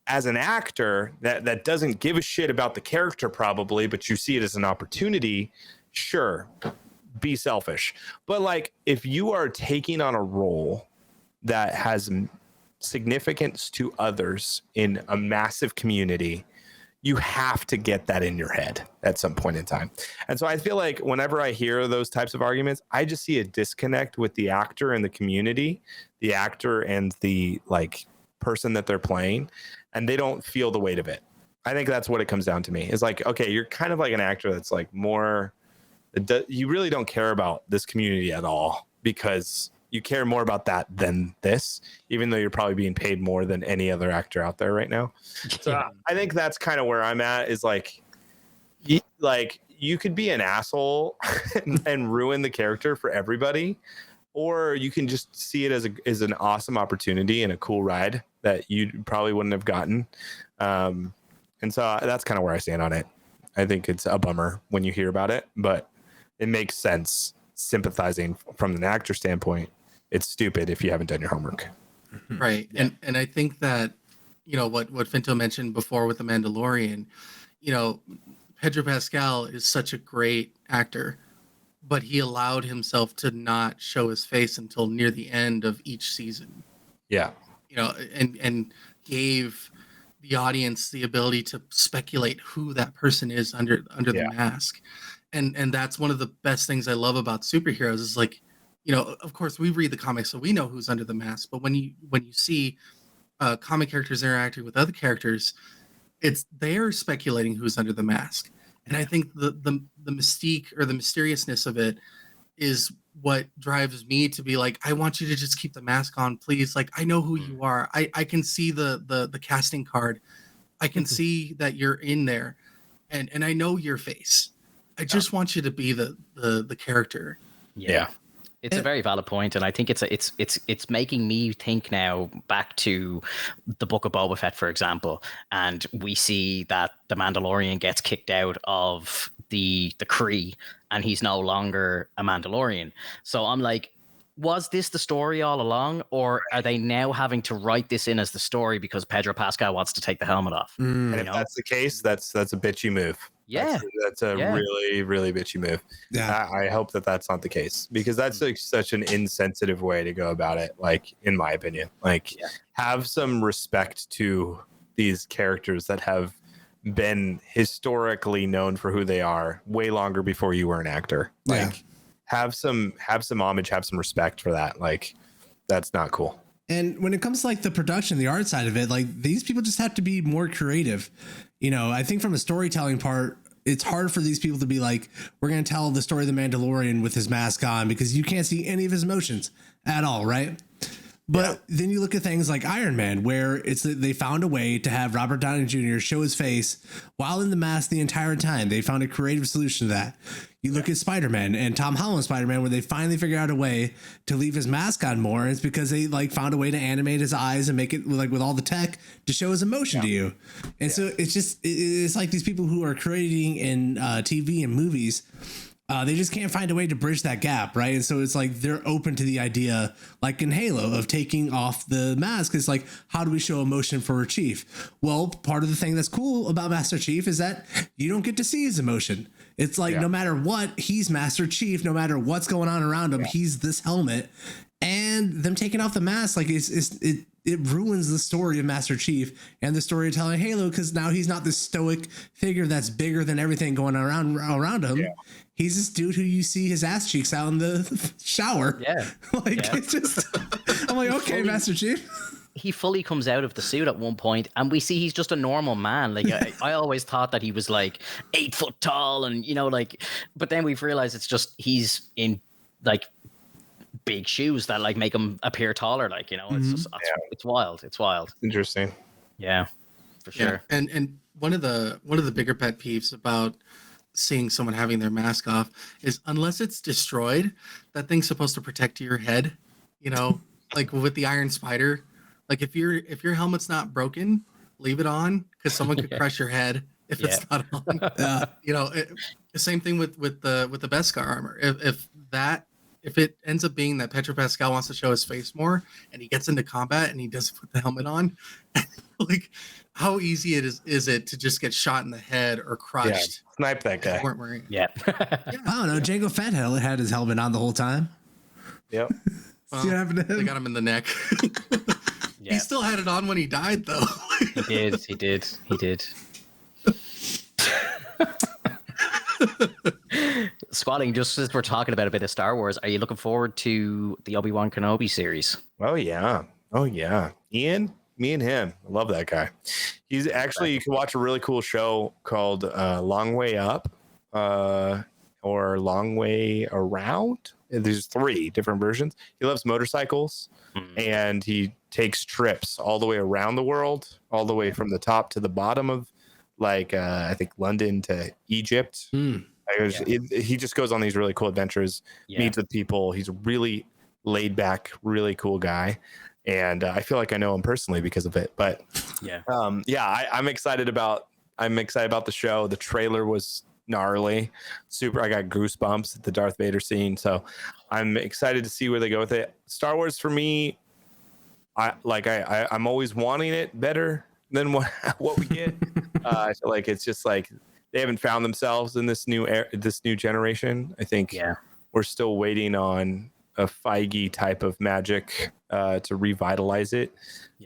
As an actor that doesn't give a shit about the character probably, but you see it as an opportunity, sure, be selfish. But like if you are taking on a role that has significance to others in a massive community, you have to get that in your head at some point in time. And so I feel like whenever I hear those types of arguments, I just see a disconnect with the actor and the community, the actor and the like person that they're playing, and they don't feel the weight of it. I think that's what it comes down to me. It's like, okay, you're kind of like an actor that's like more, you really don't care about this community at all because you care more about that than this, even though you're probably being paid more than any other actor out there right now. So I think that's kind of where I'm at, is like you could be an asshole and ruin the character for everybody, or you can just see it as an awesome opportunity and a cool ride that you probably wouldn't have gotten. And so that's kind of where I stand on it. I think it's a bummer when you hear about it, but it makes sense sympathizing from an actor standpoint. It's stupid if you haven't done your homework. Right. Yeah. And I think that, what Finto mentioned before with The Mandalorian, Pedro Pascal is such a great actor, but he allowed himself to not show his face until near the end of each season. Yeah. And gave the audience the ability to speculate who that person is under the mask. And that's one of the best things I love about superheroes is like, of course we read the comics, so we know who's under the mask, but when you see comic characters interacting with other characters, they're speculating who's under the mask. And I think the mystique or the mysteriousness of it is what drives me to be like, I want you to just keep the mask on, please. Like, I know who you are. I can see the casting card I can see that you're in there, and I know your face. I just want you to be the character. Yeah. It's a very valid point, and I think it's making me think now back to the Book of Boba Fett, for example, and we see that the Mandalorian gets kicked out of the Kree, and he's no longer a Mandalorian. So I'm like, was this the story all along, or are they now having to write this in as the story because Pedro Pascal wants to take the helmet off? And if that's the case, that's a bitchy move. Yeah, that's a really, really bitchy move. Yeah, I hope that that's not the case, because that's like such an insensitive way to go about it. Like, in my opinion, like have some respect to these characters that have been historically known for who they are way longer before you were an actor. Like, have some homage, have some respect for that. Like, that's not cool. And when it comes to like the production, the art side of it, like these people just have to be more creative. You know, I think from a storytelling part, it's hard for these people to be like, we're going to tell the story of the Mandalorian with his mask on, because you can't see any of his emotions at all, right? But then you look at things like Iron Man, where they found a way to have Robert Downey Jr. show his face while in the mask the entire time. They found a creative solution to that. You look at Spider-Man and Tom Holland's Spider-Man, where they finally figured out a way to leave his mask on more. And it's because they like found a way to animate his eyes and make it like with all the tech to show his emotion to you. And so it's like these people who are creating in TV and movies, they just can't find a way to bridge that gap, right? And so it's like they're open to the idea, like in Halo, of taking off the mask. It's like, how do we show emotion for Chief? Well, part of the thing that's cool about Master Chief is that you don't get to see his emotion. It's like no matter what, he's Master Chief. No matter what's going on around him, he's this helmet. And them taking off the mask, like it ruins the story of Master Chief and the storytelling Halo, because now he's not this stoic figure that's bigger than everything going around him. Yeah. He's this dude who you see his ass cheeks out in the shower. Yeah. It's just, I'm like, okay, Master Chief. He fully comes out of the suit at one point, and we see he's just a normal man. Like I always thought that he was like 8 foot tall, and like, but then we've realized it's just he's in like big shoes that like make him appear taller. Like, it's just it's wild. It's wild. Interesting. Yeah, for sure. And one of the bigger pet peeves about seeing someone having their mask off is, unless it's destroyed, that thing's supposed to protect your head. Like with the Iron Spider. Like if your helmet's not broken, leave it on, because someone could crush your head if it's not on. The same thing with the Beskar armor. If it ends up being that Pedro Pascal wants to show his face more, and he gets into combat and he doesn't put the helmet on, like how easy is it to just get shot in the head or crushed? Snipe that guy. Weren't wearing. Yeah. I don't know. Jango Fett had his helmet on the whole time. Yep. See what happened to him? They got him in the neck. He still had it on when he died, though. He did. Squatting, just as we're talking about a bit of Star Wars, are you looking forward to the Obi-Wan Kenobi series? Oh yeah. Ian, me and him, I love that guy. He's actually, you can watch a really cool show called Long Way Up or Long Way Around. There's 3 different versions. He loves motorcycles, and he takes trips all the way around the world, all the way from the top to the bottom of, like, I think London to Egypt. He just goes on these really cool adventures, meets with people. He's a really laid back, really cool guy. And I feel like I know him personally because of it. But I'm excited about the show. The trailer was gnarly, super. I got goosebumps at the Darth Vader scene, so I'm excited to see where they go with it. Star Wars for me, I'm always wanting it better than what we get. I feel like it's just like they haven't found themselves in this new generation. I think we're still waiting on a Feige type of magic to revitalize it.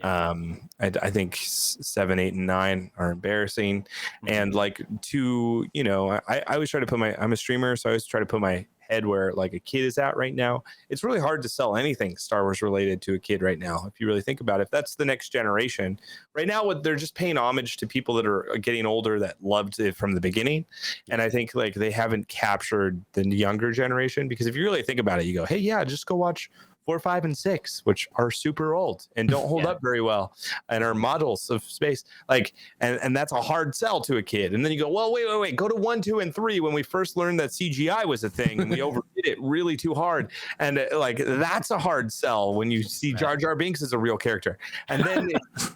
I think 7, 8, and 9 are embarrassing. And like I always try to put I'm a streamer, so I always try to put my head where like a kid is at right now. It's really hard to sell anything Star Wars related to a kid right now, if you really think about it. If that's the next generation right now, they're just paying homage to people that are getting older that loved it from the beginning. And I think like they haven't captured the younger generation, because if you really think about it, you go, hey, just go watch 4, 5, and 6, which are super old and don't hold up very well and are models of space. Like, and that's a hard sell to a kid. And then you go, well, wait, go to 1, 2, and 3 when we first learned that CGI was a thing and we overdid it really too hard. And like, that's a hard sell when you see Jar Jar Binks as a real character. And then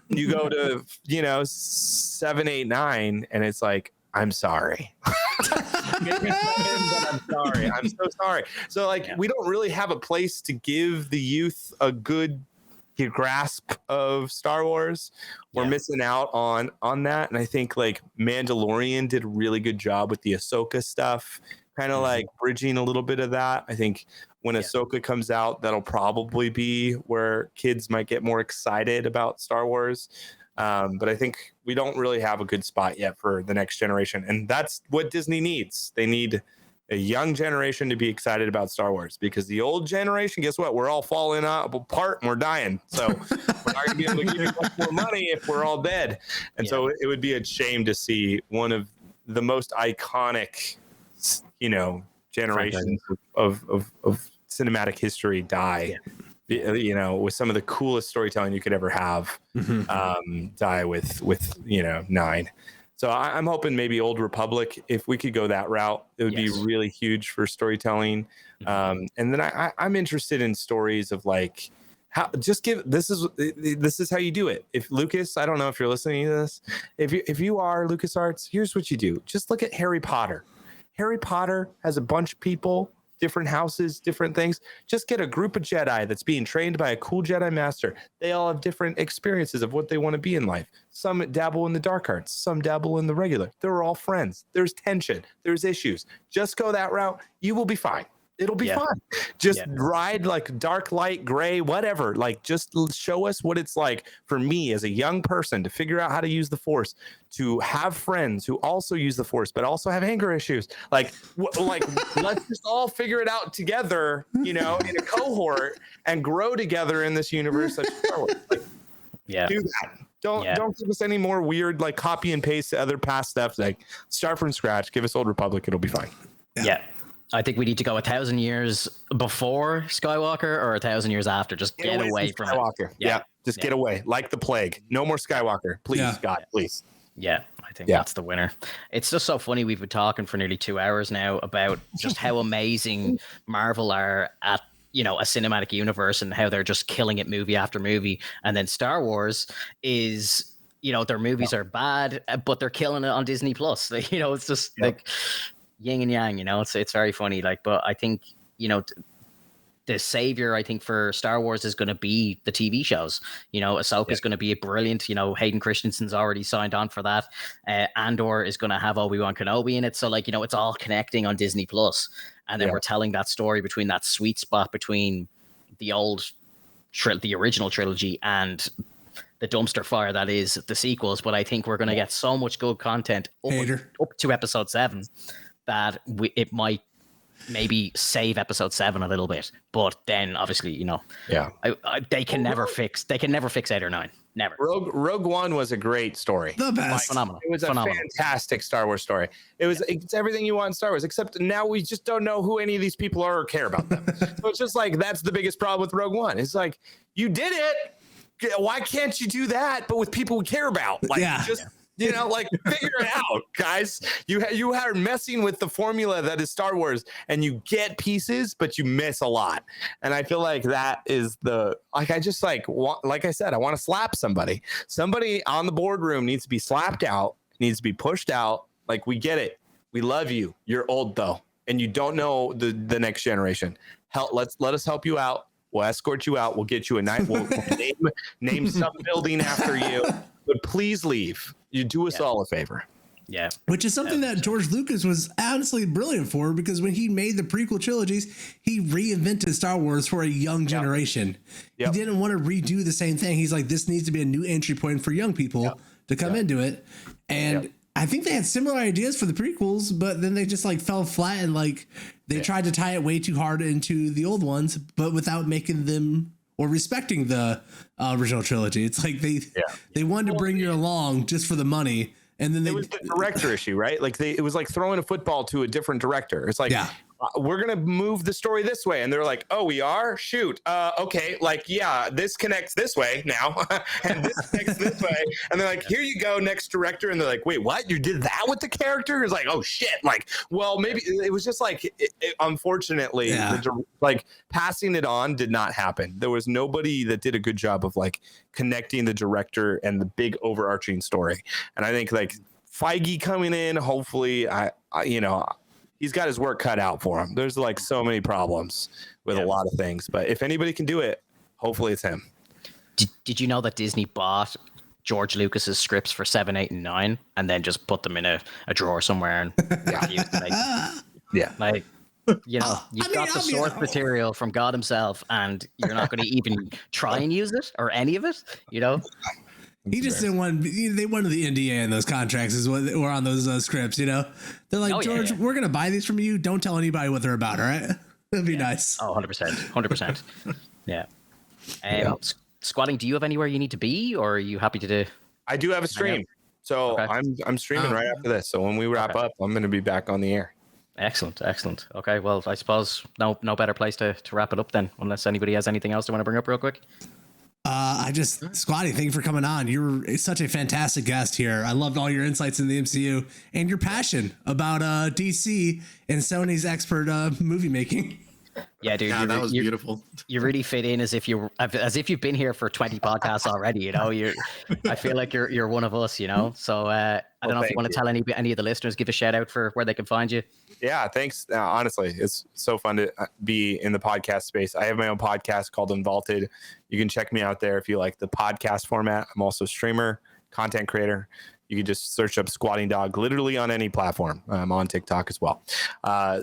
you go to, 7, 8, 9, and it's like, I'm sorry. I'm sorry. I'm so sorry. So like, we don't really have a place to give the youth a good grasp of Star Wars. We're missing out on that. And I think like Mandalorian did a really good job with the Ahsoka stuff, kind of like bridging a little bit of that. I think when Ahsoka comes out, that'll probably be where kids might get more excited about Star Wars. But I think we don't really have a good spot yet for the next generation. And that's what Disney needs. They need a young generation to be excited about Star Wars, because the old generation, guess what? We're all falling apart and we're dying. So we're not going to be able to give you much more money if we're all dead. And so it would be a shame to see one of the most iconic, generations of cinematic history die. With some of the coolest storytelling you could ever have, die with 9. So I'm hoping maybe Old Republic, if we could go that route, it would be really huge for storytelling. And then I'm interested in stories of like, how this is how you do it. If Lucas, I don't know if you're listening to this, if you are LucasArts, here's what you do. Just look at Harry Potter. Harry Potter has a bunch of people, different houses, different things. Just get a group of Jedi that's being trained by a cool Jedi master. They all have different experiences of what they want to be in life. Some dabble in the dark arts, some dabble in the regular. They're all friends. There's tension. There's issues. Just go that route. You will be fine. It'll be fun. Just ride like dark, light, gray, whatever. Like, just show us what it's like for me as a young person to figure out how to use the Force, to have friends who also use the Force, but also have anger issues. Like let's just all figure it out together, in a cohort and grow together in this universe. Such as Star Wars. Do that. Don't give us any more weird, like copy and paste other past stuff. Like, start from scratch. Give us Old Republic. It'll be fine. Yeah. I think we need to go 1,000 years before Skywalker or 1,000 years after. Just get away from Skywalker. Just get away, like the plague. No more Skywalker, please, God, please. Yeah, I think that's the winner. It's just so funny. We've been talking for nearly 2 hours now about just how amazing Marvel are at a cinematic universe and how they're just killing it movie after movie. And then Star Wars is, their movies are bad, but they're killing it on Disney Plus. It's just like yin and yang, it's very funny. But I think, the savior, I think, for Star Wars is going to be the TV shows. Ahsoka is going to be a brilliant, Hayden Christensen's already signed on for that. Andor is going to have Obi-Wan Kenobi in it. So it's all connecting on Disney Plus. And then we're telling that story between that sweet spot between the the original trilogy and the dumpster fire that is the sequels. But I think we're going to get so much good content up to episode 7 that it might maybe save episode 7 a little bit, but then obviously they can never fix 8 or 9. Never. Rogue One was a great story. The best. Phenomenal. It was a fantastic Star Wars story. It's everything you want in Star Wars, except now we just don't know who any of these people are or care about them. So it's just like, that's the biggest problem with Rogue One. It's like, you did it. Why can't you do that, but with people we care about? Figure it out, guys. You are messing with the formula that is Star Wars, and you get pieces, but you miss a lot. And I feel like that is like I said, I want to slap somebody. Somebody on the boardroom needs to be slapped out, needs to be pushed out. Like, we get it. We love you. You're old though, and you don't know the next generation. Let us help you out. We'll escort you out. We'll get you a night. We'll name some building after you. But please leave. You do us all a favor. Yeah. Which is something that George Lucas was honestly brilliant for, because when he made the prequel trilogies, he reinvented Star Wars for a young generation. He didn't want to redo the same thing. He's like, this needs to be a new entry point for young people to come into it. And I think they had similar ideas for the prequels, but then they just fell flat, and they tried to tie it way too hard into the old ones, but without making them or respecting the original trilogy. It's like they wanted to bring you along just for the money. And then it was the director issue, right? It was like throwing a football to a different director. It's like, we're gonna move the story this way, and they're like, oh, we are, shoot, okay, like, yeah, this connects this way now, and this connects this way, and they're like, here you go, next director, and they're like, wait, what, you did that with the character? It's like, oh shit, like, well, maybe it was just like, unfortunately, like, passing it on did not happen. There was nobody that did a good job of like connecting the director and the big overarching story. And I think like Feige coming in, hopefully, I you know, he's got his work cut out for him. There's like so many problems with a lot of things, but if anybody can do it, hopefully it's him. Did you know that Disney bought George Lucas's scripts for 7, 8, and 9, and then just put them in a drawer somewhere and refused to make them? Yeah, like, you know, you've got the source material from God himself, and you're not going to even try and use it or any of it, you know? He just didn't want. They wanted the NDA in those contracts, is what were on those scripts. You know, they're like, George, we're gonna buy these from you. Don't tell anybody what they're about. All right, that'd be nice. Oh, 100%. Yeah. Squatting, do you have anywhere you need to be, or are you happy to do? I do have a stream, so I'm streaming right after this. So when we wrap up, I'm gonna be back on the air. Excellent. Okay, well, I suppose no better place to wrap it up then, unless anybody has anything else they want to bring up real quick. Squatty, thank you for coming on. You're such a fantastic guest here. I loved all your insights in the MCU and your passion about DC and Sony's expert movie making. Yeah, dude, that was beautiful. You really fit in as if you've been here for 20 podcasts already. You know, I feel like you're one of us. You know, so I don't know if you want to tell any of the listeners, give a shout out for where they can find you. Yeah, thanks. Honestly, it's so fun to be in the podcast space. I have my own podcast called Invaulted. You can check me out there if you like the podcast format. I'm also a streamer, content creator. You can just search up SquatingDog literally on any platform. I'm on TikTok as well.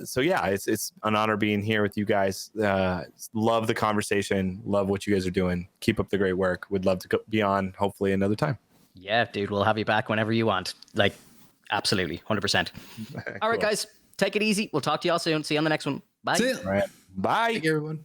So yeah, it's an honor being here with you guys. Love the conversation. Love what you guys are doing. Keep up the great work. Would love to be on hopefully another time. Yeah, dude, we'll have you back whenever you want. Like, absolutely, 100%. All right, guys, take it easy. We'll talk to y'all soon. See you on the next one. Bye. All right. Bye. Thank you, everyone.